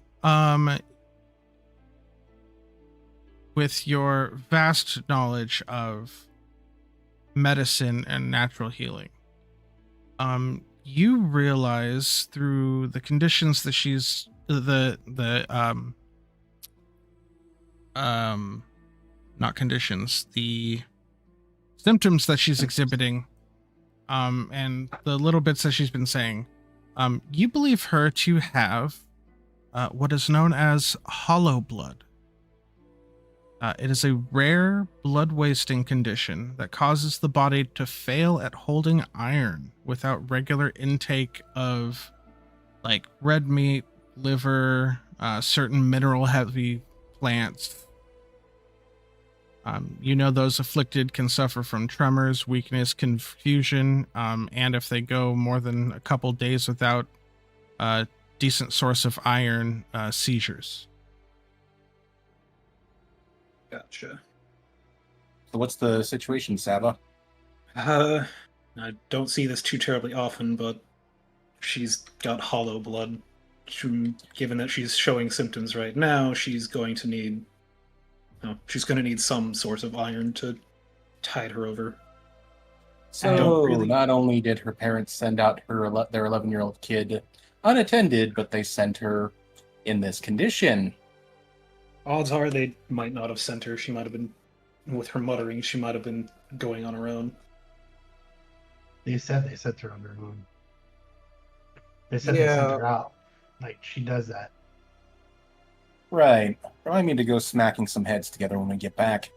with your vast knowledge of medicine and natural healing, you realize through the conditions that she's not conditions, the symptoms that she's exhibiting, and the little bits that she's been saying, you believe her to have what is known as hollow blood. It is a rare blood wasting condition that causes the body to fail at holding iron without regular intake of like red meat, liver, certain mineral heavy plants. You know, those afflicted can suffer from tremors, weakness, confusion, and if they go more than a couple days without a decent source of iron, seizures. Gotcha. So what's the situation, Saba? I don't see this too terribly often, but she's got hollow blood. Given that she's showing symptoms right now, she's going to need some source of iron to tide her over. So really- not only did her parents send out their 11-year-old kid unattended, but they sent her in this condition. Odds are they might not have sent her. She might have been, with her muttering, she might have been going on her own. They said they sent her on her own. They said they sent her out. Like, she does that. Right. Remind me to go smacking some heads together when we get back.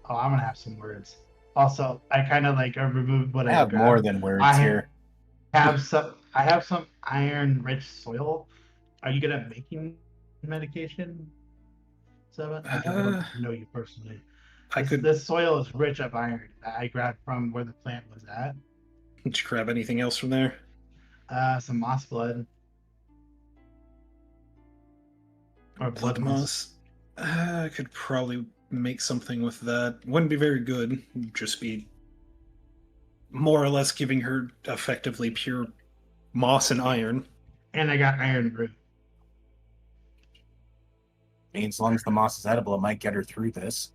Oh, I'm gonna have some words. Also, I kind of like removed what I I have grabbed. more than words I here. I have some iron-rich soil. Are you good at making medication, Seven? I don't know you personally. This soil is rich of iron that I grabbed from where the plant was at. Did you grab anything else from there? Some moss blood. Or blood moss. I could probably make something with that. Wouldn't be very good. Just be more or less giving her effectively pure moss and iron. And I got iron root. I mean, as long as the moss is edible, it might get her through this.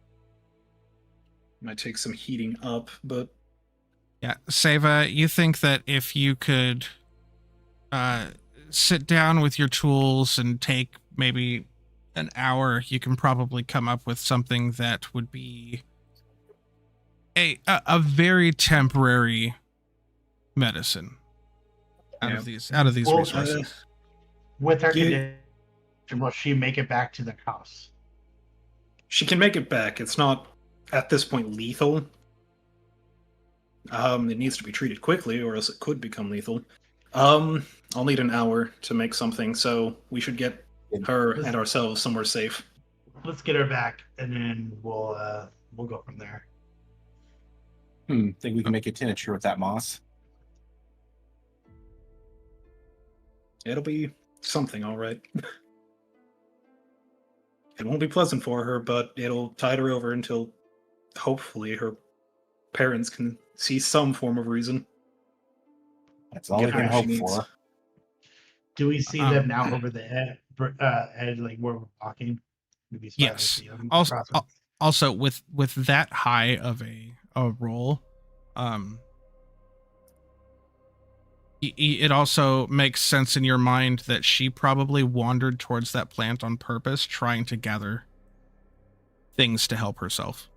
Might take some heating up, but Yeah, Seva, you think that if you could sit down with your tools and take maybe an hour, you can probably come up with something that would be a very temporary medicine out of these resources. With her condition, will she make it back to the house? she can make it back. It's not at this point lethal. It needs to be treated quickly, or else it could become lethal. I'll need an hour to make something, so we should get her and ourselves somewhere safe. Let's get her back, and then we'll go from there. Think we can make a tincture with that moss? It'll be something, all right. It won't be pleasant for her, but it'll tide her over until hopefully her parents can see some form of reason. That's all we can hope for. Do we see them now over the edge, like where we're walking? Yes. Also, with that high of a roll, it also makes sense in your mind that she probably wandered towards that plant on purpose, trying to gather things to help herself.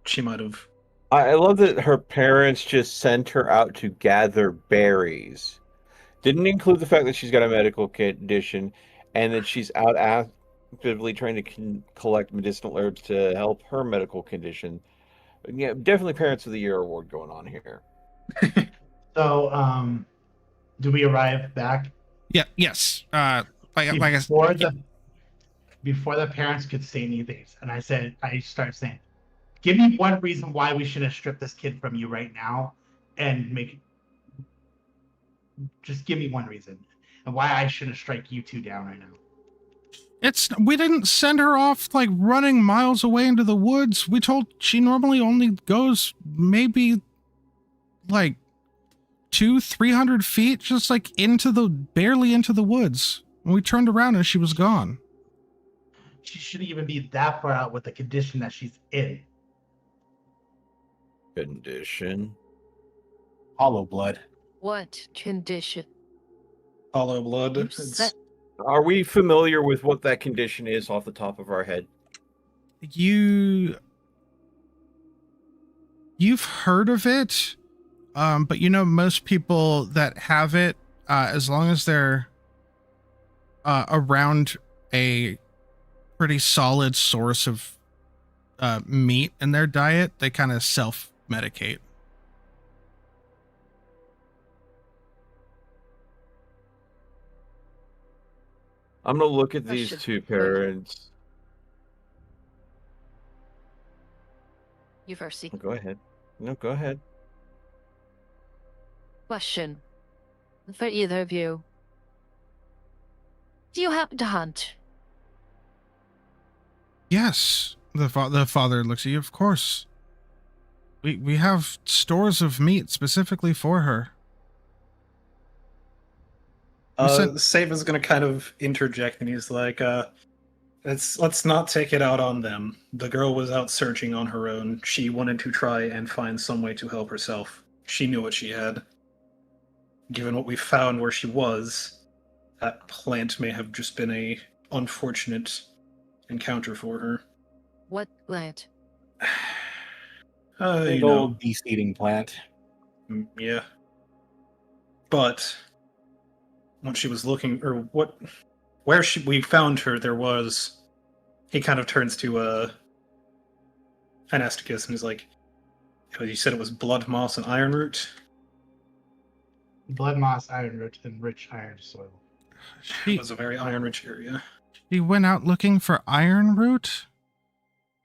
She might have. I love that her parents just sent her out to gather berries. Didn't include the fact that she's got a medical condition and that she's out actively trying to collect medicinal herbs to help her medical condition. Yeah, definitely Parents of the Year award going on here. So, do we arrive back? Yeah. Yes. Before the parents could say anything, and I started saying, "Give me one reason why we shouldn't strip this kid from you right now, and just give me one reason, and why I shouldn't strike you two down right now." We didn't send her off like running miles away into the woods. We told she normally only goes maybe like 200-300 feet, just like barely into the woods. And we turned around and she was gone. She shouldn't even be that far out with the condition that she's in. Condition? Hollow blood. What condition? Hollow blood. Are we familiar with what that condition is off the top of our head? You've heard of it, but most people that have it, as long as they're around a pretty solid source of meat in their diet, they kind of self-medicate. I'm going to look at these two parents. You first, see. Go ahead. No, go ahead. Question for either of you. Do you happen to hunt? Yes. The father looks at you, of course. We have stores of meat specifically for her. We sent- Saber's gonna kind of interject, and he's like, let's not take it out on them. The girl was out searching on her own. She wanted to try and find some way to help herself. She knew what she had. Given what we found where she was, that plant may have just been a unfortunate encounter for her. What plant? Big You know, old de-seeding plant. yeah. But when she was looking, or where we found her, there was. He kind of turns to Anasticus and is like, "You said it was blood moss and iron root." Blood moss, iron root, and rich iron soil. It was a very iron-rich area. She went out looking for iron root?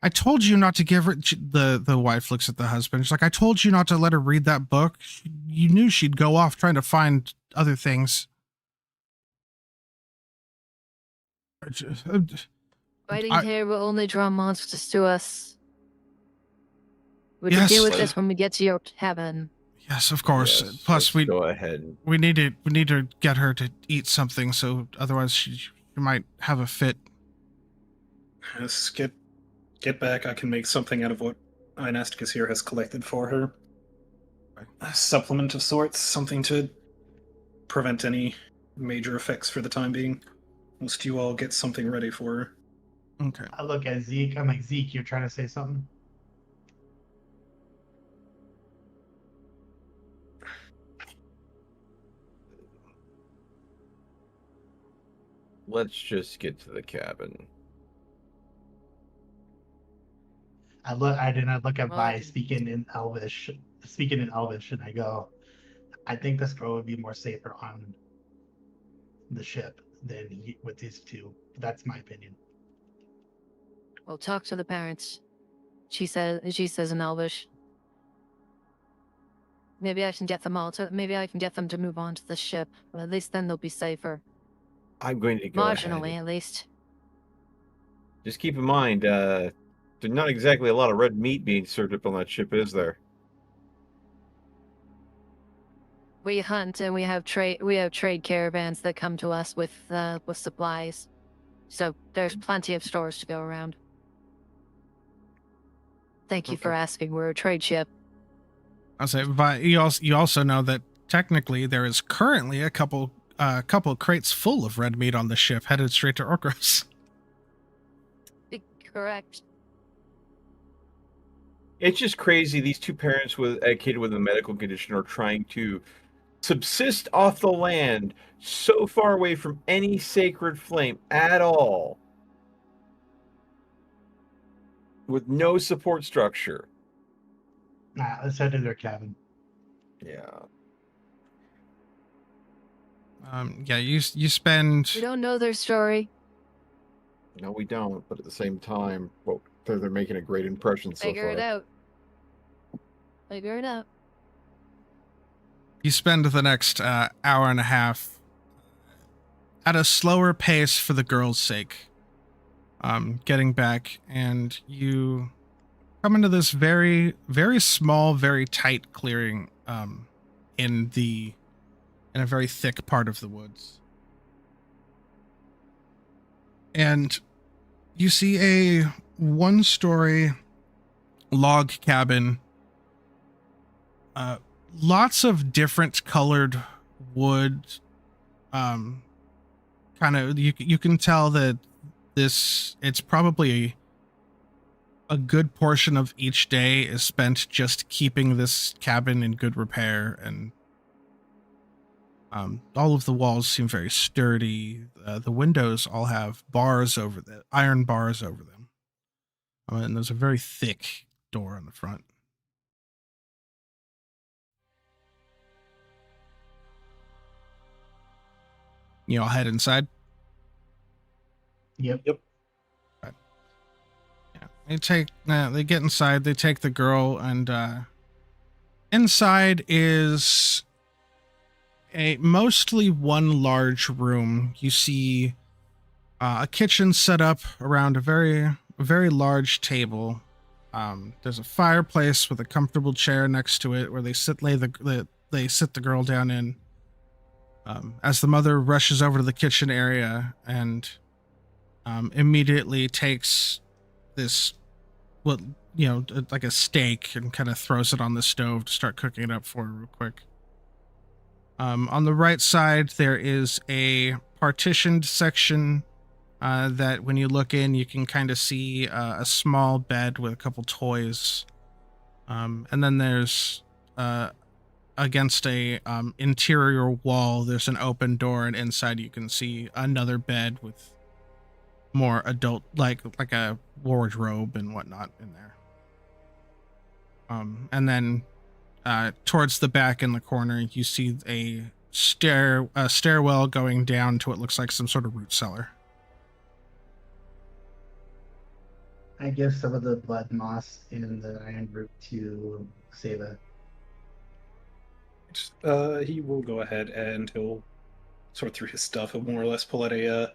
I told you not to give her... The wife looks at the husband. She's like, I told you not to let her read that book. You knew she'd go off trying to find other things. Fighting here will only draw monsters to us. We can Yes. deal with this when we get to your cabin. Yes, of course. Yes, Plus, let's go ahead. we need to get her to eat something, so otherwise she might have a fit. Let's get back. I can make something out of what Anasticus here has collected for her. A supplement of sorts, something to prevent any major effects for the time being. Most you all get something ready for her. Okay. I look at Zeke. I'm like, Zeke, you're trying to say something? Let's just get to the cabin. I did not look at Well, Vi speaking in Elvish, and I go, I think this girl would be more safer on the ship than with these two. That's my opinion. Well, talk to the parents. She says in Elvish. Maybe I can get them to move on to the ship. But at least then they'll be safer. I'm going to go Marginally, ahead. at least. Just keep in mind, there's not exactly a lot of red meat being served up on that ship, is there? We hunt and we have trade caravans that come to us with supplies. So there's plenty of stores to go around. Thank you for asking. We're a trade ship. I'll say, you also know that technically there is currently a couple crates full of red meat on the ship headed straight to Orkros. Correct. It's just crazy. These two parents with a kid with a medical condition are trying to subsist off the land so far away from any sacred flame at all, with no support structure. Nah, let's head to their cabin. Yeah. Yeah, you spend... We don't know their story. No, we don't. But at the same time, well, they're making a great impression so Figure far. it out. Figure it out. You spend the next hour and a half at a slower pace for the girl's sake, getting back, and you come into this very, very small, very tight clearing in a very thick part of the woods. And you see a one-story log cabin. Lots of different colored wood. Kind of, you can tell that it's probably a good portion of each day is spent just keeping this cabin in good repair, and all of the walls seem very sturdy. The windows all have iron bars over them. And there's a very thick door on the front. You all head inside? Yep. Yeah. They get inside, they take the girl, and inside is a mostly one large room. You see a kitchen set up around a very, very large table. There's a fireplace with a comfortable chair next to it where they sit they sit the girl down in. As the mother rushes over to the kitchen area and immediately takes this, like a steak and kind of throws it on the stove to start cooking it up for her real quick. On the right side, there is a partitioned section that when you look in, you can kind of see a small bed with a couple toys. And then there's against a interior wall, there's an open door, and inside you can see another bed with more adult, like a wardrobe and whatnot in there. And then towards the back in the corner, you see a stairwell going down to what looks like some sort of root cellar. I give some of the blood moss in the iron root to Seva. He will go ahead and he'll sort through his stuff. He'll more or less pull out a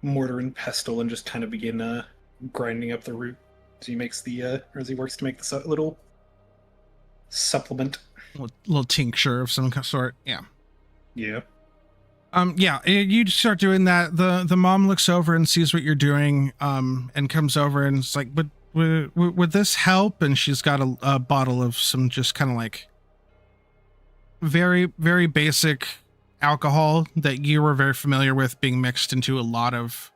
mortar and pestle and just kind of begin grinding up the root as he makes or as he works to make this little supplement. Little tincture of some sort. Yeah. Yeah. You start doing that. The mom looks over and sees what you're doing, and comes over and it's like, but would this help? And she's got a bottle of some just kind of like very, very basic alcohol that you were very familiar with being mixed into a lot of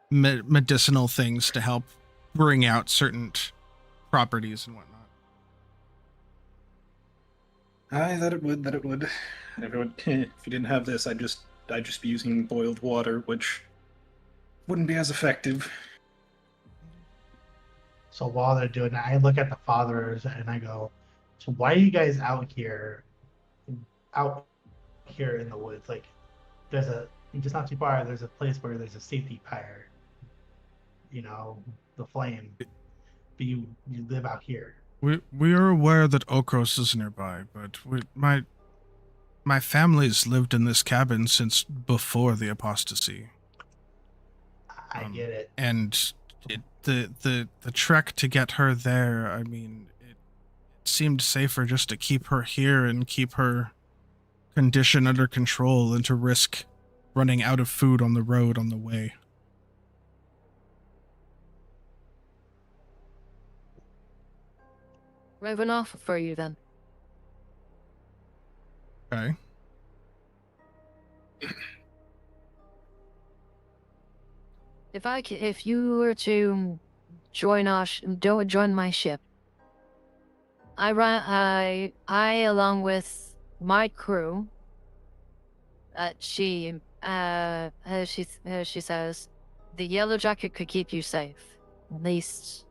medicinal things to help bring out certain properties and whatnot. Aye, that it would. Everyone, if you didn't have this, I'd just be using boiled water, which wouldn't be as effective. So while they're doing that, I look at the fathers and I go, so why are you guys out here in the woods? Like, just not too far, there's a place where there's a safety pyre. The flame. But you live out here. We are aware that Okros is nearby, but my family's lived in this cabin since before the apostasy. I get it. And the trek to get her there, I mean, it seemed safer just to keep her here and keep her condition under control than to risk running out of food on the road on the way. I have an offer for you then. Okay. If you were to join my ship, I along with my crew, as she says, the Yellow Jacket could keep you safe, at least.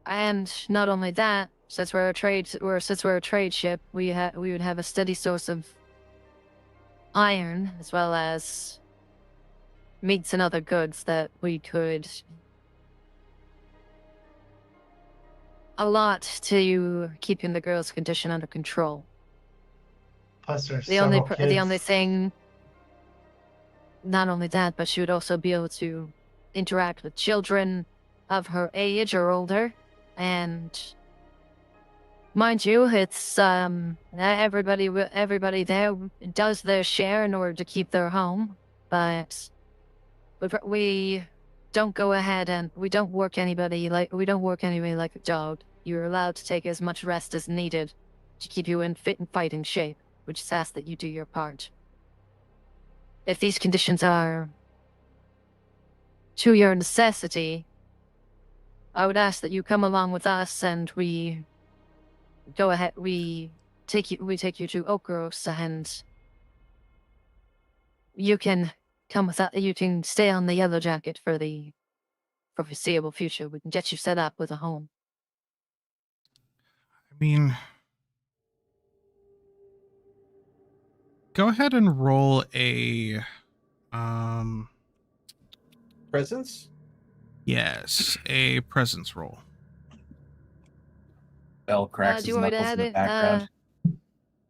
And not only that, since we're a trade ship, we would have a steady source of iron as well as meats and other goods that we could a lot to keeping the girl's condition under control. Plus, there's the only thing. Not only that, but she would also be able to interact with children of her age or older. And mind you, it's everybody there does their share in order to keep their home, but we don't go ahead and we don't work anybody like a dog. You're allowed to take as much rest as needed to keep you in fit and fighting shape, which is asked that you do your part. If these conditions are to your necessity, I would ask that you come along with us and we take you to Okros and you can come with us. You can stay on the Yellow Jacket for the foreseeable future. We can get you set up with a home. I mean, go ahead and roll a Presence? Yes, a presence roll. Bell cracks do his you want me to knuckles in add the it? background.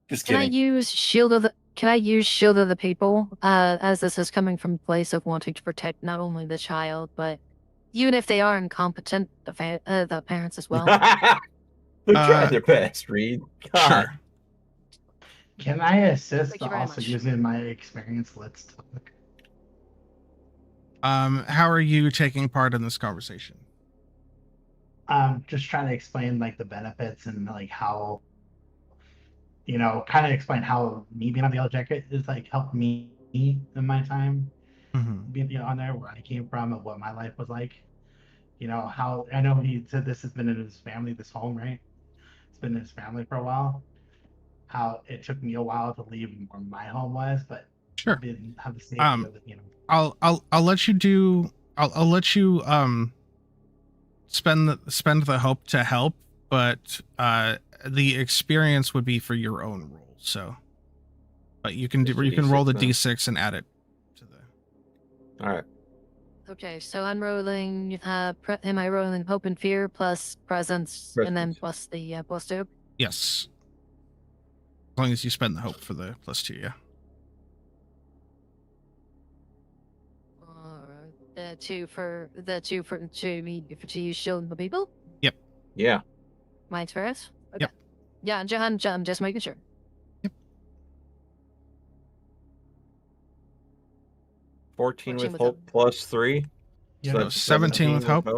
Just Can I kidding. use Shield of the People? As this is coming from a place of wanting to protect not only the child, but even if they are incompetent, the parents as well. They tried their best, Reed. God. Sure. Can I assist Thank you very also much. using my experience? Let's talk. How are you taking part in this conversation? Just trying to explain like the benefits and like how, kind of explain how me being on the Yellow Jacket is like helped me in my time Mm-hmm. being on there, where I came from and what my life was like. How I know he said this has been in his family, this home, right? It's been in his family for a while. How it took me a while to leave where my home was, but Sure. didn't have the safety of it, I'll let you do. I'll let you spend the hope to help, but the experience would be for your own roll. So, but you can Just you a can roll the D6 d6 and add it to the. All right. Okay, so I'm rolling. Am I rolling hope and fear plus presence, and then Presence. plus the +2? Yes. As long as you spend the hope for the +2, yeah. The two for to use shielding the people. Yeah. My experience. Okay. Yep. Yeah, I'm just making sure. 14 with with hope plus 3. Yeah. So that's 17 with hope.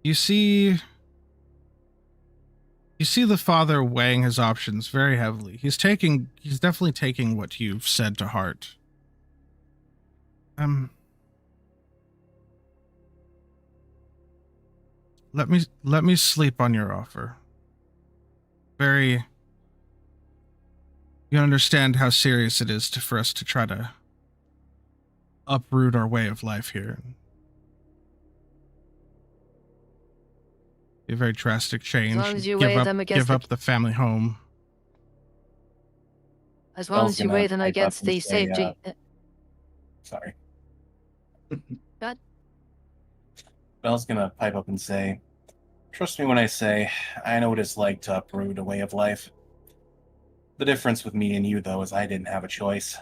You see the father weighing his options very heavily. He's definitely taking what you've said to heart. Let me sleep on your offer. You understand how serious it is for us to try to uproot our way of life here. Be a very drastic change. long as you weigh them against give up the family home. As long as you weigh them against the safety. Sorry. God. Belle's gonna pipe up and say, "Trust me when I say, I know what it's like to uproot a way of life. The difference with me and you, though, is I didn't have a choice."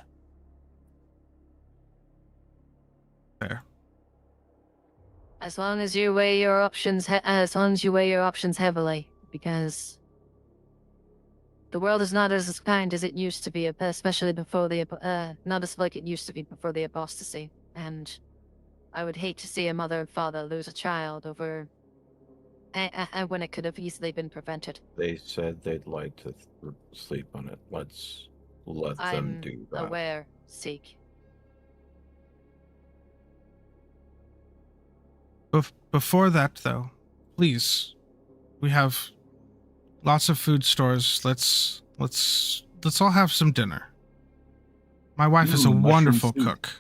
There. As long as you weigh your options, heavily, because the world is not as kind as it used to be, especially before not as like it used to be before the apostasy. And I would hate to see a mother and father lose a child over when it could have easily been prevented. They said they'd like to sleep on it. Let's let them do that. I'm aware, Seek. Before that, though, please, we have lots of food stores. Let's all have some dinner. My wife is a mushroom wonderful soup. cook.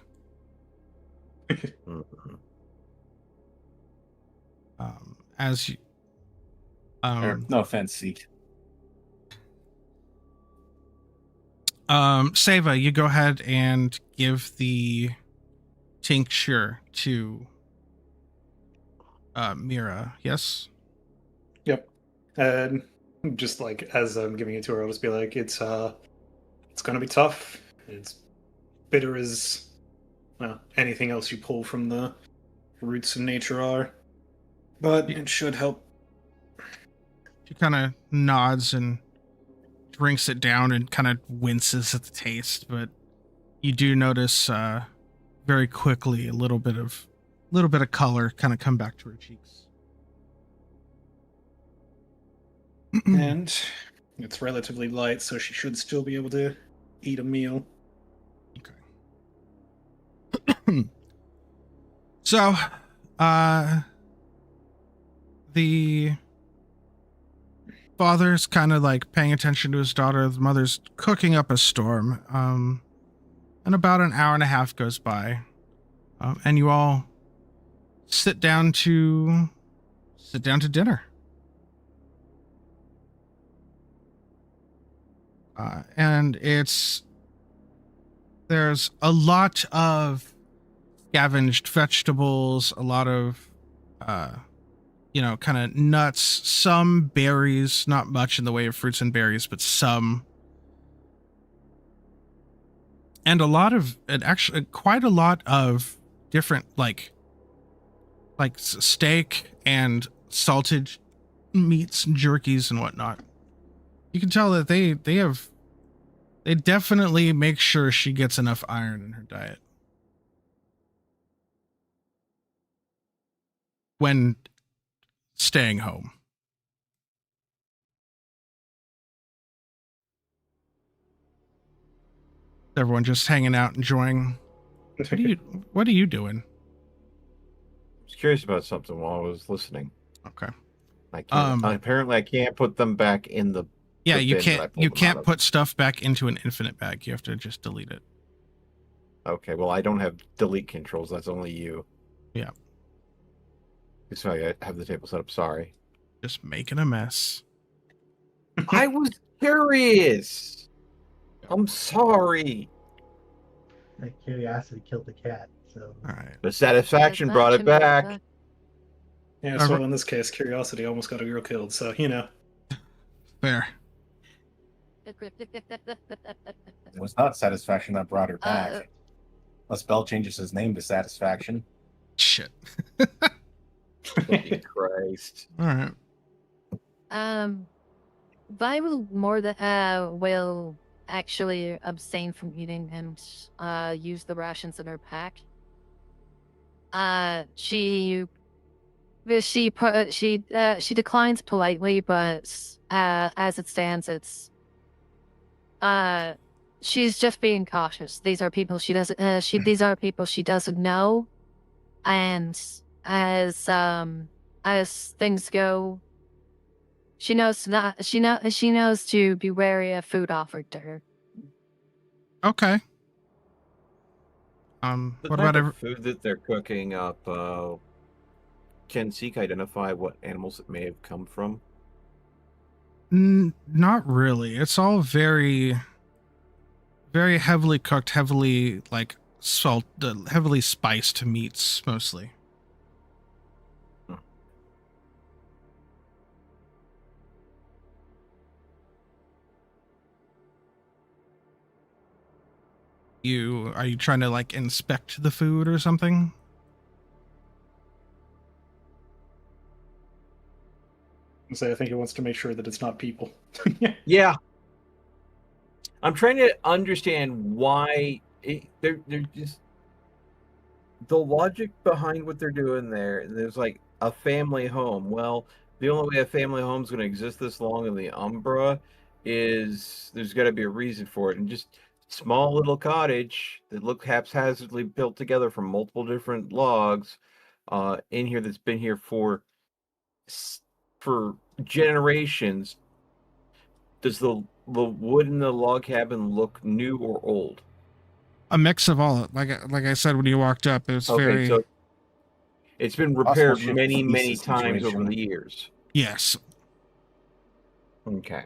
Mhm. As you, No offense, Seek. Seva, you go ahead and give the tincture to Mira. Yes. Yep. And just like as I'm giving it to her, I'll just be like, it's gonna be tough. It's bitter as anything else you pull from the roots of nature are, but it should help. She kind of nods and drinks it down and kind of winces at the taste, but you do notice very quickly a little bit of color kind of come back to her cheeks. And it's relatively light, so she should still be able to eat a meal. Okay. So, the father's kind of like paying attention to his daughter. The mother's cooking up a storm. And about an hour and a half goes by. And you all sit down to dinner. And there's a lot of scavenged vegetables, a lot of kind of nuts, some berries, not much in the way of fruits and berries, but some. And quite a lot of different like steak and salted meats and jerkies and whatnot. You can tell that they definitely make sure she gets enough iron in her diet when staying home. Everyone just hanging out, enjoying. What are you doing? I was curious about something while I was listening. Okay. I can't. Apparently, I can't put them back in the. Yeah, the you bin that I can't. pulled You them out can't of. put stuff back into an infinite bag. You have to just delete it. Okay, well, I don't have delete controls. That's only you. Yeah. Sorry, I have the table set up. Sorry. Just making a mess. I was curious. I'm sorry. That curiosity killed the cat. So All right. The satisfaction brought it back. Yeah, so in this case, curiosity almost got a girl killed, so, you know. Fair. It was not Satisfaction that brought her back. Unless Bell changes his name to Satisfaction. Shit. Christ. All right. Vi will actually abstain from eating and use the rations in her pack. She declines politely, but as it stands, it's she's just being cautious. These are people she doesn't these are people she doesn't know, and as things go, she knows to be wary of food offered to her. Okay. The what type about of food that they're cooking up? Can Seek identify what animals it may have come from? Not really. It's all very, very heavily cooked, heavily like salt, heavily spiced meats mostly. Are you trying to like inspect the food or something? I think he wants to make sure that it's not people. Yeah. I'm trying to understand why they're just the logic behind what they're doing there. There's like a family home. Well, the only way a family home is going to exist this long in the Umbra is there's got to be a reason for it. And just small little cottage that look haphazardly built together from multiple different logs in here that's been here for generations. Does the wood in the log cabin look new or old? A mix of all. Like I said when you walked up, it was very. So it's been repaired many times over the years. Yes. Okay.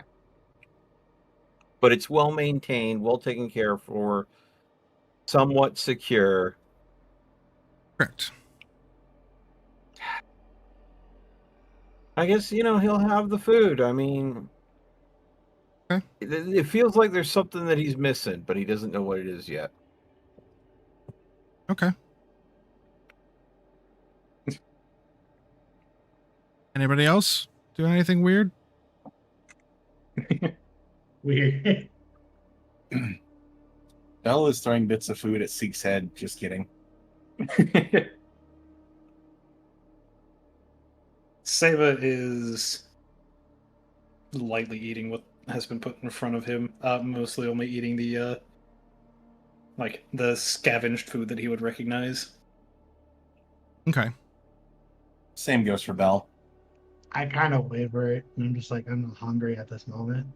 But it's well maintained, well taken care for, somewhat secure. Correct. I guess, he'll have the food. I mean, okay. It feels like there's something that he's missing, but he doesn't know what it is yet. Okay. Anybody else doing anything weird? Weird. Bell is throwing bits of food at Seek's head. Just kidding. Seba is lightly eating what has been put in front of him, mostly only eating the scavenged food that he would recognize. Okay. Same goes for Bell. I kind of waver it, and I'm just like, I'm not hungry at this moment.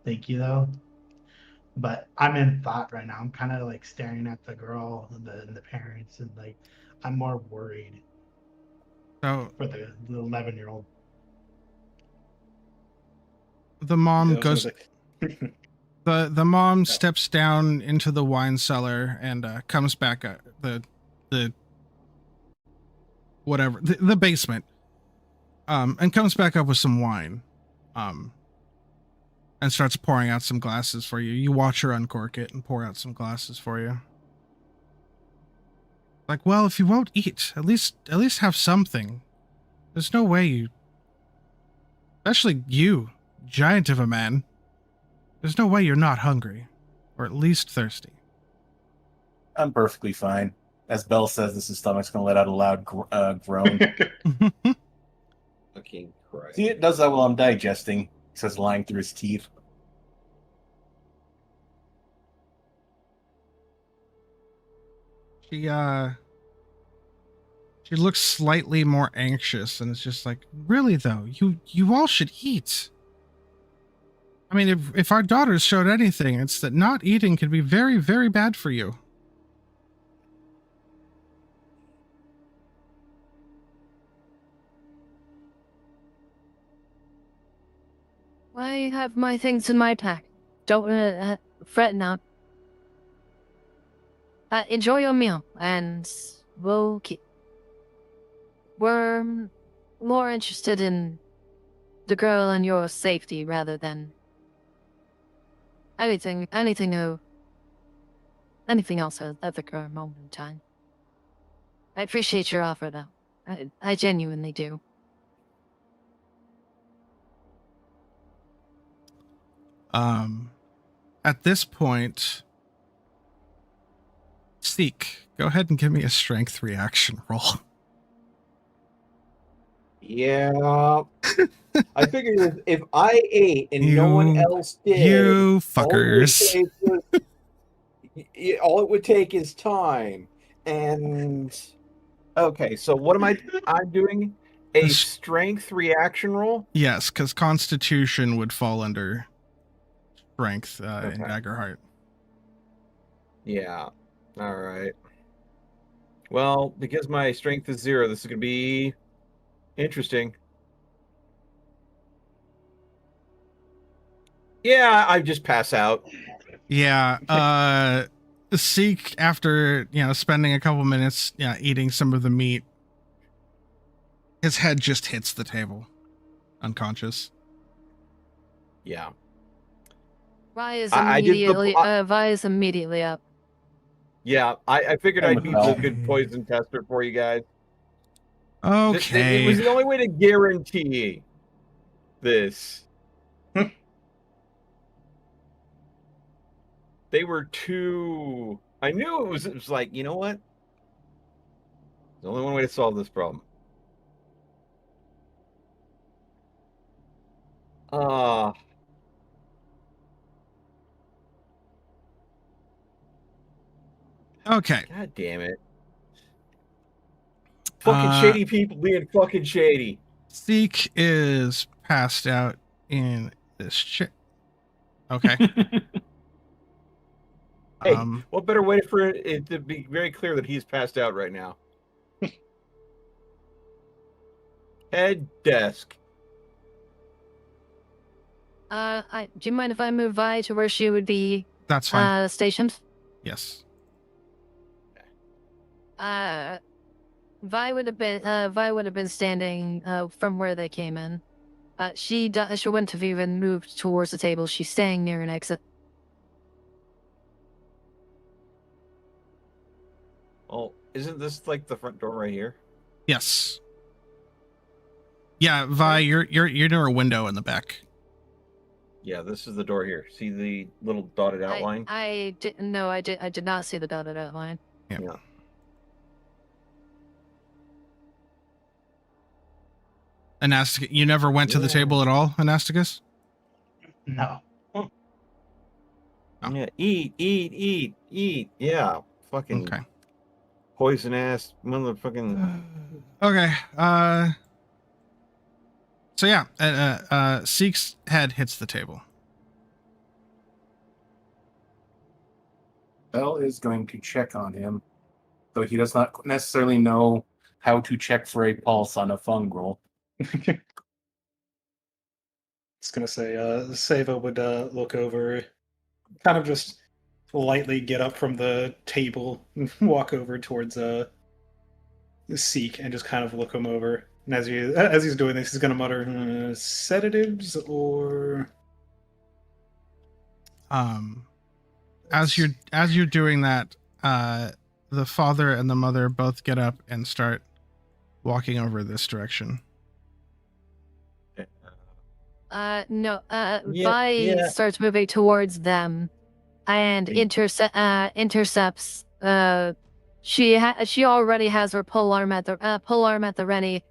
Thank you, though. But I'm in thought right now. I'm kind of like staring at the girl and the parents, and like, I'm more worried So for the 11-year-old. The mom goes. The mom Oh. steps down into the wine cellar and comes back the whatever the basement, and comes back up with some wine, and starts pouring out some glasses for you. You watch her uncork it and pour out some glasses for you. Like, well, if you won't eat, at least have something. There's no way you, especially you, giant of a man, there's no way you're not hungry, or at least thirsty. I'm perfectly fine. As Bell says, this, his stomach's going to let out a loud groan. Fucking Christ. See, it does that while I'm digesting. He says, lying through his teeth. She looks slightly more anxious, and it's just like, really though, you all should eat. I mean, if our daughters showed anything, it's that not eating can be very, very bad for you. I have my things in my pack. Don't fret now. Enjoy your meal, and we're more interested in the girl and your safety rather than anything else at the current moment in time. I appreciate your offer, though. I genuinely do. At this point, Seek, go ahead and give me a strength reaction roll. Yeah. I figured if I ate and no one else did, you fuckers. All it would take is time. And okay, so what am I'm doing? A strength reaction roll? Yes, because Constitution would fall under strength in Okay. Daggerheart. Yeah. All right. Well, because my strength is 0, this is going to be interesting. Yeah, I just pass out. Yeah. Seek, after spending a couple minutes eating some of the meat, his head just hits the table, unconscious. Yeah. Vi is immediately up. Yeah, I figured I'd be a good poison tester for you guys. Okay. It was the only way to guarantee this. They were too... I knew it was like, you know what? There's only one way to solve this problem. Okay. God damn it. Fucking shady people being fucking shady. Seek is passed out in this shit. Okay. Hey, what better way for it to be very clear that he's passed out right now? Head desk. Do you mind if I move Vi to where she would be? That's fine. Stationed? Yes. Vi would have been standing from where they came in. She wouldn't have even moved towards the table. She's staying near an exit. Oh, isn't this like the front door right here? Yes. Yeah, Vi, you're near a window in the back. Yeah, this is the door here. See the little dotted outline? I did not see the dotted outline. Yeah. Anasticus, you never went to the table at all, Anasticus? No. Oh. Yeah, eat. Yeah, fucking poison ass motherfucking. Okay. So yeah, Seek's head hits the table. Bell is going to check on him, though he does not necessarily know how to check for a pulse on a fungal. I was gonna say, Seva would look over, kind of just lightly get up from the table and walk over towards Seek and just kind of look him over. And as he's doing this, he's gonna mutter, sedatives or As you're doing that, the father and the mother both get up and start walking over this direction. No. Yeah, Vi yeah. starts moving towards them, and intercepts. She already has her pole arm at the ready.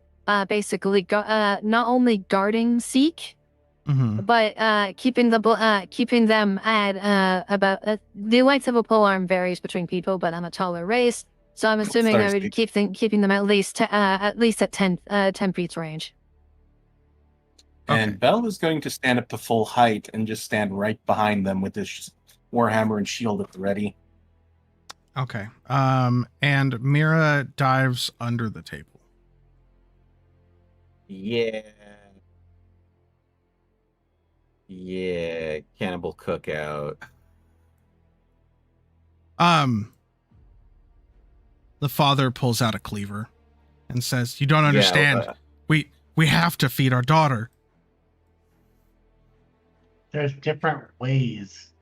Basically, not only guarding Seek, Mm-hmm. but keeping them at about the length of a pole arm varies between people, but I'm a taller race, so I'm assuming I would keeping them at least at 10 feet range. And Okay. Bell is going to stand up to full height and just stand right behind them with his warhammer and shield at the ready. Okay. And Mira dives under the table. Yeah. Yeah, cannibal cookout. The father pulls out a cleaver and says, "You don't Yeah, understand. We have to feed our daughter." There's different ways.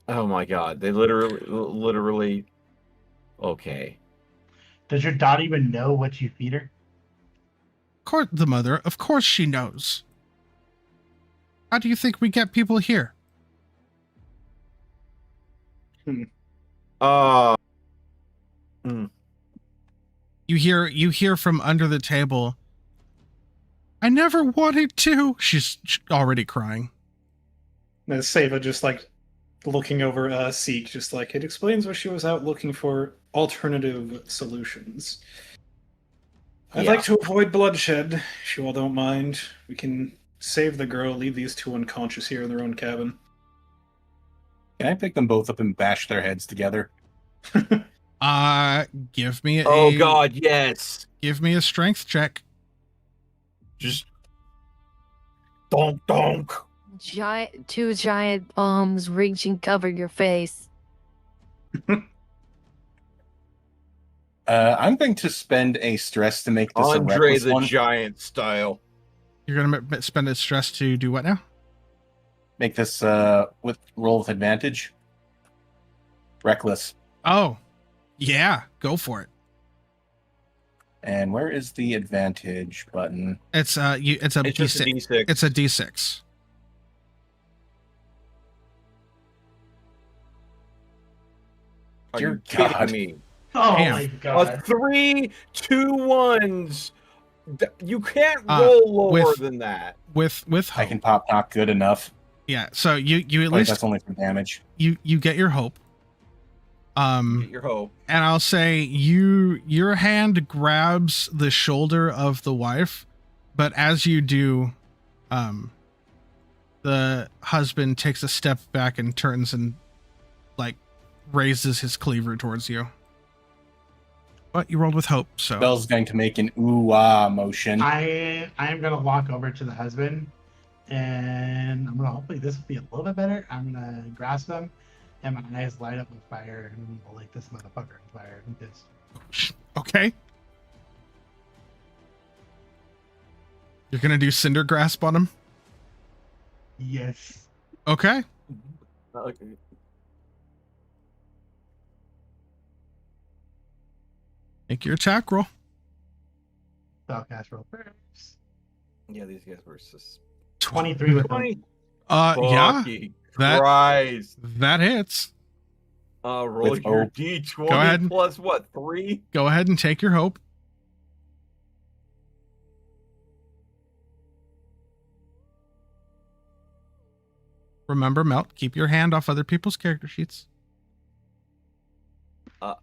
Oh my god, they literally. Okay. Does your daughter even know what you feed her? The mother, of course she knows. How do you think we get people here? You hear from under the table, "I never wanted to." She's already crying. And Seva just like looking over Seek, just like it explains why she was out looking for alternative solutions. I'd Yeah. like to avoid bloodshed, if you all don't mind. We can save the girl, leave these two unconscious here in their own cabin. Can I pick them both up and bash their heads together? Give me Oh god, yes. Give me a strength check. Just donk donk. Two giant bombs reaching cover your face. I'm going to spend a stress to make this a Andre reckless the one. Giant style. You're gonna spend a stress to do what now? Make this with roll with advantage. Reckless. Oh, yeah, go for it. And where is the advantage button? It's a It's just a D6. D6. It's a D6. Are Dear you kidding God. me? Oh Damn. my A god. 3, 2 1s. You can't Uh, roll lower with- than that. With I hope. can pop not good enough. Yeah, so you at Wait, least that's only for damage. you get your hope. Get your hope. And I'll say your hand grabs the shoulder of the wife, but as you do, the husband takes a step back and turns and like raises his cleaver towards you. But you rolled with hope, so Bell's going to make an ooh-ah motion. I am gonna walk over to the husband, and I'm gonna hopefully this will be a little bit better. I'm gonna grasp him, and my eyes light up with fire, and I'll light this motherfucker on fire. Because okay. You're gonna do cinder grasp on him? yes, Okay. Okay. Make your attack roll. spellcast roll first. Yeah, these guys were 23 with 20. him. Yeah, Fucking that- Christ. that hits. Roll With your hope. D20 Go ahead. plus what? 3? Go ahead and take your hope. Remember, Melt, keep your hand off other people's character sheets.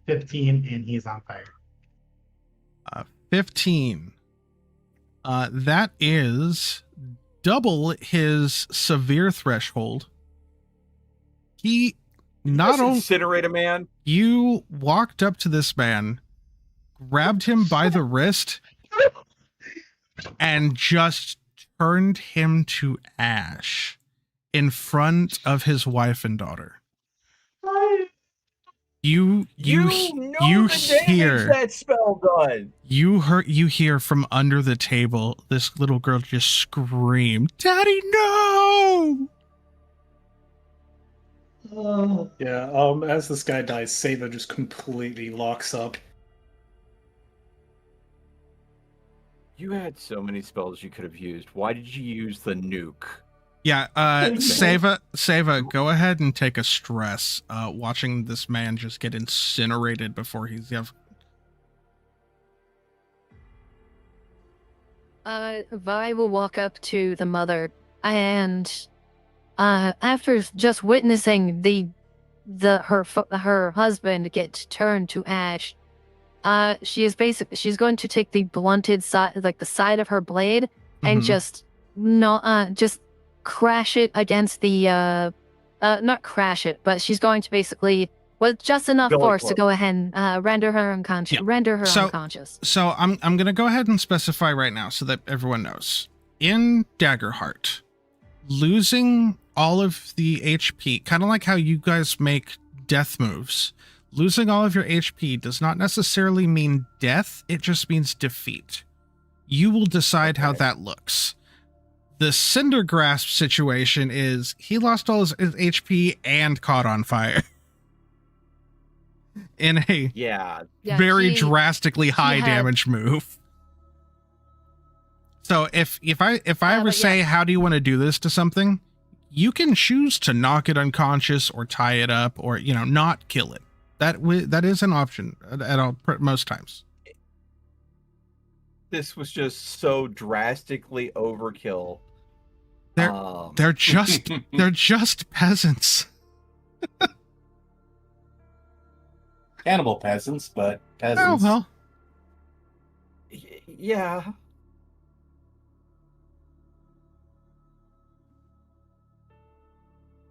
15, and he's on fire. 15. That is double his severe threshold. He not only Incinerate a man. you walked up to this man, grabbed him by the wrist, and just turned him to ash in front of his wife and daughter. You know you the damage hear that spell does. you hear from under the table this little girl just scream, "Daddy, no!" Yeah, as this guy dies, Sava just completely locks up. You had so many spells you could have used. Why did you use the nuke? Yeah, Sava, go ahead and take a stress watching this man just get incinerated before he's Vi will walk up to the mother and after just witnessing her husband get turned to ash, she's going to take the blunted side, like the side of her blade, and just crash it against the not crash it, but she's going to basically with just enough force to go ahead and render her unconscious. Unconscious. So I'm gonna go ahead and specify right now so that everyone knows. In Daggerheart, losing all of the HP, kind of like how you guys make death moves, losing all of your HP does not necessarily mean death, it just means defeat. You will decide how that looks. The Cinder Grasp situation is he lost all his HP and caught on fire. In a very drastically high damage move. So if I ever say, how do you want to do this to something, you can choose to knock it unconscious or tie it up or, not kill it. That is an option most times. This was just so drastically overkill. They're just peasants. Cannibal peasants, but peasants. Oh, well. Yeah.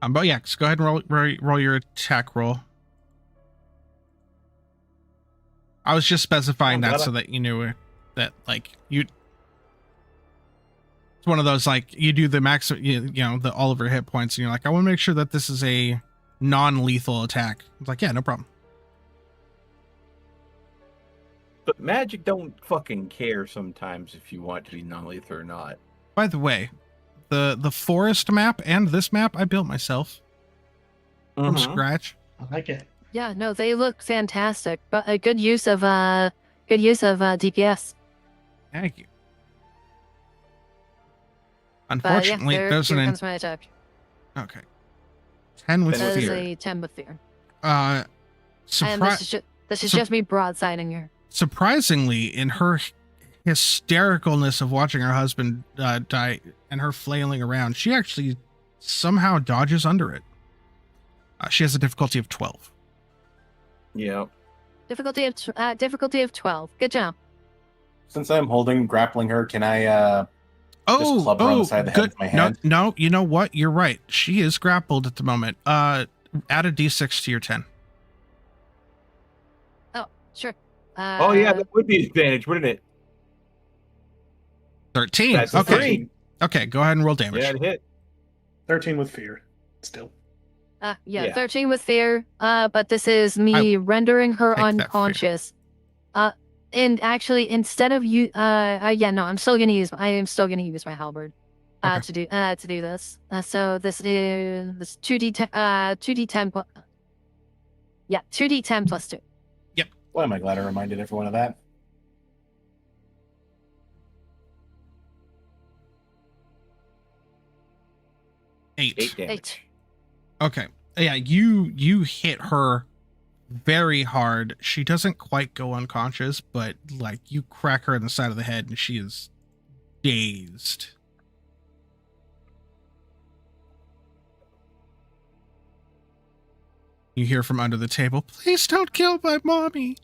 But yeah, just go ahead and roll your attack roll. I was just specifying that so that you knew that, like, it's one of those, like, you do the max, the all of your hit points, and you're like, I want to make sure that this is a non-lethal attack. It's like, yeah, no problem. But magic don't fucking care sometimes if you want to be non-lethal or not. By the way, the forest map and this map I built myself from scratch. I like it. Yeah, no, they look fantastic, but a good use of DPS. Thank you. Unfortunately, there's here comes my attack. Okay. 10 with That is fear. a 10 with fear. And this is just me broadsiding her. Surprisingly, in her hystericalness of watching her husband die and her flailing around, she actually somehow dodges under it. She has a difficulty of 12. Yeah. Difficulty of 12. Good job. Since I'm grappling her, can I just club her on the side of the head with my hand? No, you know what? You're right. She is grappled at the moment. Add a d6 to your 10. Oh, sure. Oh yeah, that would be an advantage, wouldn't it? 13. That's okay. 13. Okay, go ahead and roll damage. Yeah, it hit. 13 with fear. Still. Yeah, 13 with fear. But this is me rendering her unconscious. And actually, instead of you, I'm still gonna use. I am still gonna use my halberd, to do this. So this is 2d10. 2d10. 2d10 plus 2. Yep. Why am I glad I reminded everyone of that? Eight damage. Okay. Yeah, you hit her very hard. She doesn't quite go unconscious, but like you crack her in the side of the head and she is dazed. You hear from under the table, please don't kill my mommy.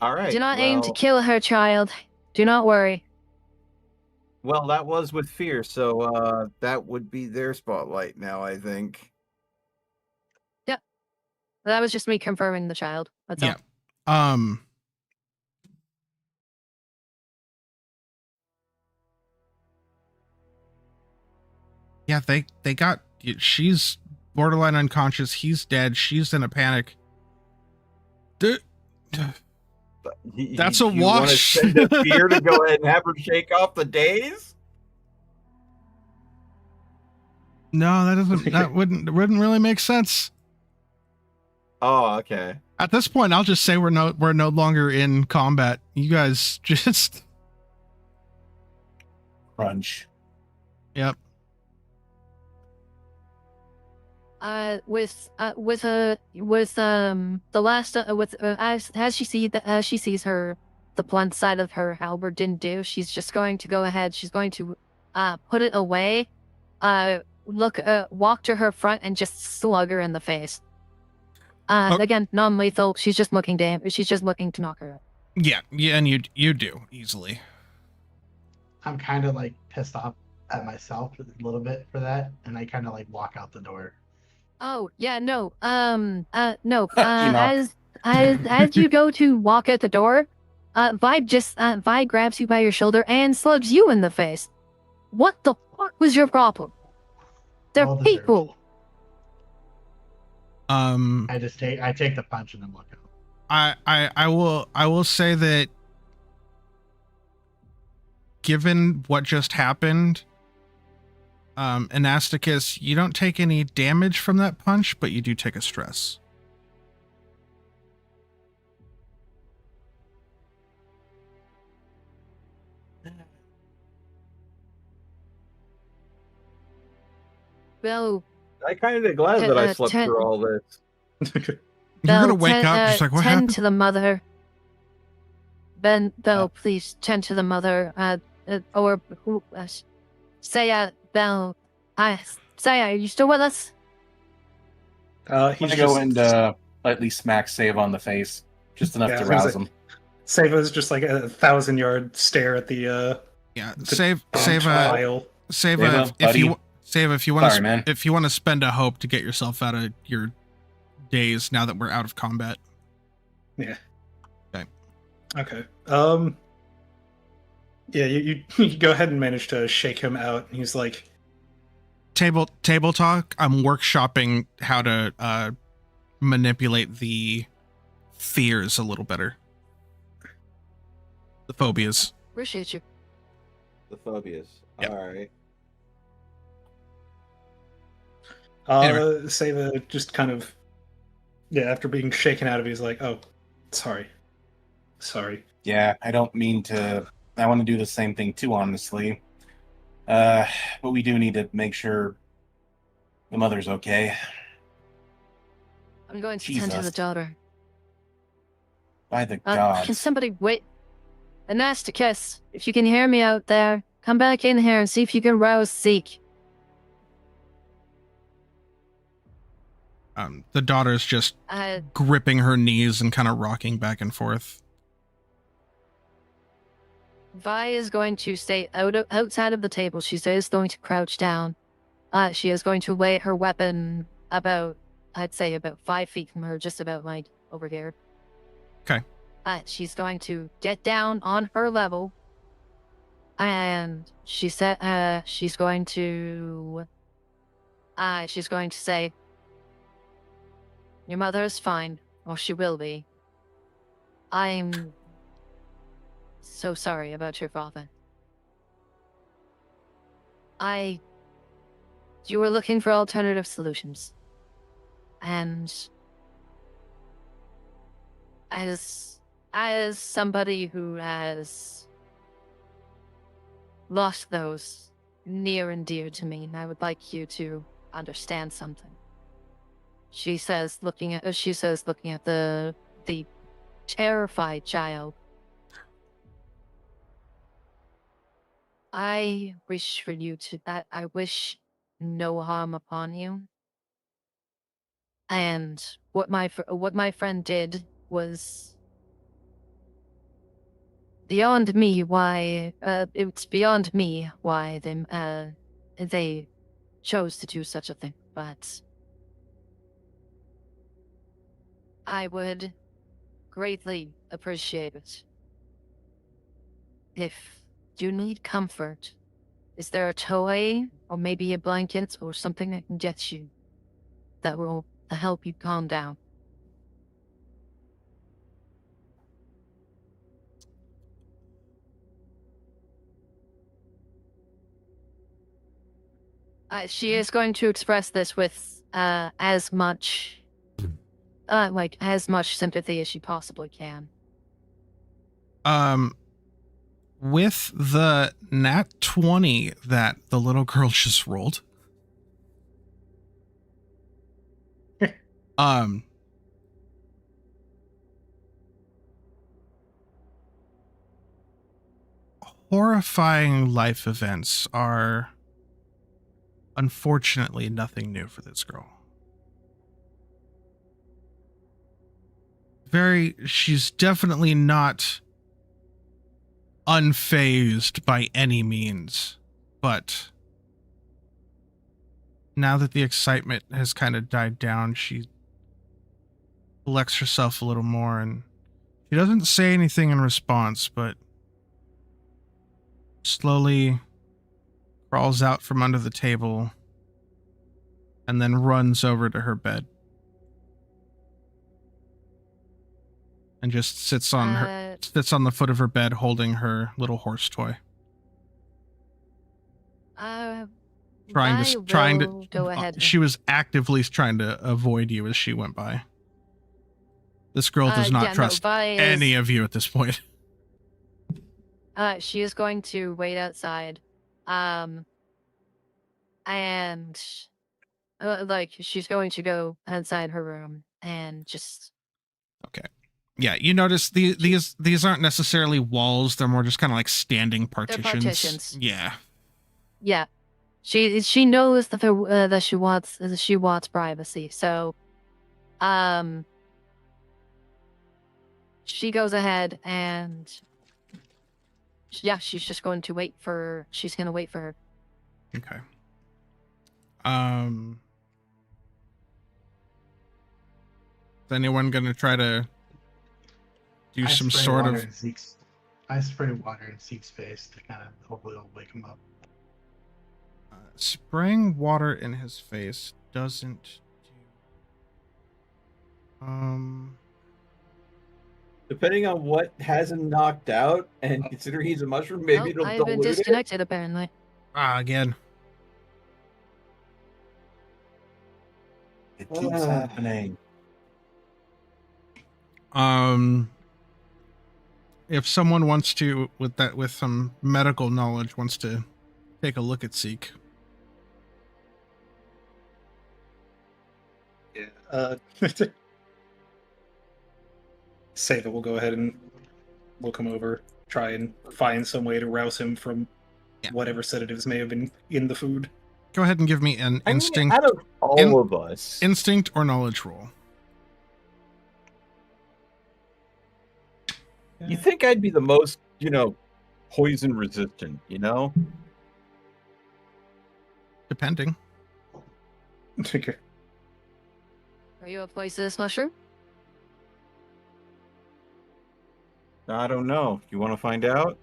All right. Do not aim to kill her, child. Do not worry. Well, that was with fear, so that would be their spotlight now, I think. Yep. That was just me confirming the child. That's all. Yeah, they got, she's borderline unconscious. He's dead. She's in a panic. That's a wash. You want to send a fear to go ahead and have her shake off the daze? No, that doesn't. That wouldn't really make sense. Oh, okay. At this point, I'll just say we're no longer in combat. You guys just. Crunch. Yep. With the last as she sees her the blunt side of her halberd didn't do, she's just going to go ahead. She's going to put it away, walk to her front and just slug her in the face. Again, non-lethal. She's just looking to knock her out. Yeah, and you do easily. I'm kind of like pissed off at myself a little bit for that, and I kind of like walk out the door. Oh yeah, no. No. Enoch. As you go to walk out the door, Vi grabs you by your shoulder and slugs you in the face. What the fuck was your problem? They're Well deserved. people. I take the punch and then walk out. I will say that given what just happened, Anasticus, you don't take any damage from that punch, but you do take a stress. Well, I'm kind of glad that I slept through all this. You're gonna wake up just like, what tend happened? to the mother. Bell, please tend to the mother. Or who? Saya, Bell. Saya, are you still with us? He's gonna go and lightly smack Save on the face, just enough to rouse him. Seva's just like a 1,000-yard stare at the Save trial. if you want Sorry, man. if you want to spend a hope to get yourself out of your daze now that we're out of combat. Yeah. Okay. Yeah, you go ahead and manage to shake him out. He's like, Table talk. I'm workshopping how to manipulate the fears a little better. The phobias. Appreciate you. The phobias. Yep. All right. Anyway. Seva just kind of, after being shaken out of it, he's like, oh, sorry. Yeah, I don't mean to. I want to do the same thing too, honestly. But we do need to make sure the mother's okay. I'm going to tend to the daughter. By the gods. Can somebody wait? Anasticus, if you can hear me out there, come back in here and see if you can rouse Zeke. The daughter's just gripping her knees and kind of rocking back and forth. Vi is going to stay outside of the table. She is going to crouch down. She is going to lay her weapon about 5 feet from her, just about like over here. Okay. She's going to get down on her level, and she's going to say, "Your mother is fine, or she will be. I'm so sorry about your father. You were looking for alternative solutions. And as somebody who has lost those near and dear to me, I would like you to understand something." She says, looking at the terrified child. I wish for you I wish no harm upon you. And what my friend did was beyond me. It's beyond me why they chose to do such a thing. But I would greatly appreciate it if you need comfort. Is there a toy or maybe a blanket or something I can get you that will help you calm down? She is going to express this with as much sympathy as she possibly can. With the nat 20 that the little girl just rolled, horrifying life events are unfortunately nothing new for this girl. She's definitely not unfazed by any means, but now that the excitement has kind of died down, she collects herself a little more, and she doesn't say anything in response, but slowly crawls out from under the table and then runs over to her bed and just sits on the foot of her bed holding her little horse toy. Trying to go ahead. She was actively trying to avoid you as she went by. This girl does not trust any of you at this point. She is going to wait outside. And she's going to go inside her room and just. Okay. Yeah, you notice these aren't necessarily walls. They're more just kind of like standing partitions. They're partitions. Yeah. Yeah. She knows that she wants privacy. So, she goes ahead and she's just going to wait for. She's going to wait for her. Okay. Is anyone going to try to do some sort of? I spray water in Zeke's face to kind of hopefully it'll wake him up. Spraying water in his face doesn't do. Depending on what has him knocked out, and considering he's a mushroom, maybe it'll I've dilute been disconnected apparently. Again. It keeps happening. If someone wants to, with some medical knowledge, wants to take a look at Seek. Yeah. Save it. We'll go ahead and we'll come over, try and find some way to rouse him from whatever sedatives may have been in the food. Go ahead and give me an instinct. Out of all of us, instinct or knowledge roll. You think I'd be the most, poison resistant, Depending. Okay. Are you a poisonous mushroom? I don't know. You want to find out?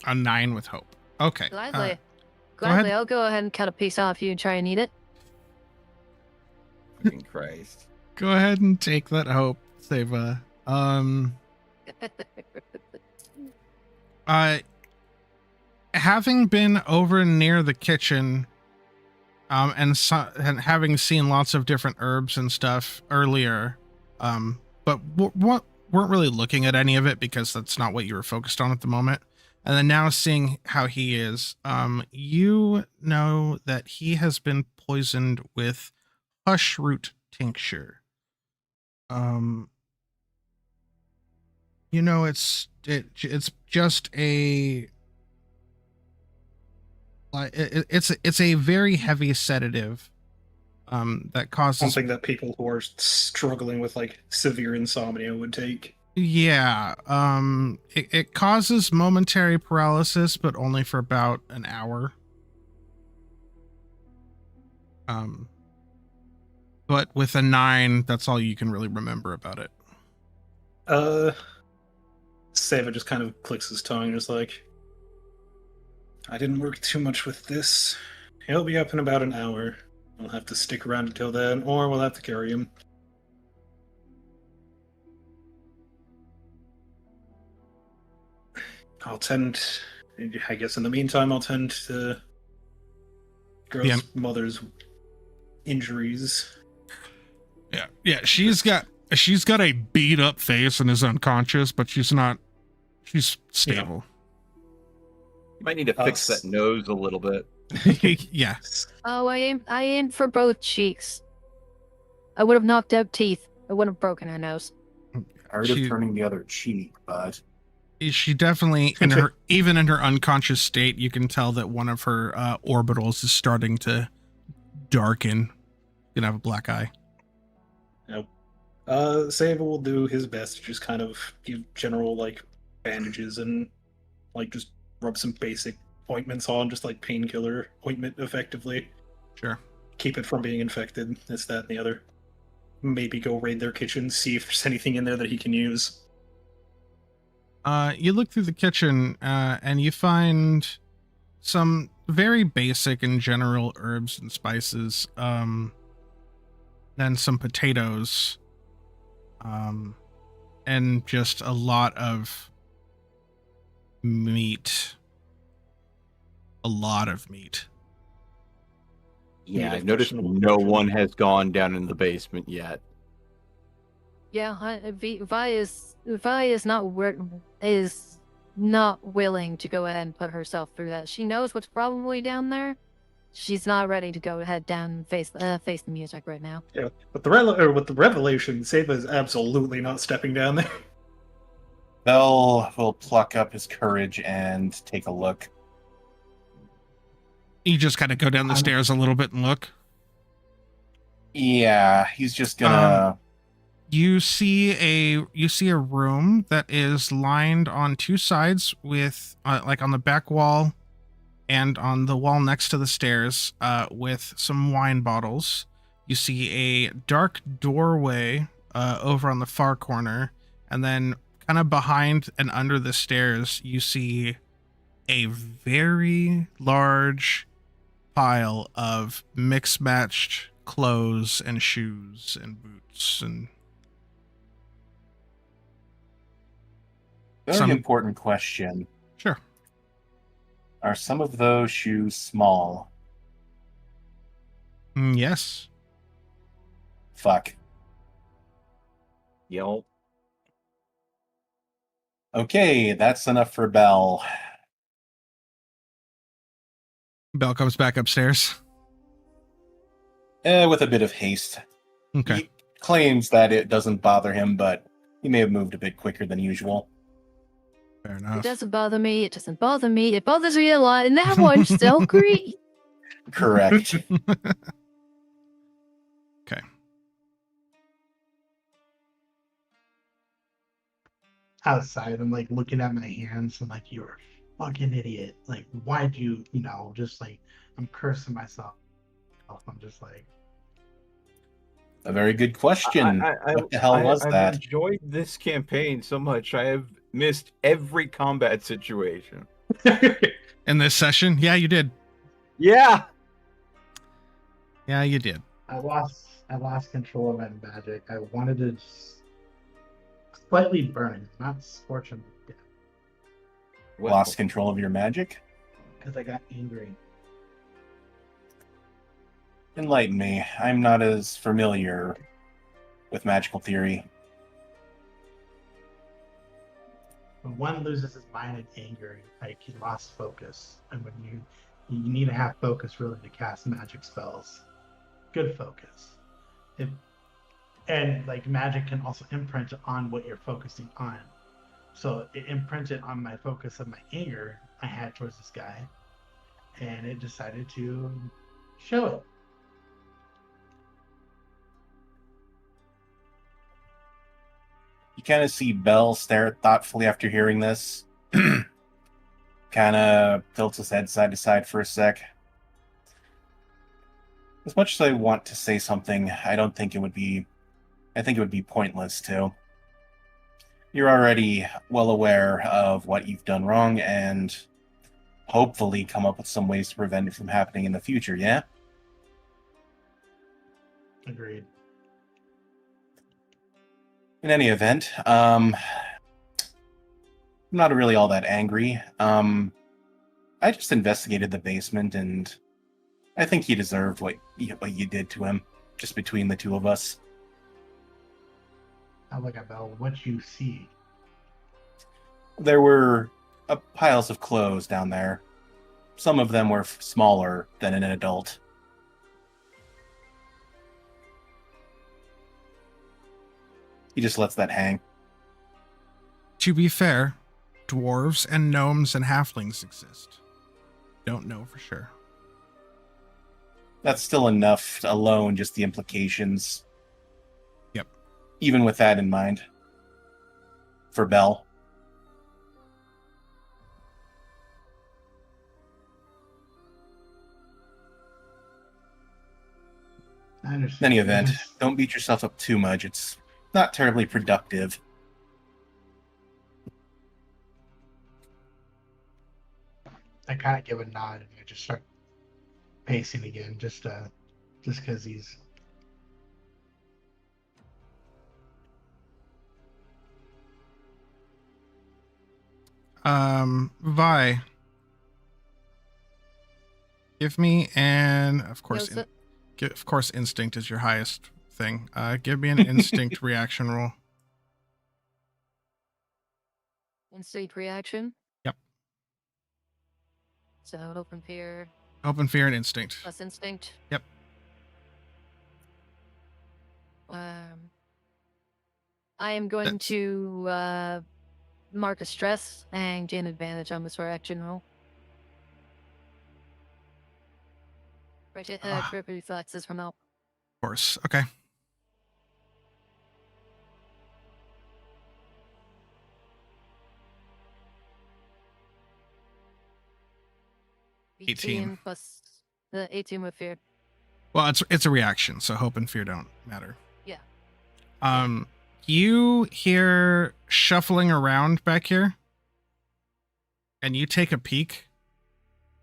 A 9 with hope. Okay. Gladly. ahead. I'll go ahead and cut a piece off you and try and eat it. Fucking Christ. Go ahead and take that hope, Seva. Having been over near the kitchen, and having seen lots of different herbs and stuff earlier, but weren't really looking at any of it because that's not what you were focused on at the moment. And then now seeing how he is, you know that he has been poisoned with hush root tincture. It's just it's a very heavy sedative that causes something that people who are struggling with severe insomnia would take. Yeah, it causes momentary paralysis, but only for about an hour. But with a 9, that's all you can really remember about it. Seva just kind of clicks his tongue, just I didn't work too much with this. He'll be up in about an hour. We'll have to stick around until then, or we'll have to carry him. I guess in the meantime, I'll tend to girl's mother's injuries. Yeah. She's got a beat up face and is unconscious, but she's stable. You might need to fix that nose a little bit. Yeah. Oh, I aimed for both cheeks. I would have knocked out teeth. I wouldn't have broken her nose. Art of turning the other cheek, but she definitely, even in her unconscious state, you can tell that one of her orbitals is starting to darken. Gonna have a black eye. Nope. Sable will do his best to just kind of give general like bandages and like just rub some basic ointments on, just like painkiller ointment, effectively. Sure. Keep it from being infected. This, that, and the other. Maybe go raid their kitchen, see if there's anything in there that he can use. You look through the kitchen, and you find some very basic and general herbs and spices, then some potatoes, and just a lot of meat. A lot of meat. Yeah, I noticed no one has gone down in the basement yet. Yeah, Vi is not willing to go ahead and put herself through that. She knows what's probably down there. She's not ready to go ahead down and face the music right now. Yeah, with the revelation, Saba is absolutely not stepping down there. Bell will pluck up his courage and take a look. You just kind of go down the stairs a little bit and look. Yeah, he's just gonna. You see a room that is lined on two sides with, like on the back wall, and on the wall next to the stairs, with some wine bottles. You see a dark doorway over on the far corner, and then kind of behind and under the stairs, you see a very large pile of mixed-matched clothes and shoes and boots and Very important question. Sure. Are some of those shoes small? Yes. Fuck. Yelp. Okay, that's enough for Bell. Bell comes back upstairs. With a bit of haste. Okay. He claims that it doesn't bother him, but he may have moved a bit quicker than usual. Fair enough. It doesn't bother me. It doesn't bother me. It bothers me a lot, and that one still agree. Correct. Okay. Outside, I'm like looking at my hands. I'm like, you're a fucking idiot. Like, why'd you, just like, I'm cursing myself. I'm just like, A very good question. What the hell was that? I've enjoyed this campaign so much. I have missed every combat situation. In this session? Yeah, you did. Yeah. Yeah, you did. I lost control of my magic. I wanted to slightly burn, not scorch him to death, Lost control of your magic? because I got angry. Enlighten me. I'm not as familiar with magical theory. When one loses his mind in anger, like he lost focus, and when you need to have focus really to cast magic spells. Good focus. And like magic can also imprint on what you're focusing on. So it imprinted on my focus of my anger I had towards this guy, and it decided to show it. You kind of see Bell stare thoughtfully after hearing this. Kind of tilts his head side to side for a sec. As much as I want to say something, I think it would be pointless to. You're already well aware of what you've done wrong and hopefully come up with some ways to prevent it from happening in the future, yeah? Agreed. In any event, I'm not really all that angry. I just investigated the basement and I think he deserved what you did to him, just between the two of us. I look at Bell. What you see? There were piles of clothes down there. Some of them were smaller than an adult. He just lets that hang. To be fair, dwarves and gnomes and halflings exist. Don't know for sure. That's still enough alone, just the implications. Yep. Even with that in mind. For Bell. I understand. In any event, don't beat yourself up too much. It's not terribly productive. I kind of give a nod and I just start pacing again, just because he's. Vi. Give me an, of course, instinct is your highest thing. Give me an instinct reaction roll. Instinct reaction. Yep. So open fear Open fear and instinct. plus instinct. Yep. I am going to mark a stress and gain advantage on this reaction roll. Crit reflexes from help. Of course. Okay. $18 18 plus the 18 with fear. Well, it's a reaction, so hope and fear don't matter. Yeah. You hear shuffling around back here, and you take a peek,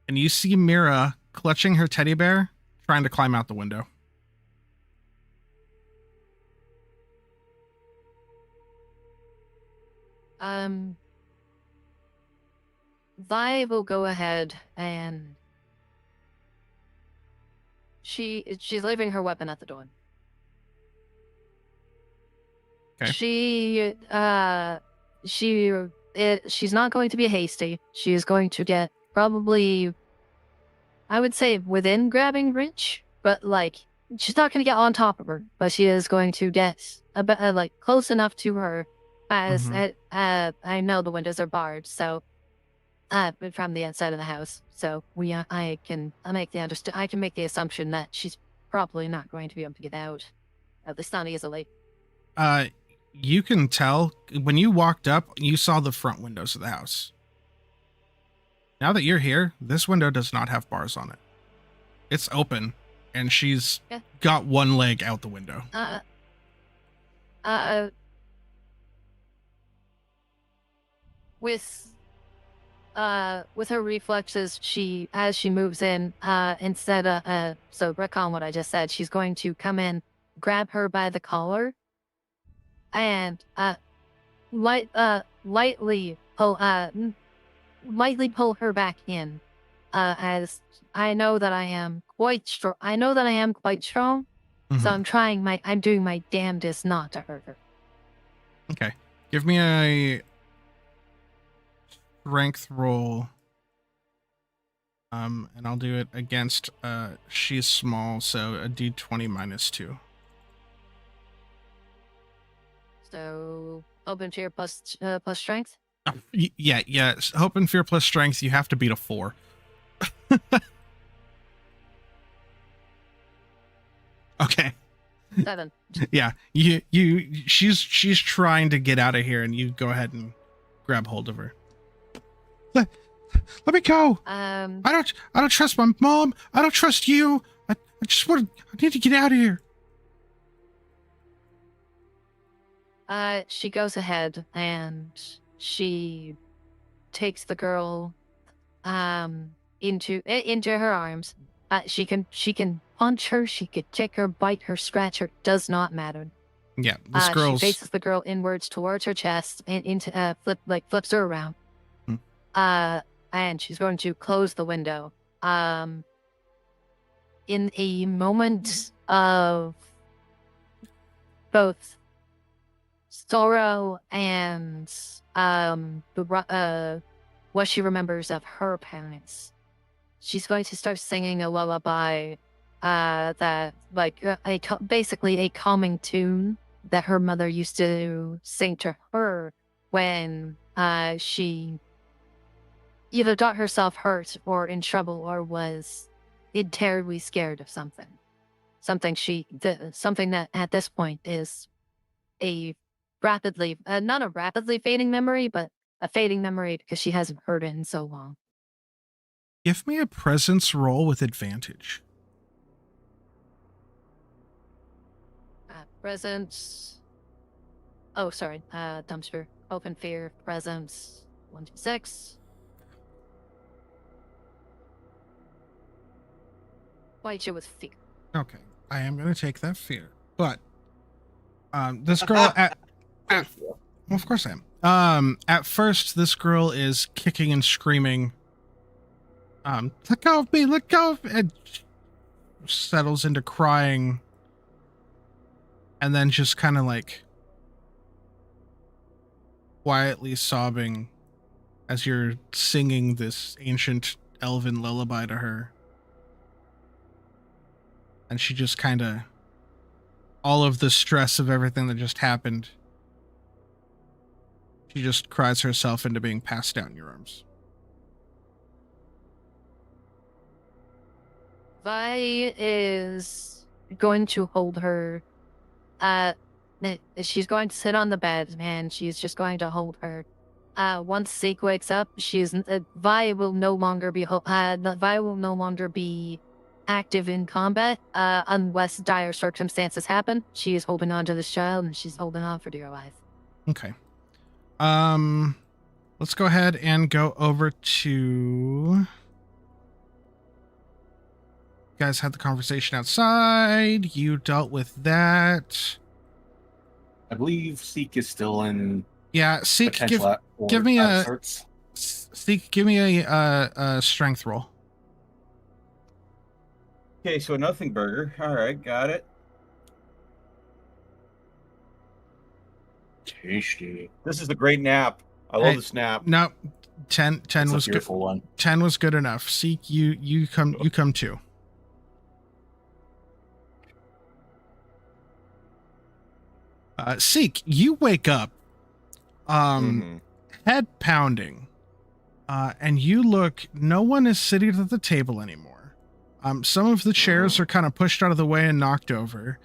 and you see Mira clutching her teddy bear, trying to climb out the window. Vi will go ahead and she's leaving her weapon at the door. Okay. She's not going to be hasty. She is going to get probably, I would say, within grabbing reach, but like she's not going to get on top of her, but she is going to get a bit like close enough to her as I know the windows are barred, so from the inside of the house. So I can make the assumption that she's probably not going to be able to get out, at least not easily. You can tell when you walked up, you saw the front windows of the house. Now that you're here, this window does not have bars on it. It's open, and she's got one leg out the window. With her reflexes, as she moves in, so recall what I just said, she's going to come in, grab her by the collar, and lightly pull her back in. As I know that I am quite strong. So I'm doing my damnedest not to hurt her. Okay, give me a strength roll. And I'll do it against. She's small, so a d20 minus 2. So hope and fear plus strength. Yeah. Hope and fear plus strength. You have to beat a 4. Okay. 7. Yeah. She's trying to get out of here, and you go ahead and grab hold of her. Let me go. I don't trust my mom. I don't trust you. I need to get out of here. She goes ahead and she takes the girl into her arms. She can punch her, she could kick her, bite her, scratch her, does not matter. Yeah, this girl's... She faces the girl inwards towards her chest and flips her around. And she's going to close the window. in a moment of both sorrow and what she remembers of her parents, she's going to start singing a lullaby that basically a calming tune that her mother used to sing to her when she either got herself hurt or in trouble or was terribly scared of something. Something that at this point is a rapidly, not a rapidly fading memory, but a fading memory because she hasn't heard it in so long. Give me a presence roll with advantage. Presence. Oh, sorry. Dumpster. Open fear. Presence. 1, 2, 6. Fight you with fear. Okay, I am going to take that fear, but this girl well, of course I am. At first, this girl is kicking and screaming. Let go of me! Let go of me! And settles into crying, and then just kind of like quietly sobbing as you're singing this ancient elven lullaby to her. And she just kind of, all of the stress of everything that just happened, she just cries herself into being passed out in your arms. Vi is going to hold her. She's going to sit on the bed, and she's just going to hold her. Once Zeke wakes up, Vi will no longer be active in combat unless dire circumstances happen. She is holding on to this child, and she's holding on for dear life. Okay. Let's go ahead and go over to... You guys had the conversation outside. You dealt with that. I believe Seek is still in. Yeah, Seek, potential give me a outskirts. Seek, give me a strength roll. Okay, so a nothing burger. All right, got it. Tasty. This is a great nap. I love this nap. No, 10 It's was a good. beautiful one. 10 was good enough. Seek, you come too. Seek, you wake up, head pounding, and you look. No one is sitting at the table anymore. Some of the chairs are kind of pushed out of the way and knocked over.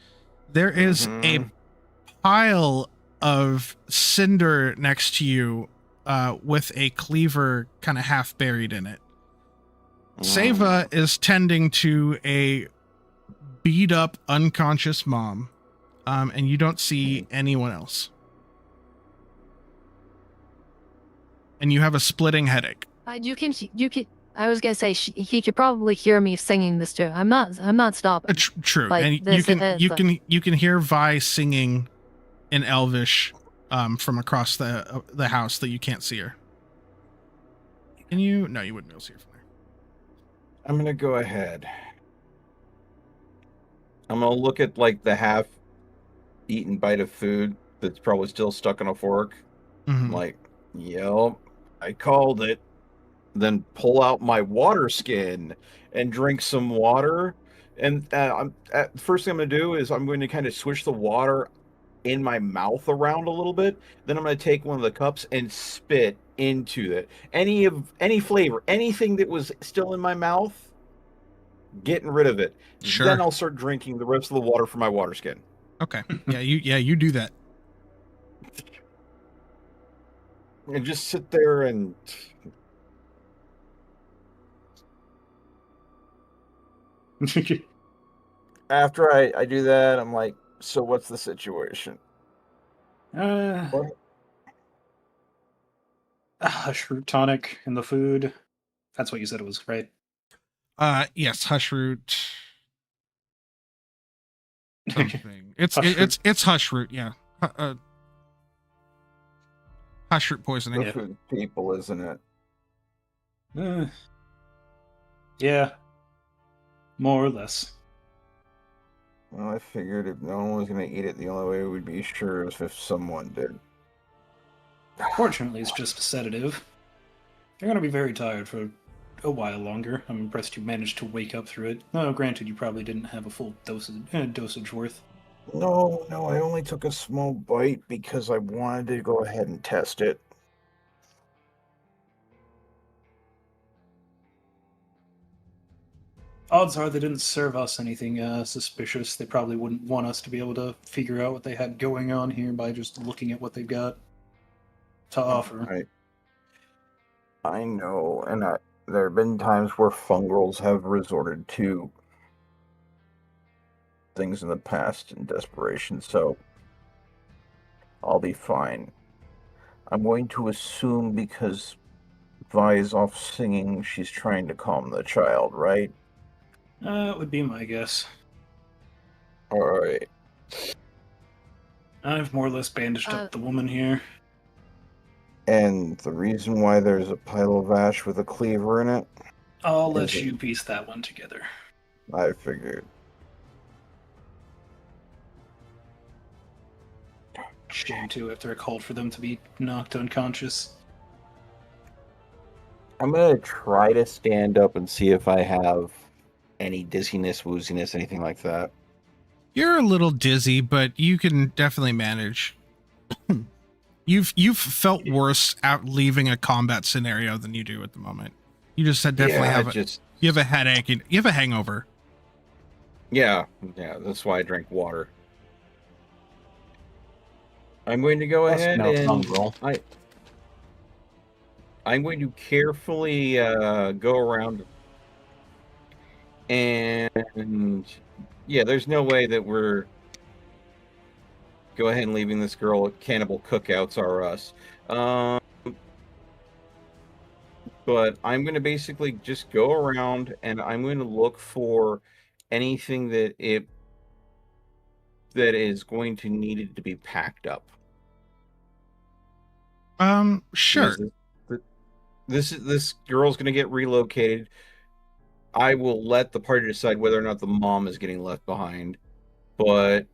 There is a pile of cinder next to you, with a cleaver kind of half buried in it. Seva is tending to a beat up, unconscious mom. And you don't see anyone else. And you have a splitting headache. You can. I was gonna say he could probably hear me singing this too. I'm not stopping. True, Like, and you can hear Vi singing in Elvish, from across the house that you can't see her. Can you? No, you wouldn't be able to see her from there. I'm gonna go ahead. I'm gonna look at like the half-eaten bite of food that's probably still stuck on a fork. I'm like, yep, I called it. Then pull out my water skin and drink some water. And first thing I'm going to do is I'm going to kind of swish the water in my mouth around a little bit. Then I'm going to take one of the cups and spit into it. Any flavor, anything that was still in my mouth, getting rid of it. Sure. Then I'll start drinking the rest of the water from my water skin. Okay. You do that. And just sit there and after I do that, I'm like, so what's the situation? Hush root tonic in the food. That's what you said it was, right? Yes, hush root. Something. It's hush root, yeah. Hush root poisoning. Good for the people, isn't it? Yeah. More or less. Well, I figured if no one was going to eat it, the only way we'd be sure is if someone did. Fortunately, it's just a sedative. You're going to be very tired for a while longer. I'm impressed you managed to wake up through it. No, granted, you probably didn't have a full dosage worth. No, I only took a small bite because I wanted to go ahead and test it. Odds are they didn't serve us anything suspicious. They probably wouldn't want us to be able to figure out what they had going on here by just looking at what they've got to offer. I know, and there have been times where fungrals have resorted to things in the past in desperation, so I'll be fine. I'm going to assume because Vi is off singing, she's trying to calm the child, right? It would be my guess. Alright. I've more or less bandaged up the woman here. And the reason why there's a pile of ash with a cleaver in it? I'll let you piece that one together. I figured. Shame too, after I called for them to be knocked unconscious. I'm gonna try to stand up and see if I have any dizziness, wooziness, anything like that. You're a little dizzy, but you can definitely manage. You've felt worse out leaving a combat scenario than you do at the moment. You just definitely you have a headache and you have a hangover. Yeah, that's why I drank water. I'm going to go ahead and I'm going to carefully go around, and yeah, there's no way that we're go ahead and leaving this girl at cannibal cookouts are us. But I'm going to basically just go around and I'm going to look for anything that is going to need it to be packed up. Sure. This girl's going to get relocated. I will let the party decide whether or not the mom is getting left behind. But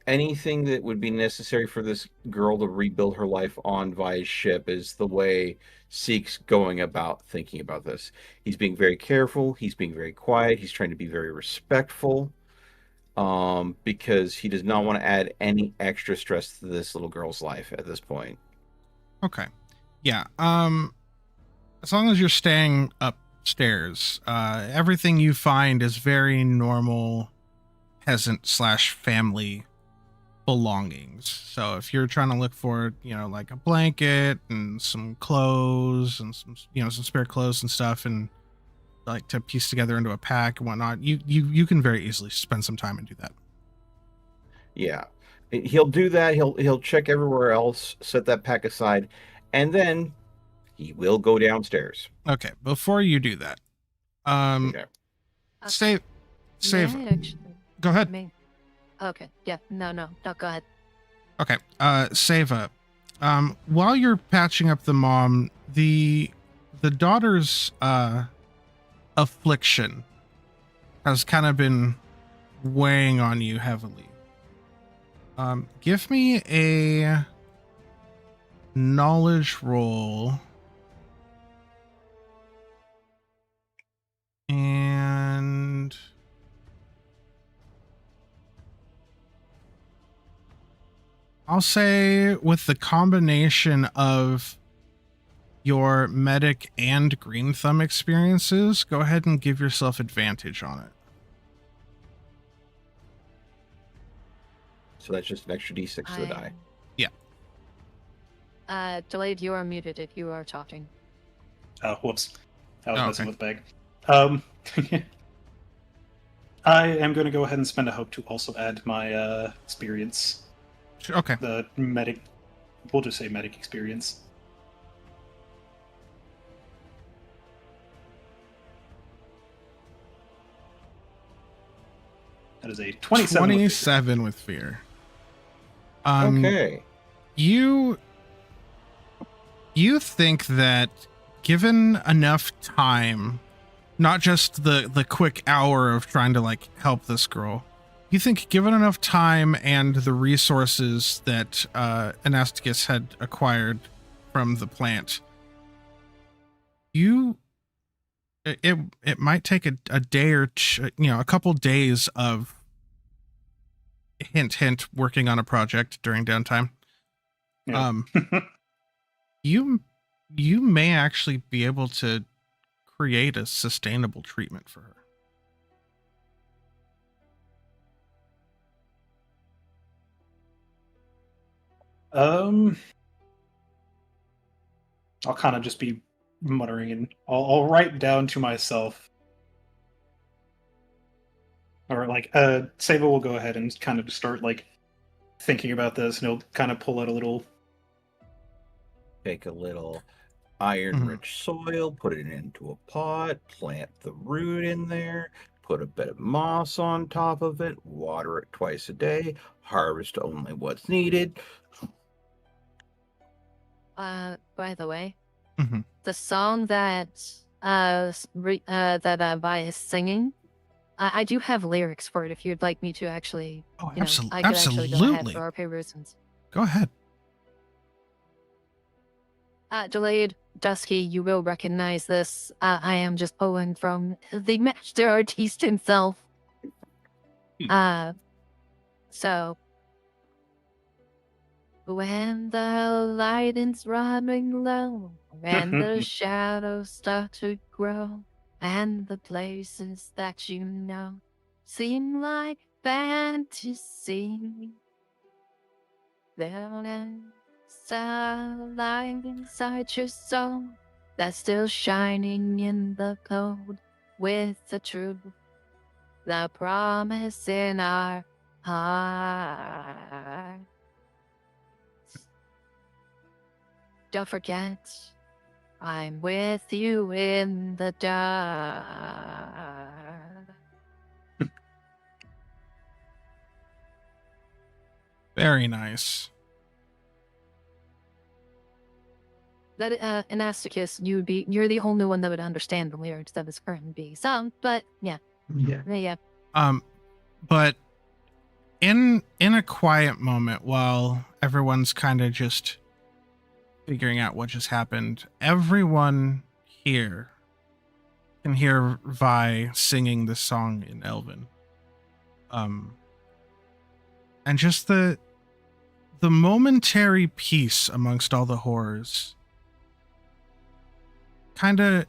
anything that would be necessary for this girl to rebuild her life on Vi's ship is the way Seek's going about thinking about this. He's being very careful. He's being very quiet. He's trying to be very respectful, because he does not want to add any extra stress to this little girl's life at this point. Okay. Yeah. As long as you're staying upstairs, everything you find is very normal peasant/family belongings. So if you're trying to look for, like a blanket and some clothes and some spare clothes and stuff, and like to piece together into a pack and whatnot, you can very easily spend some time and do that. Yeah, he'll do that. He'll check everywhere else, set that pack aside, and then he will go downstairs. Okay, before you do that, Okay. save. Go ahead. Okay. Yeah. No. Go ahead. Okay. Seva. While you're patching up the mom, the daughter's affliction has kind of been weighing on you heavily. Give me a knowledge roll. And I'll say with the combination of your medic and green thumb experiences, go ahead and give yourself advantage on it. So that's just an extra d6 to the die. Yeah. Delayed, you are muted if you are talking. Oh, whoops. I was messing with Bag. I am going to go ahead and spend a hope to also add my experience. Okay. The medic, we'll just say medic experience. That is a 27. 27 with fear. Okay. You think that given enough time not just the quick hour of trying to like help this girl. You think given enough time and the resources that Anasticus had acquired from the plant, it might take a day or two, a couple days of hint working on a project during downtime. Yeah. You may actually be able to create a sustainable treatment for her. I'll kind of just be muttering, and I'll write down to myself. Or like, Saba will go ahead and kind of start like thinking about this, and he'll kind of pull out a little. Take a little iron-rich soil, put it into a pot, plant the root in there, put a bit of moss on top of it, water it twice a day, harvest only what's needed. By the way, Mhm. the song that Vi is singing, I do have lyrics for it. If you'd like me to actually, Oh, I could actually go ahead absolutely. for our pay reasons. Go ahead. Delayed Dusky, you will recognize this. I am just pulling from the master artiste himself. So when the light is running low, and the shadows start to grow, and the places that you know seem like fantasy, there's a light inside your soul that's still shining in the cold with the truth, the promise in our heart. Don't forget, I'm with you in the dark. Very nice. That Anasticus, you're the only one that would understand the lyrics of this current being sung, but yeah. But in a quiet moment while everyone's kind of just figuring out what just happened, everyone here can hear Vi singing this song in Elven. And just the momentary peace amongst all the horrors kind of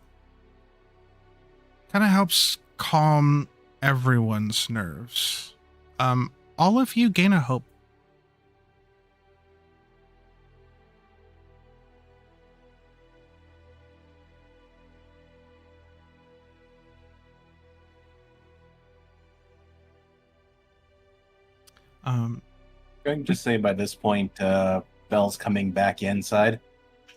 helps calm everyone's nerves. All of you gain a hope. Going to say by this point, Bell's coming back inside.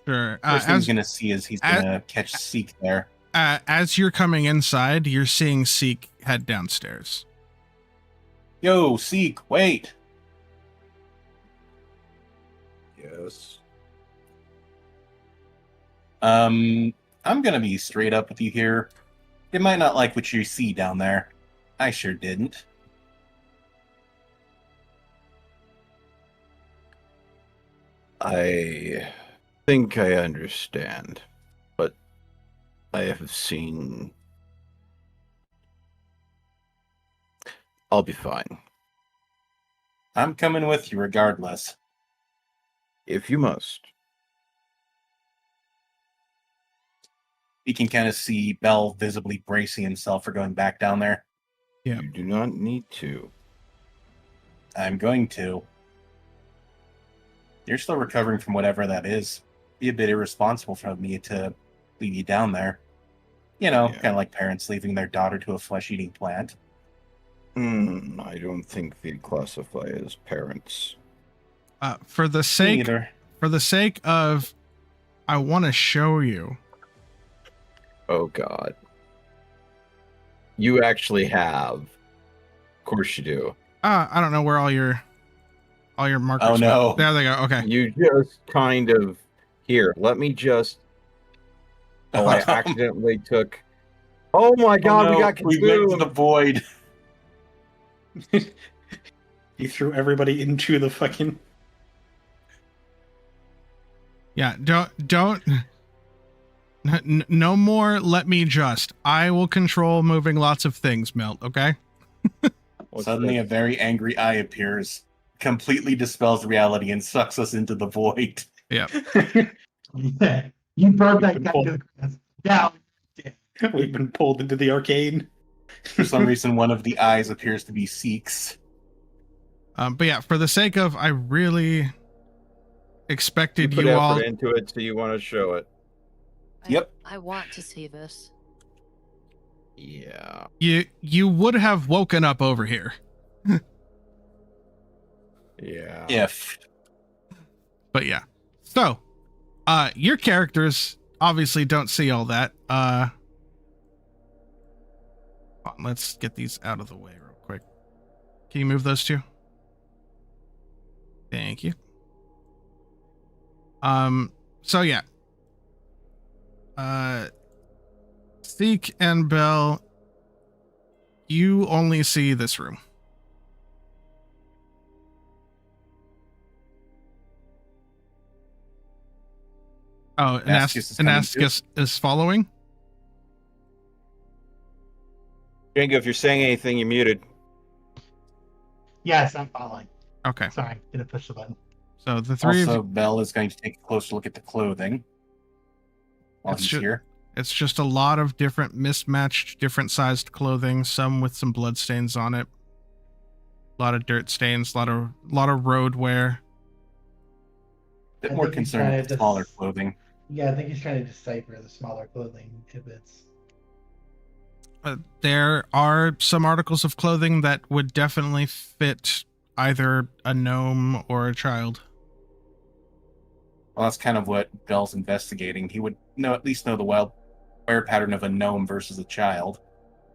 Sure. First thing he's going to see is he's going to catch Seek there. As you're coming inside, you're seeing Seek head downstairs. Yo, Seek, wait. Yes. I'm going to be straight up with you here. You might not like what you see down there. I sure didn't. I think I understand, but I have seen... I'll be fine. I'm coming with you regardless. If you must. You can kind of see Bell visibly bracing himself for going back down there. Yeah. You do not need to. I'm going to. You're still recovering from whatever that is. Be a bit irresponsible for me to leave you down there. You know, kind of like parents leaving their daughter to a flesh-eating plant. I don't think they'd classify as parents. For the sake of, I want to show you. Oh God. You actually have. Of course you do. I don't know where all your markers. Oh no! There they go. Okay. You just kind of here. Let me just. Oh, I accidentally took Oh my god, Oh, we no, got we went to the consumed. void. He threw everybody into the fucking. Yeah, don't. No more. Let me just. I will control moving lots of things, Melt. Okay. What's Suddenly, this? a very angry eye appears, completely dispels reality, and sucks us into the void. Yeah. You brought that Been guy pulled. to the down. We've been pulled into the arcane. For some reason, one of the eyes appears to be Seek's. But yeah, for the sake of, I really expected put you effort all. into it, so you want to show it. Yep. I want to see this. Yeah. You would have woken up over here. Yeah. If. But yeah. So, your characters obviously don't see all that. Let's get these out of the way real quick. Can you move those two? Thank you. So yeah. Seek and Bell, you only see this room. Oh, and Ascus is following? Django, if you're saying anything, you're muted. Yes, I'm following. Okay. Sorry, gonna push the button. So the three Also, of you, Bell is going to take a closer look at the clothing while It's he's ju- here. it's just a lot of different mismatched, different sized clothing, some with some blood stains on it. A lot of dirt stains, a lot of road wear. Bit I more think he's concerned trying with to smaller clothing. Yeah, I think he's trying to decipher the smaller clothing tidbits. There are some articles of clothing that would definitely fit either a gnome or a child. Well, that's kind of what Bell's investigating. He would at least know the wild wear pattern of a gnome versus a child,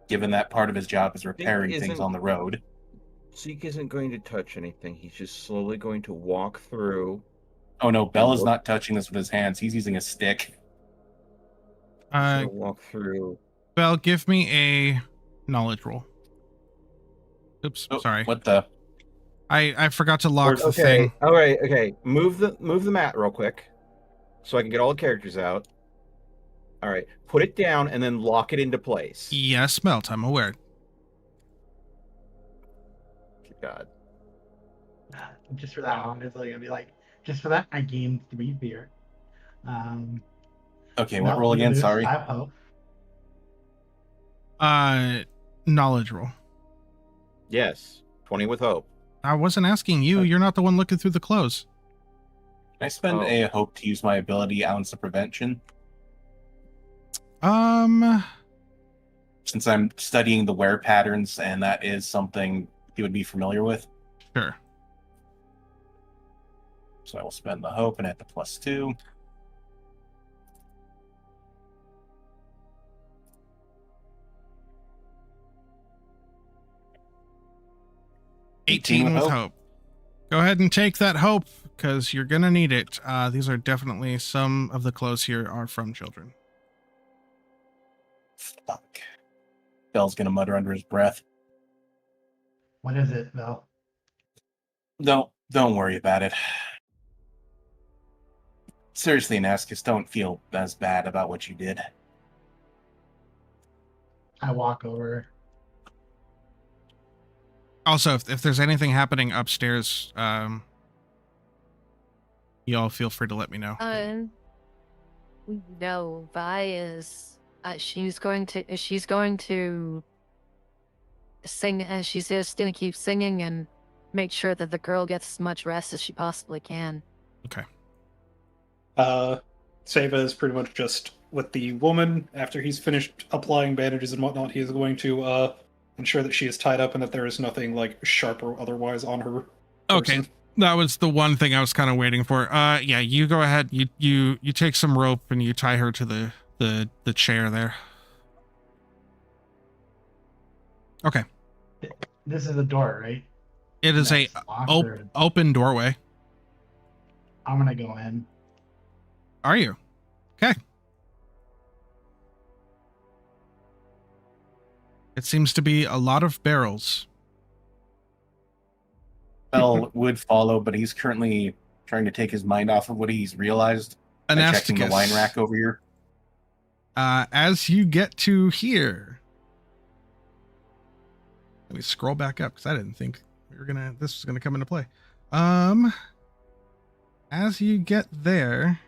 given that part of his job is repairing things isn't- on the road. Seek isn't going to touch anything. He's just slowly going to walk through. Oh no, Bell is look- not touching this with his hands. He's using a stick. He's gonna walk through. Bell, give me a knowledge roll. Oops, Oh, sorry. What the? I forgot to lock the Okay. thing. All right. Okay. Move the mat real quick, so I can get all the characters out. All right. Put it down and then lock it into place. Yes, Melt, I'm aware. God. Just for that, I'm just gonna be like, just for that, I gained 3 fear. Okay, what No, roll you again? lose Sorry. 5 hope. Knowledge roll. Yes. 20 with hope. I wasn't asking you. You're not the one looking through the clothes. Can I spend a hope to use my ability ounce of prevention? Since I'm studying the wear patterns, and that is something he would be familiar with. Sure. So I will spend the hope and add the +2. $18 with hope. Go ahead and take that hope, because you're gonna need it. These are definitely, some of the clothes here are from children. Fuck. Bell's gonna mutter under his breath. What is it, though? Don't worry about it. Seriously, Nascus, don't feel as bad about what you did. I walk over. Also, if there's anything happening upstairs, y'all feel free to let me know. No, Vi is. She's going to sing, and she's just gonna keep singing and make sure that the girl gets as much rest as she possibly can. Okay. Seva is pretty much just with the woman. After he's finished applying bandages and whatnot, he is going to ensure that she is tied up and that there is nothing like sharp or otherwise on her. Okay. person. That was the one thing I was kind of waiting for. Yeah, you go ahead. You take some rope and you tie her to the chair there. Okay. This is a door, right? It is a That's locked or- open doorway. I'm gonna go in. Are you? Okay. It seems to be a lot of barrels. Bell would follow, but he's currently trying to take his mind off of what he's realized by checking the wine rack over here. As you get to here, let me scroll back up because I didn't think this was gonna come into play. As you get there,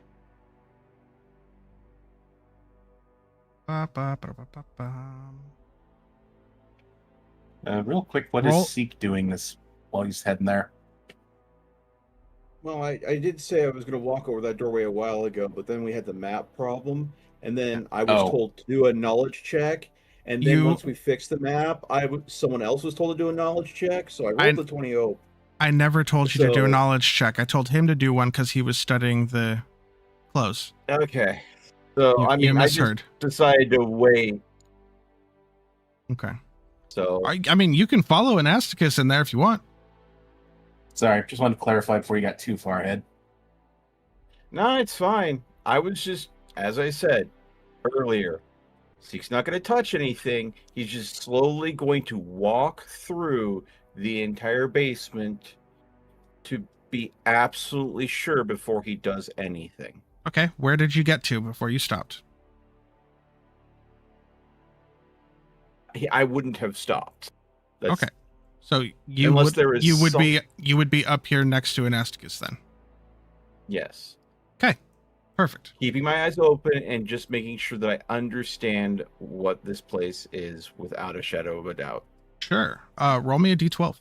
real quick, what is Seek doing this while he's heading there? Well, I did say I was going to walk over that doorway a while ago, but then we had the map problem, and then I was told to do a knowledge check, and then once we fixed the map, someone else was told to do a knowledge check, so I rolled the 20. I never told you to do a knowledge check. I told him to do one because he was studying the clothes. Okay. So, I just decided to wait. Okay. So I mean, you can follow Anasticus in there if you want. Sorry, just wanted to clarify before you got too far ahead. No, it's fine. I was just, as I said earlier, Seek's not going to touch anything. He's just slowly going to walk through the entire basement to be absolutely sure before he does anything. Okay, where did you get to before you stopped? I wouldn't have stopped. Okay, so you would be up here next to Anasticus then. Yes. Okay, perfect. Keeping my eyes open and just making sure that I understand what this place is without a shadow of a doubt. Sure. Roll me a d12.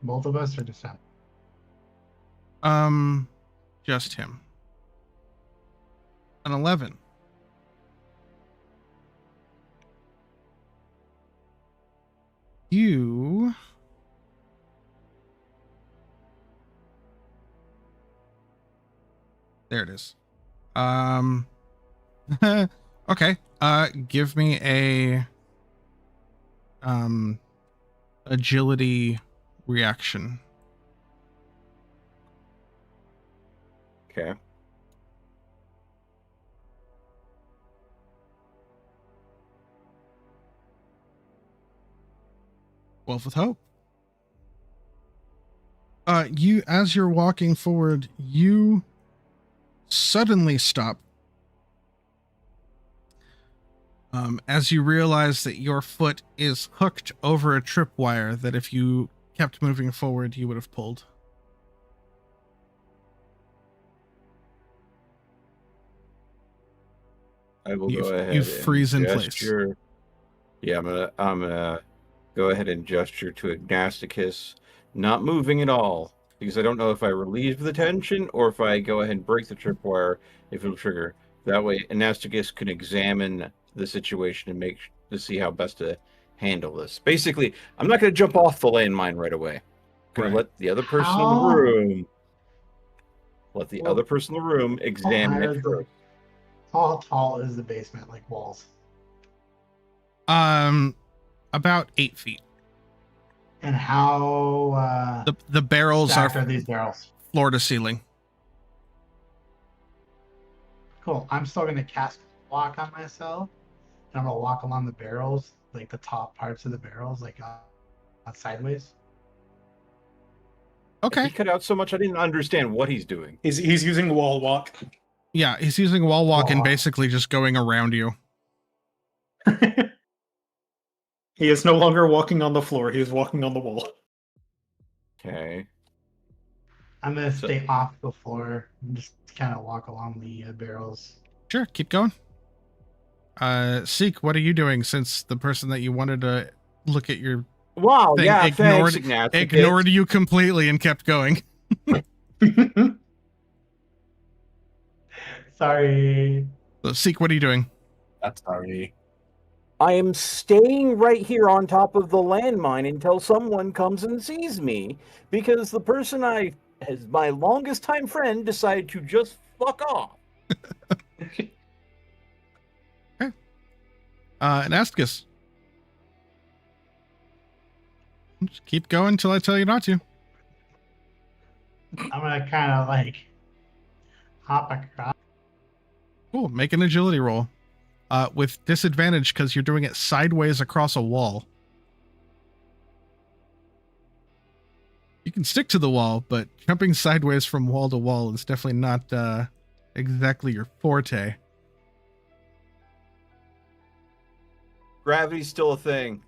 Both of us or just him? Just him. An 11. You there it is. Okay. Give me a agility reaction. Okay. Wolf with hope. As you're walking forward, you suddenly stop. As you realize that your foot is hooked over a tripwire that if you kept moving forward, you would have pulled. I will go ahead. You freeze in place. Yeah, I'm gonna go ahead and gesture to Agnosticus, not moving at all, because I don't know if I relieve the tension or if I go ahead and break the tripwire, if it'll trigger. That way, Agnosticus can examine the situation and to see how best to handle this. Basically, I'm not going to jump off the landmine right away. I'm going to let the other person in the room. Let the other person in the room examine it first. How tall is the basement, like walls? About 8 feet. And how the barrels are these barrels? Floor to ceiling. Cool. I'm still gonna cast walk on myself. And I'm gonna walk along the barrels, like the top parts of the barrels, like sideways. Okay. He cut out so much I didn't understand what he's doing. He's using wall walk. Yeah, he's using wall walk and basically just going around you. He is no longer walking on the floor. He is walking on the wall. Okay. I'm going to stay off the floor and just kind of walk along the barrels. Sure, keep going. Seek, what are you doing since the person that you wanted to look at your thing ignored you completely and kept going? Sorry. So, Seek, what are you doing? That's sorry. I am staying right here on top of the landmine until someone comes and sees me, because the person as my longest time friend decided to just fuck off. Okay. Anasticus. Just keep going until I tell you not to. I'm gonna kind of like hop across. Cool. Make an agility roll. with disadvantage because you're doing it sideways across a wall. You can stick to the wall, but jumping sideways from wall to wall is definitely not exactly your forte. Gravity's still a thing.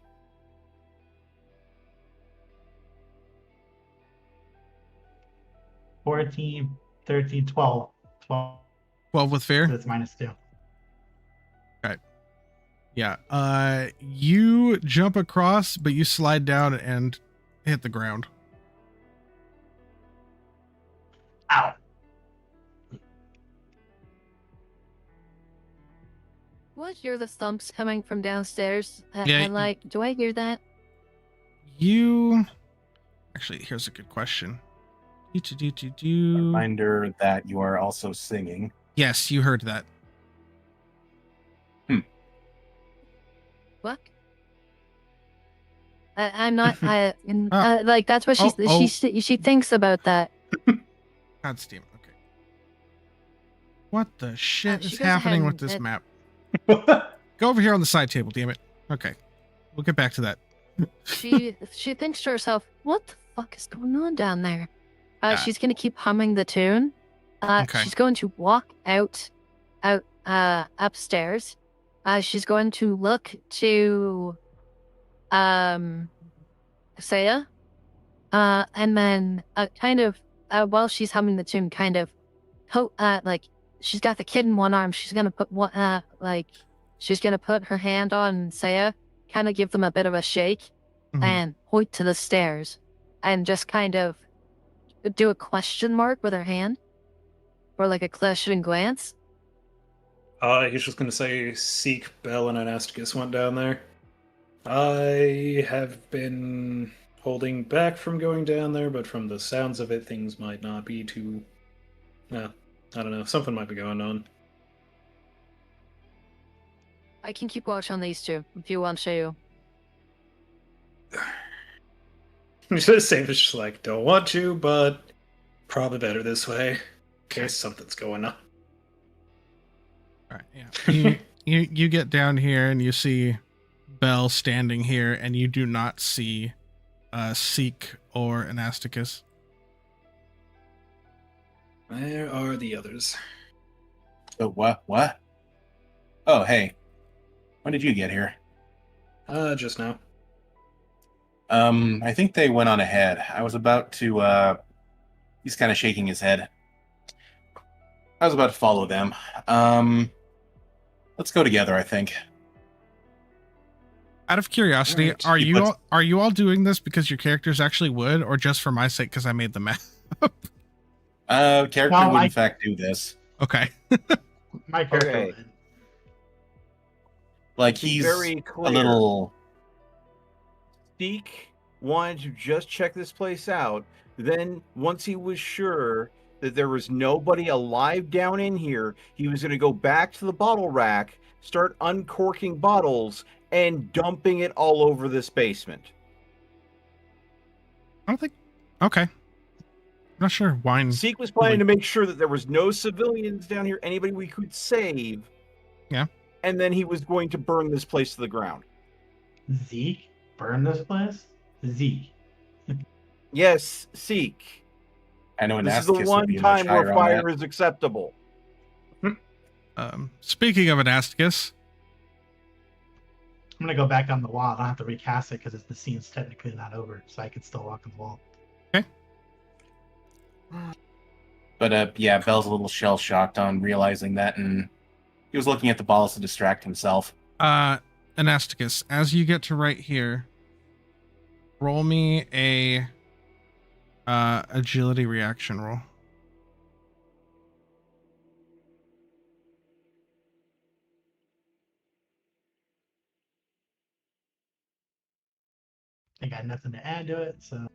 14, 13, 12. 12. 12 with fear? That's -2. Yeah. You jump across, but you slide down and hit the ground. Ow. What hear the thumps coming from downstairs? Yeah, And like, do I hear that? You actually, here's a good question. Reminder that you are also singing. Yes, you heard that. What? I'm not. Oh. Like that's what she thinks about that. God damn it. Okay. What the shit she is goes happening ahead with this and- map? Go over here on the side table, damn it. Okay. We'll get back to that. She thinks to herself, "What the fuck is going on down there?" She's gonna keep humming the tune. Okay. She's going to walk out upstairs. She's going to look to Saya. And then kind of while she's humming the tune, kind of like she's got the kid in one arm. She's gonna put one she's gonna put her hand on Saya, kind of give them a bit of a shake, Mhm. and point to the stairs, and just kind of do a question mark with her hand, or like a questioning glance. He's just gonna say, Seek, Bell, and Anasticus went down there. I have been holding back from going down there, but from the sounds of it, things might not be too... No, I don't know. Something might be going on. I can keep watch on these two if you want to. Same as just like, don't want to, but probably better this way. In case something's going on. All right. Yeah. You get down here and you see Bell standing here, and you do not see Seek or Anasticus. Where are the others? Oh, what? What? Oh, hey. When did you get here? Just now. I think they went on ahead. I was about to, he's kind of shaking his head. I was about to follow them. Let's go together, I think. Out of curiosity, Alright, are you all doing this because your characters actually would, or just for my sake because I made the map? Character No, would in fact do this. Okay. My character. Okay. Like, To be he's very a clear, little... Seek wanted to just check this place out. Then, once he was sure that there was nobody alive down in here, he was going to go back to the bottle rack, start uncorking bottles, and dumping it all over this basement. I don't think. Okay. I'm not sure. Wine. Seek was planning to make sure that there was no civilians down here, anybody we could save. Yeah. And then he was going to burn this place to the ground. Zeke? Burn this place? Zeke. Yes, Seek. I know This is the Anasticus would one be much time where higher on fire that. is acceptable. Speaking of Anasticus, I'm gonna go back on the wall. I don't have to recast it because the scene's technically not over, so I can still walk on the wall. But yeah, Bell's a little shell-shocked on realizing that, and he was looking at the bottles to distract himself. Anasticus, as you get to right here, roll me a agility reaction roll. I got nothing to add to it, so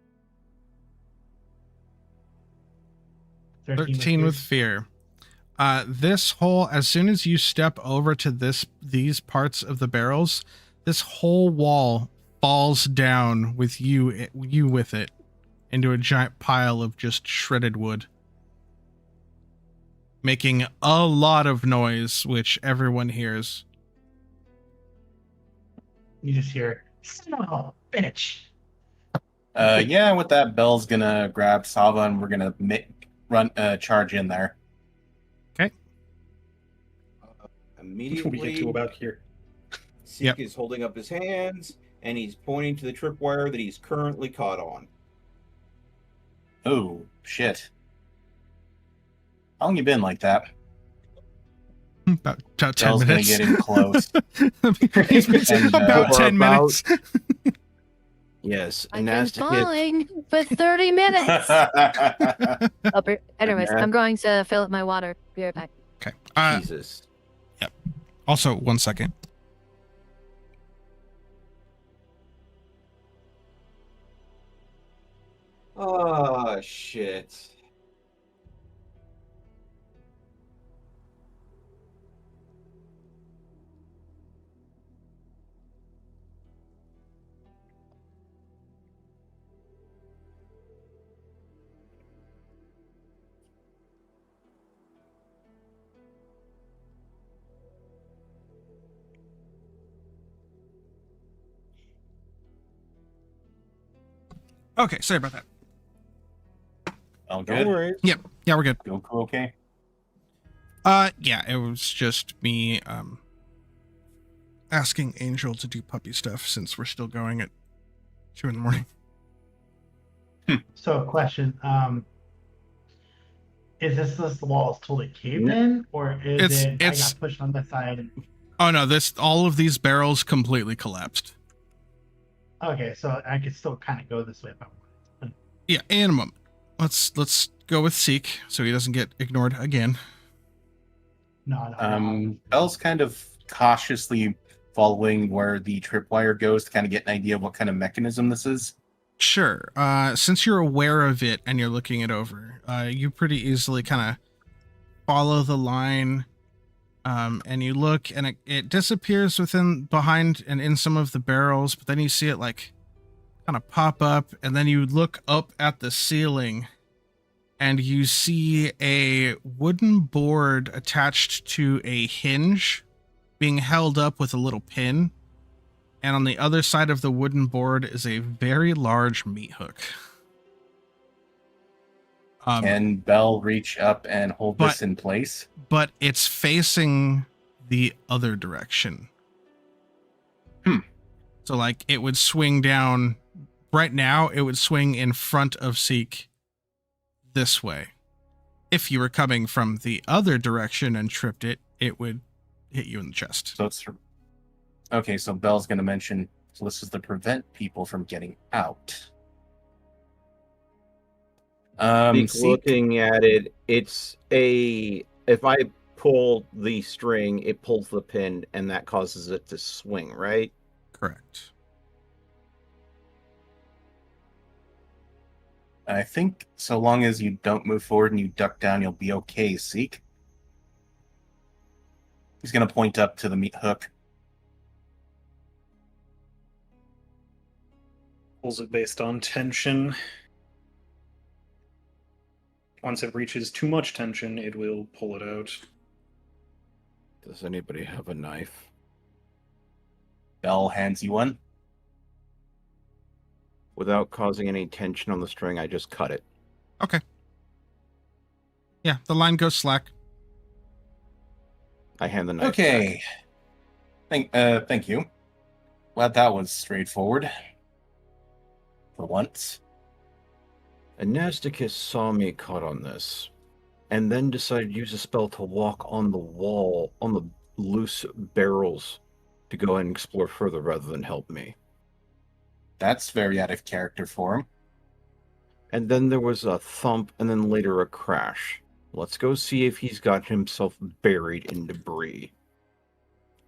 13 with fear. This whole, as soon as you step over to these parts of the barrels, this whole wall falls down with you with it into a giant pile of just shredded wood, making a lot of noise, which everyone hears. You just hear, son of a bitch. Yeah, with that, Bell's gonna grab Sava and we're gonna charge in there. Okay. Immediately, We get to about here. Seek Yep. is holding up his hands, and he's pointing to the tripwire that he's currently caught on. Oh, shit. How long you been like that? About 10 Bell's gonna minutes. get in close. He's been And, about for 10 minutes. Yes, I've been Nastic hit. falling for 30 minutes. Anyways, Yeah. I'm going to fill up my water. Be right back. Okay. Jesus. Also, 1 second. Oh, shit. Okay, sorry about that. All Don't good? worry. Yeah, we're good. Goku okay? Yeah, it was just me asking Angel to do puppy stuff since we're still going at 2 in the morning. So, question: is this the wall is totally caved No. in, or is I It's- got pushed on the side? Oh no, all of these barrels completely collapsed. Okay, so I could still kind of go this way if I want. Yeah, in a moment. Let's go with Seek so he doesn't get ignored again. No. Bell's kind of cautiously following where the tripwire goes to kind of get an idea of what kind of mechanism this is. Sure. Since you're aware of it and you're looking it over, you pretty easily kind of follow the line, and you look, and it disappears behind and in some of the barrels, but then you see it like kind of pop up, and then you look up at the ceiling, and you see a wooden board attached to a hinge being held up with a little pin. And on the other side of the wooden board is a very large meat hook. Can Bell reach up and hold this in place? But it's facing the other direction. So like it would swing down right now, it would swing in front of Seek this way. If you were coming from the other direction and tripped it, it would hit you in the chest. So it's okay. So Bell's going to mention. So this is to prevent people from getting out. Looking at it, it's if I pull the string, it pulls the pin, and that causes it to swing, right? Correct. I think so long as you don't move forward and you duck down, you'll be okay, Seek. He's going to point up to the meat hook. Pulls it based on tension. Once it reaches too much tension, it will pull it out. Does anybody have a knife? Bell hands you one. Without causing any tension on the string, I just cut it. Okay. Yeah, the line goes slack. I hand the knife Okay. Thank you. Glad that was straightforward. For once. Anasticus saw me caught on this, and then decided to use a spell to walk on the wall, on the loose barrels, to go and explore further rather than help me. That's very out of character for him. And then there was a thump, and then later a crash. Let's go see if he's got himself buried in debris.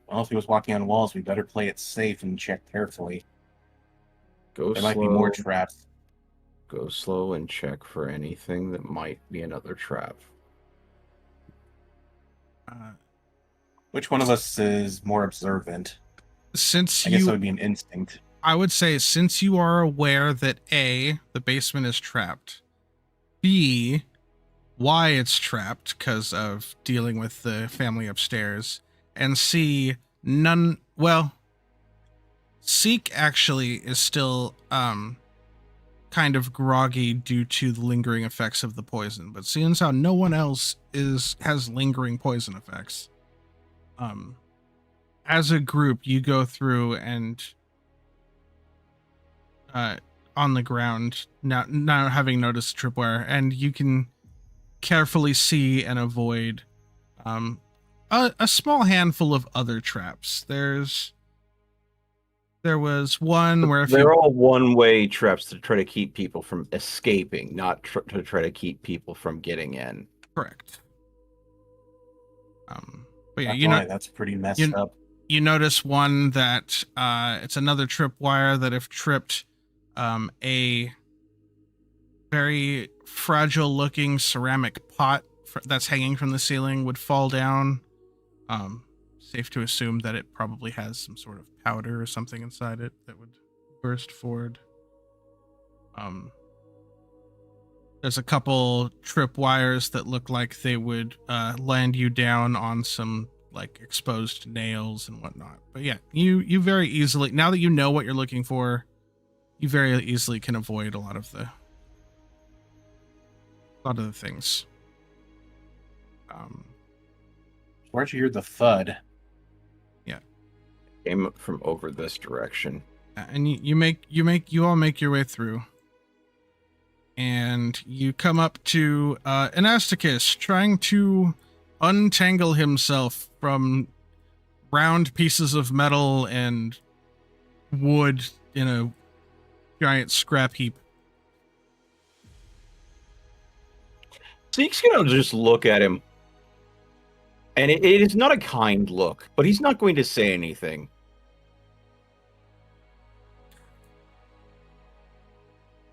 Well, if he was walking on walls, we better play it safe and check carefully. Go There slow. might be more traps. Go slow and check for anything that might be another trap. Which one of us is more observant? Since I guess it you would be an instinct. I would say since you are aware that A, the basement is trapped, B, why it's trapped because of dealing with the family upstairs, and C, Seek actually is still kind of groggy due to the lingering effects of the poison, but seeing as how no one else has lingering poison effects, as a group you go through and on the ground, not having noticed tripwire, and you can carefully see and avoid a small handful of other traps. There was one where if they're all one-way traps to try to keep people from escaping, not to try to keep people from getting in. Correct. But yeah, that's pretty messed up. You notice one that it's another tripwire that if tripped, a very fragile-looking ceramic pot that's hanging from the ceiling would fall down. Safe to assume that it probably has some sort of powder or something inside it that would burst forward. There's a couple tripwires that look like they would land you down on some like exposed nails and whatnot. But yeah, you very easily, now that you know what you're looking for, you very easily can avoid a lot of the things. Where'd you hear the thud? Came from over this direction. And you all make your way through. And you come up to Anasticus trying to untangle himself from round pieces of metal and wood in a giant scrap heap. Zeke's gonna just look at him. And it is not a kind look, but he's not going to say anything.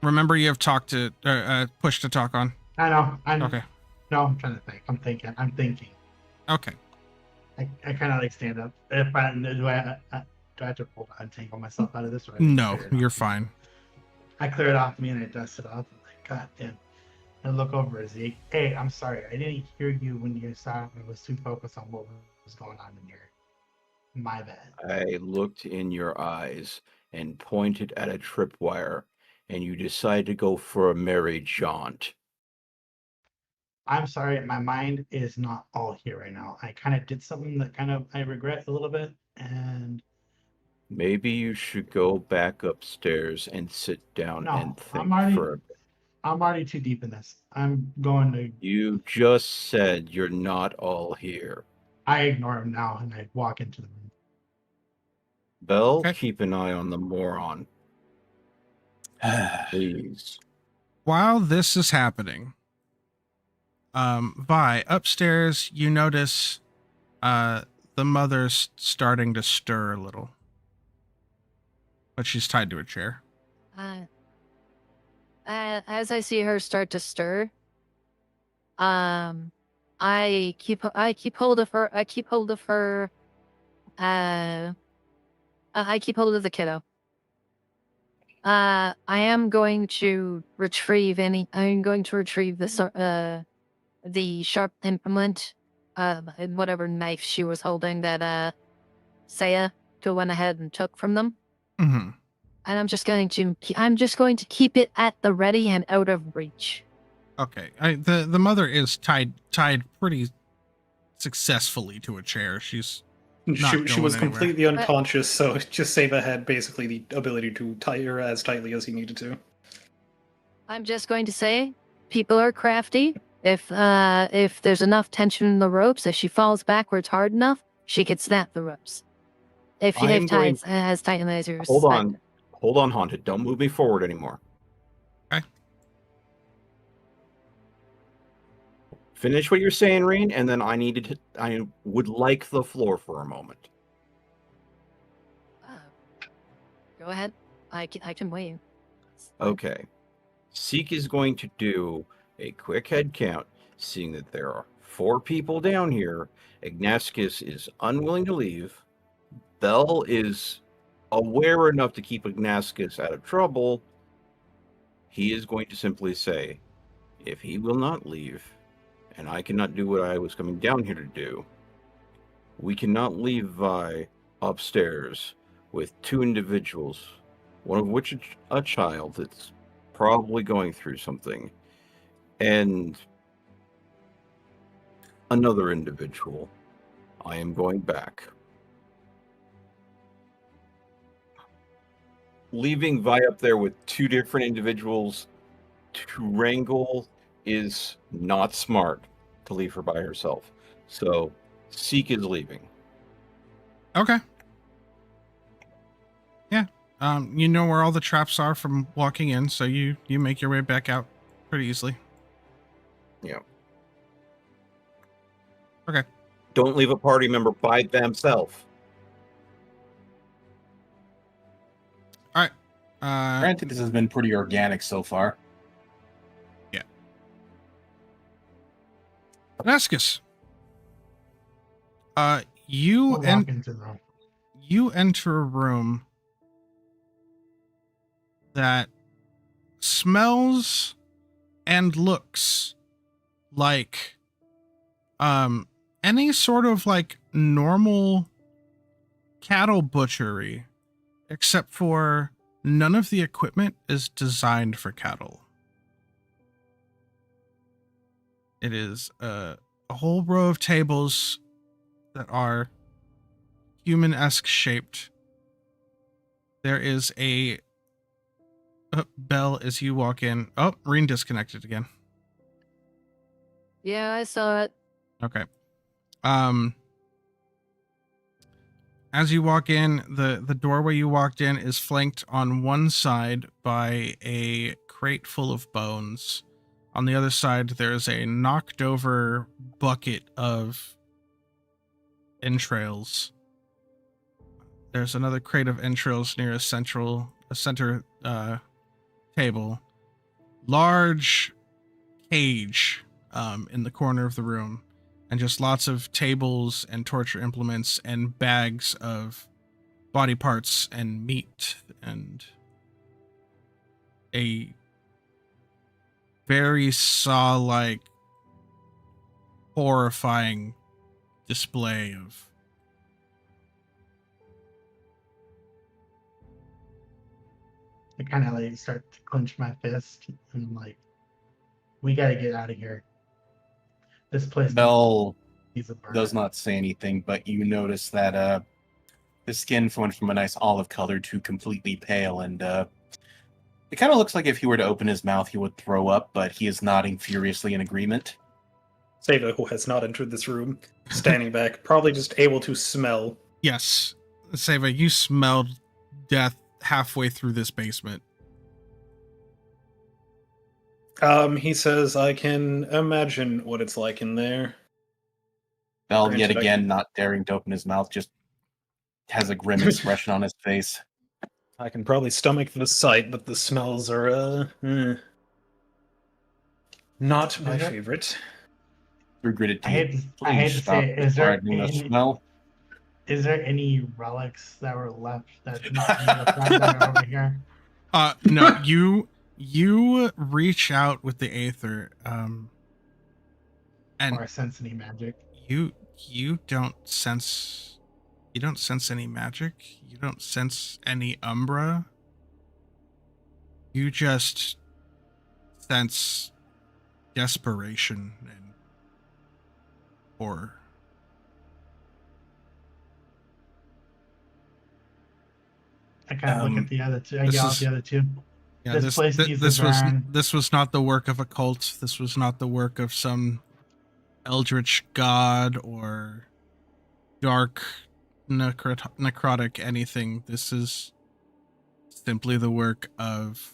Remember, you have push to talk on. I know. Okay. No, I'm trying to think. I'm thinking. Okay. I kind of like stand up. Do I have to untangle myself out of this? Or No, you're fine. I clear it off me and I dust it off. I'm like, God damn. I look over at Zeke. Hey, I'm sorry. I didn't hear you when you saw me. I was too focused on what was going on in here. My bad. I looked in your eyes and pointed at a tripwire, and you decided to go for a merry jaunt. I'm sorry. My mind is not all here right now. I kind of did something that I regret a little bit. And maybe you should go back upstairs and sit down and think for a bit. I'm already too deep in this. I'm going to... You just said you're not all here. I ignore him now and I walk into the room. Bell, keep an eye on the moron. Please. While this is happening, Vi, upstairs, you notice the mother's starting to stir a little. But she's tied to a chair. As I see her start to stir, I keep hold of her. I keep hold of her. I keep hold of the kiddo. I am going to retrieve I'm going to retrieve the sharp implement, and whatever knife she was holding that Saya went ahead and took from them. Mm-hmm. And I'm just going to keep it at the ready and out of reach. Okay. The mother is tied pretty successfully to a chair. She's She was anywhere. completely unconscious, so just Sava had basically the ability to tie her as tightly as he needed to. I'm just going to say, people are crafty. If there's enough tension in the ropes, if she falls backwards hard enough, she could snap the ropes. If you have ties as tight as yours. Hold on, Haunted. Don't move me forward anymore. Okay. Finish what you're saying, Rain, and then I would like the floor for a moment. Go ahead. I can wait. Okay. Seek is going to do a quick head count, seeing that there are 4 people down here. Ignacus is unwilling to leave. Bell is aware enough to keep Ignacus out of trouble. He is going to simply say, if he will not leave, and I cannot do what I was coming down here to do, we cannot leave Vi upstairs with two individuals, one of which a child that's probably going through something, and another individual, I am going back. Leaving Vi up there with two different individuals to wrangle is not smart to leave her by herself. So, Seek is leaving. Okay. Yeah. You know where all the traps are from walking in, so you make your way back out pretty easily. Yeah. Okay. Don't leave a party member by themselves. All right. Granted, this has been pretty organic so far. Damascus. You We'll walk into the room. you enter a room that smells and looks like any sort of like normal cattle butchery, except for none of the equipment is designed for cattle. It is a whole row of tables that are human-esque shaped. There is a bell as you walk in. Oh, Reen disconnected again. Yeah, I saw it. Okay. As you walk in, the doorway you walked in is flanked on one side by a crate full of bones. On the other side, there is a knocked over bucket of entrails. There's another crate of entrails near a center table. Large cage in the corner of the room, and just lots of tables and torture implements and bags of body parts and meat and a very Saw-like, horrifying display of I kind of like start to clench my fist and I'm like, we gotta get out of here. This place Bell needs a burn. does not say anything, but you notice that the skin went from a nice olive color to completely pale, and it kind of looks like if he were to open his mouth, he would throw up, but he is nodding furiously in agreement. Sava, who has not entered this room, standing back, probably just able to smell. Yes, Seva, you smelled death halfway through this basement. He says, I can imagine what it's like in there. Bell, Granted, yet I again, can- not daring to open his mouth, just has a grim expression on his face. I can probably stomach the sight, but the smells are, not my Okay. favorite. Through gritted I hate teeth. to, I hate Please to stop say it. Is there describing the any, smell. is there any relics that were left that are over here? No, you reach out with the aether, and Or I sense any magic? you don't sense any magic. You don't sense any umbra. You just sense desperation and horror. I kind of look at the other two. I this yell is- at the other two. Yeah, This place needs this to was burn. this was not the work of a cult. This was not the work of some eldritch god or dark necrotic anything. This is simply the work of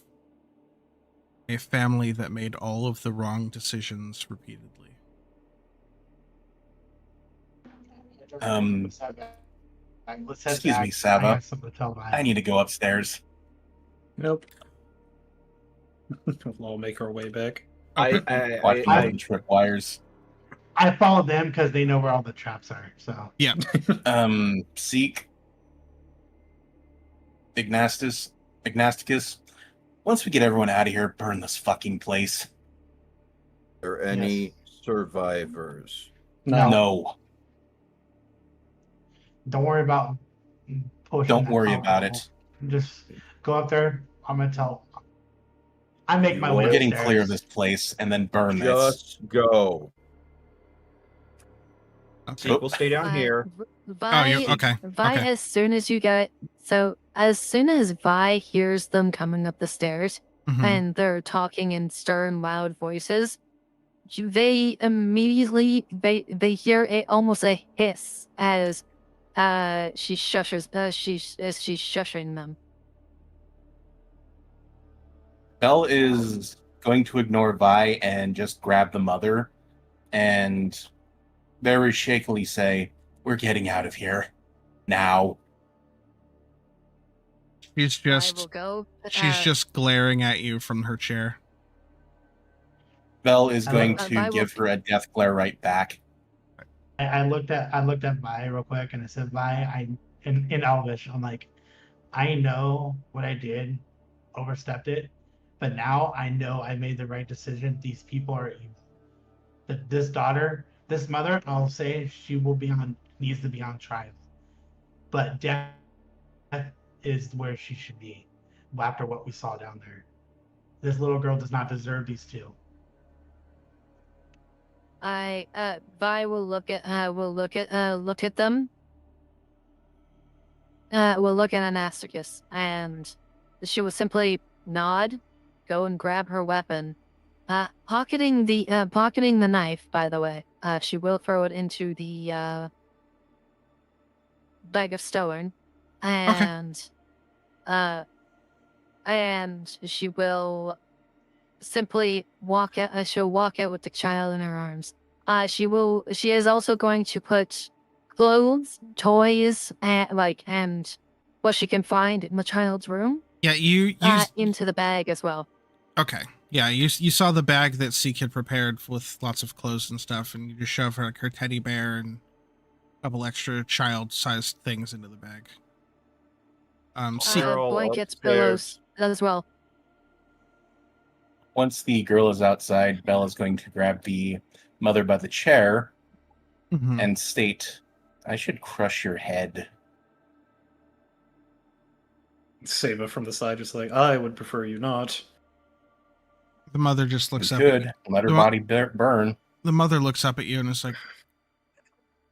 a family that made all of the wrong decisions repeatedly. Let's head Excuse back. me, Sava. I have something to tell I need to go upstairs. Nope. We'll all make our way back. Watch I the tripwires. I follow them because they know where all the traps are. So Seek. Ignasticus. Once we get everyone out of here, burn this fucking place. are there any survivors? No. No. Don't worry about potion. Don't that's worry about alcohol. it. Just go up there. I'm gonna tell. I make my way We're getting upstairs. clear of this place and then burn this. Just go. Okay. Seek will stay down here. Vi, okay. Vi, Okay. as soon as Vi hears them coming up the stairs Mhm. and they're talking in stern, loud voices, they immediately they hear almost a hiss as she shushes as she's shushing them. Belle is going to ignore Vi and just grab the mother and very shakily say, "We're getting out of here. Now." She's I will just go. she's just glaring at you from her chair. Belle is going Vi to will- give her a death glare right back. I looked at Vi real quick and I said, Vi, in Elvish, I'm like, I know what I did, overstepped it, but now I know I made the right decision. These people are evil. That this mother, I'll say she needs to be on trial. But death is where she should be after what we saw down there. This little girl does not deserve these two. Vi will look at them. Will look at Anastarchus, and she will simply nod, go and grab her weapon, pocketing the knife. By the way, she will throw it into the bag of stone, and she will simply walk out. She'll walk out with the child in her arms. She is also going to put clothes, toys, and what she can find in the child's room. Yeah, you Into the bag as well. okay. Yeah, you saw the bag that Seek had prepared with lots of clothes and stuff, and you just shove her teddy bear and a couple extra child-sized things into the bag. Seek. They're all Blankets, upstairs. pillows as well. Once the girl is outside, Belle is going to grab the mother by the chair Mhm. and state, "I should crush your head." Sava from the side, just like, I would prefer you not. The mother just looks You up. could let her The- body burn. The mother looks up at you and is like,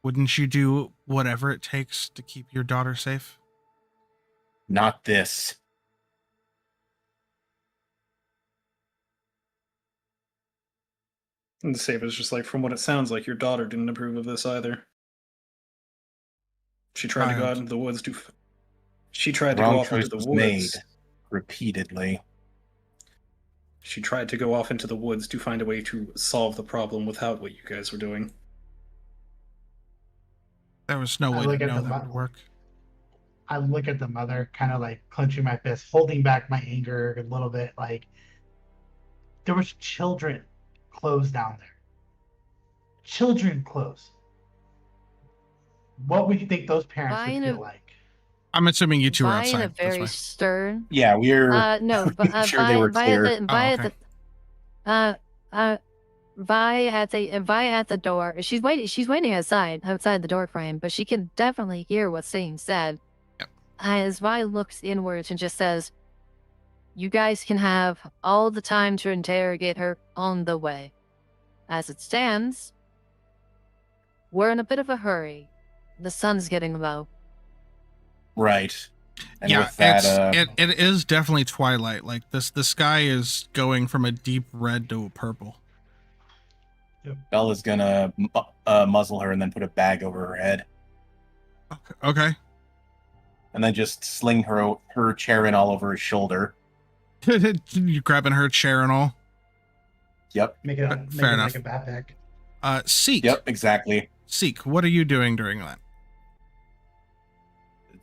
"Wouldn't you do whatever it takes to keep your daughter safe?" Not this. And Sava's just like, from what it sounds like, your daughter didn't approve of this either. She tried to go out into the woods to. She tried to Wrong go off into choice the was woods. made repeatedly. She tried to go off into the woods to find a way to solve the problem without what you guys were doing. There was no I way look to at know the that would work. I look at the mother, kind of like clenching my fist, holding back my anger a little bit. Like, there was children close down there. Children close. What would you think those parents would feel like? I'm assuming you two are Vi in outside. a That's very why. stern. Yeah, we're No, but sure they were clear. Vi okay. Vi at the door. She's waiting outside the door frame, but she can definitely hear what's being said. Yep. As Vi looks inwards and just says, "You guys can have all the time to interrogate her on the way. As it stands, we're in a bit of a hurry. The sun's getting low." Right. And Yeah, with that, it is definitely twilight. Like the sky is going from a deep red to a purple. Belle is gonna muzzle her and then put a bag over her head. Okay. And then just sling her chair in all over his shoulder. You grabbing her chair and all. Yep. Make it Fair enough. like a backpack. Seek. Yep, exactly. Seek, what are you doing during that?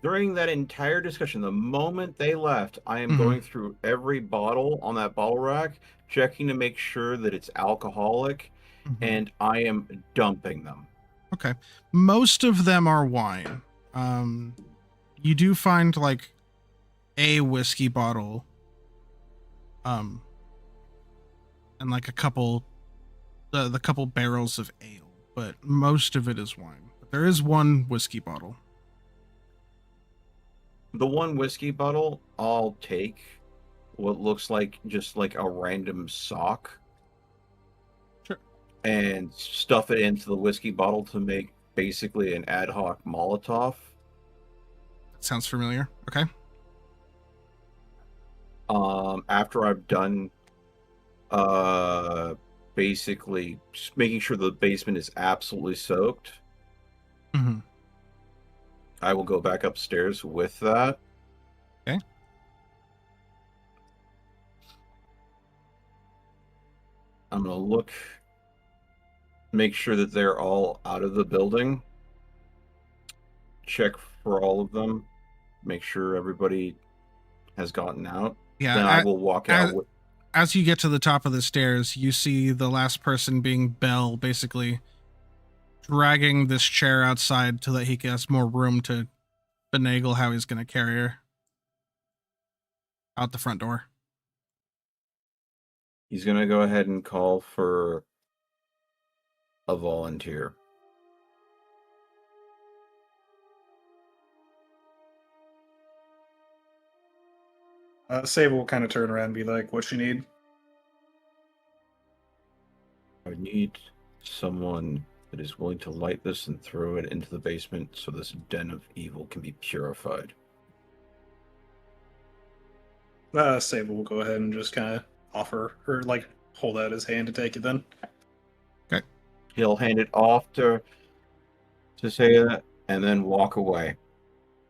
During that entire discussion, the moment they left, I am Mhm. going through every bottle on that bottle rack, checking to make sure that it's alcoholic, Mhm. and I am dumping them. Okay. Most of them are wine. You do find like a whiskey bottle. And like a couple the couple barrels of ale, but most of it is wine. But there is one whiskey bottle. The one whiskey bottle, I'll take what looks like just like a random sock. Sure. And stuff it into the whiskey bottle to make basically an ad hoc Molotov. That sounds familiar. Okay. After I've done basically just making sure the basement is absolutely soaked, Mm-hmm. I will go back upstairs with that. Okay. I'm gonna look, make sure that they're all out of the building, check for all of them, make sure everybody has gotten out. Yeah. Then I will walk out with As you get to the top of the stairs, you see the last person being Bell, basically dragging this chair outside so that he has more room to finagle how he's going to carry her out the front door. He's going to go ahead and call for a volunteer. Sable will kind of turn around and be like, "What you need?" I need someone that is willing to light this and throw it into the basement so this den of evil can be purified. Sable will go ahead and just kind of offer, or like hold out his hand to take it then. Okay. He'll hand it off to say that and then walk away.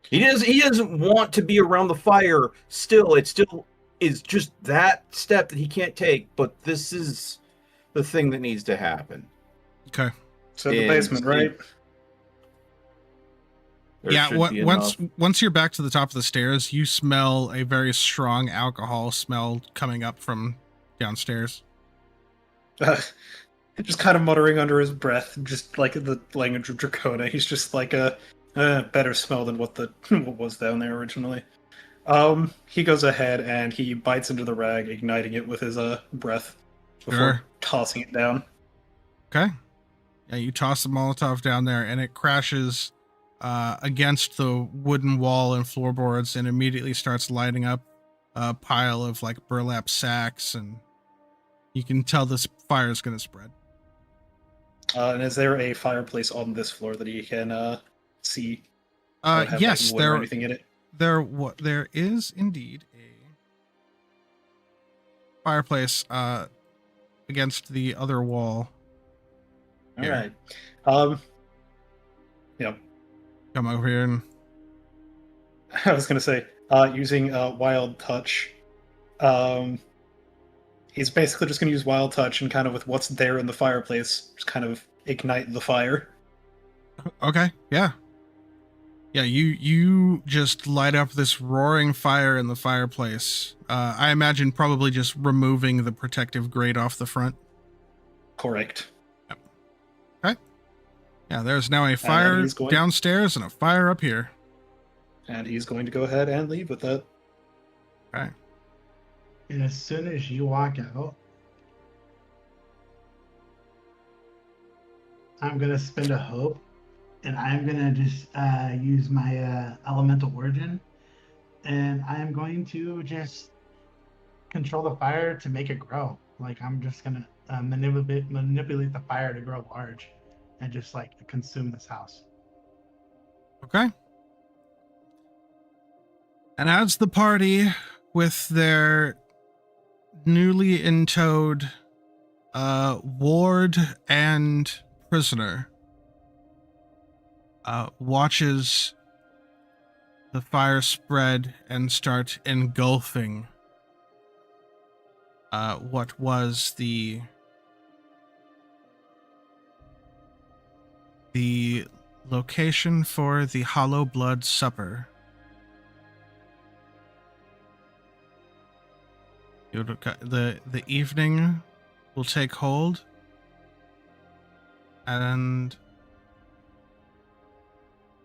He doesn't want to be around the fire still. It still is just that step that he can't take, but this is the thing that needs to happen. Okay. So the basement, right? Yeah, once you're back to the top of the stairs, you smell a very strong alcohol smell coming up from downstairs. Just kind of muttering under his breath, just like the language of Dracona. He's just like a better smell than what was down there originally. He goes ahead and he bites into the rag, igniting it with his breath before tossing it down. Okay. Yeah, you toss the Molotov down there, and it crashes against the wooden wall and floorboards, and immediately starts lighting up a pile of like burlap sacks, and you can tell this fire is going to spread. And is there a fireplace on this floor that he can see? Yes, there anything in it. There is indeed a fireplace against the other wall. All right. Yeah. Come over here and I was gonna say, using Wild Touch, he's basically just gonna use Wild Touch and kind of with what's there in the fireplace, just kind of ignite the fire. Okay, yeah. Yeah, you just light up this roaring fire in the fireplace. I imagine probably just removing the protective grate off the front. Correct. Yep. Okay. Yeah, there's now a fire downstairs and a fire up here. And he's going to go ahead and leave with that. Okay. And as soon as you walk out, I'm going to spend a hope, and I'm going to just use my elemental origin, and I'm going to just control the fire to make it grow. Like, I'm just going to manipulate the fire to grow large and just, like, consume this house. Okay. And as the party, with their newly intowed ward and prisoner, watches the fire spread and start engulfing what was the location for the Hollow Blood Supper. The evening will take hold, and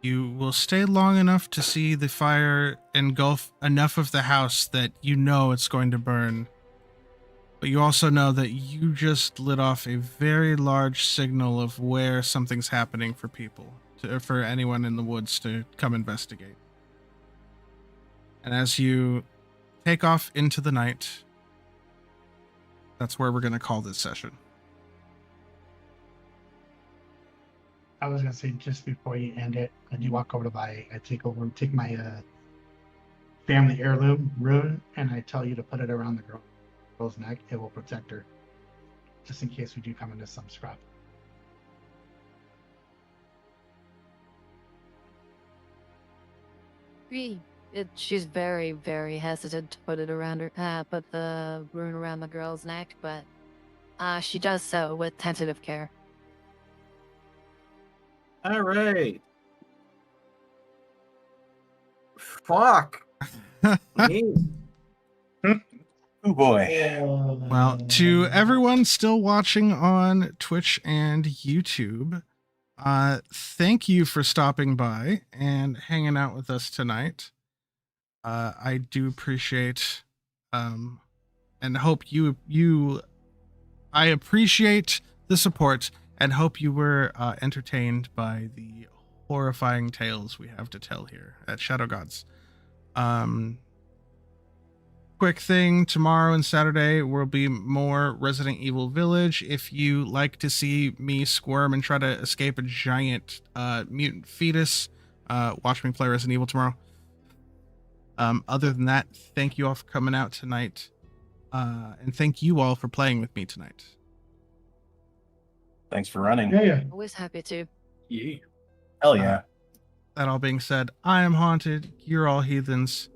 you will stay long enough to see the fire engulf enough of the house that you know it's going to burn. But you also know that you just lit off a very large signal of where something's happening for people, for anyone in the woods to come investigate. And as you take off into the night, that's where we're going to call this session. I was gonna say just before you end it, and you walk over to take my family heirloom rune, and I tell you to put it around the girl's neck. It will protect her, just in case we do come into some scrap. She's very, very hesitant to put it around her, put the rune around the girl's neck, but she does so with tentative care. All right. Fuck. Me. Oh boy. Well, to everyone still watching on Twitch and YouTube, thank you for stopping by and hanging out with us tonight. I do appreciate, and hope I appreciate the support and hope you were entertained by the horrifying tales we have to tell here at Shadow Gods. Quick thing, tomorrow and Saturday will be more Resident Evil Village. If you like to see me squirm and try to escape a giant mutant fetus, watch me play Resident Evil tomorrow. Other than that, thank you all for coming out tonight. And thank you all for playing with me tonight. Thanks for running. Yeah. Always happy to. Yeah. Hell yeah. That all being said, I am haunted. You're all heathens.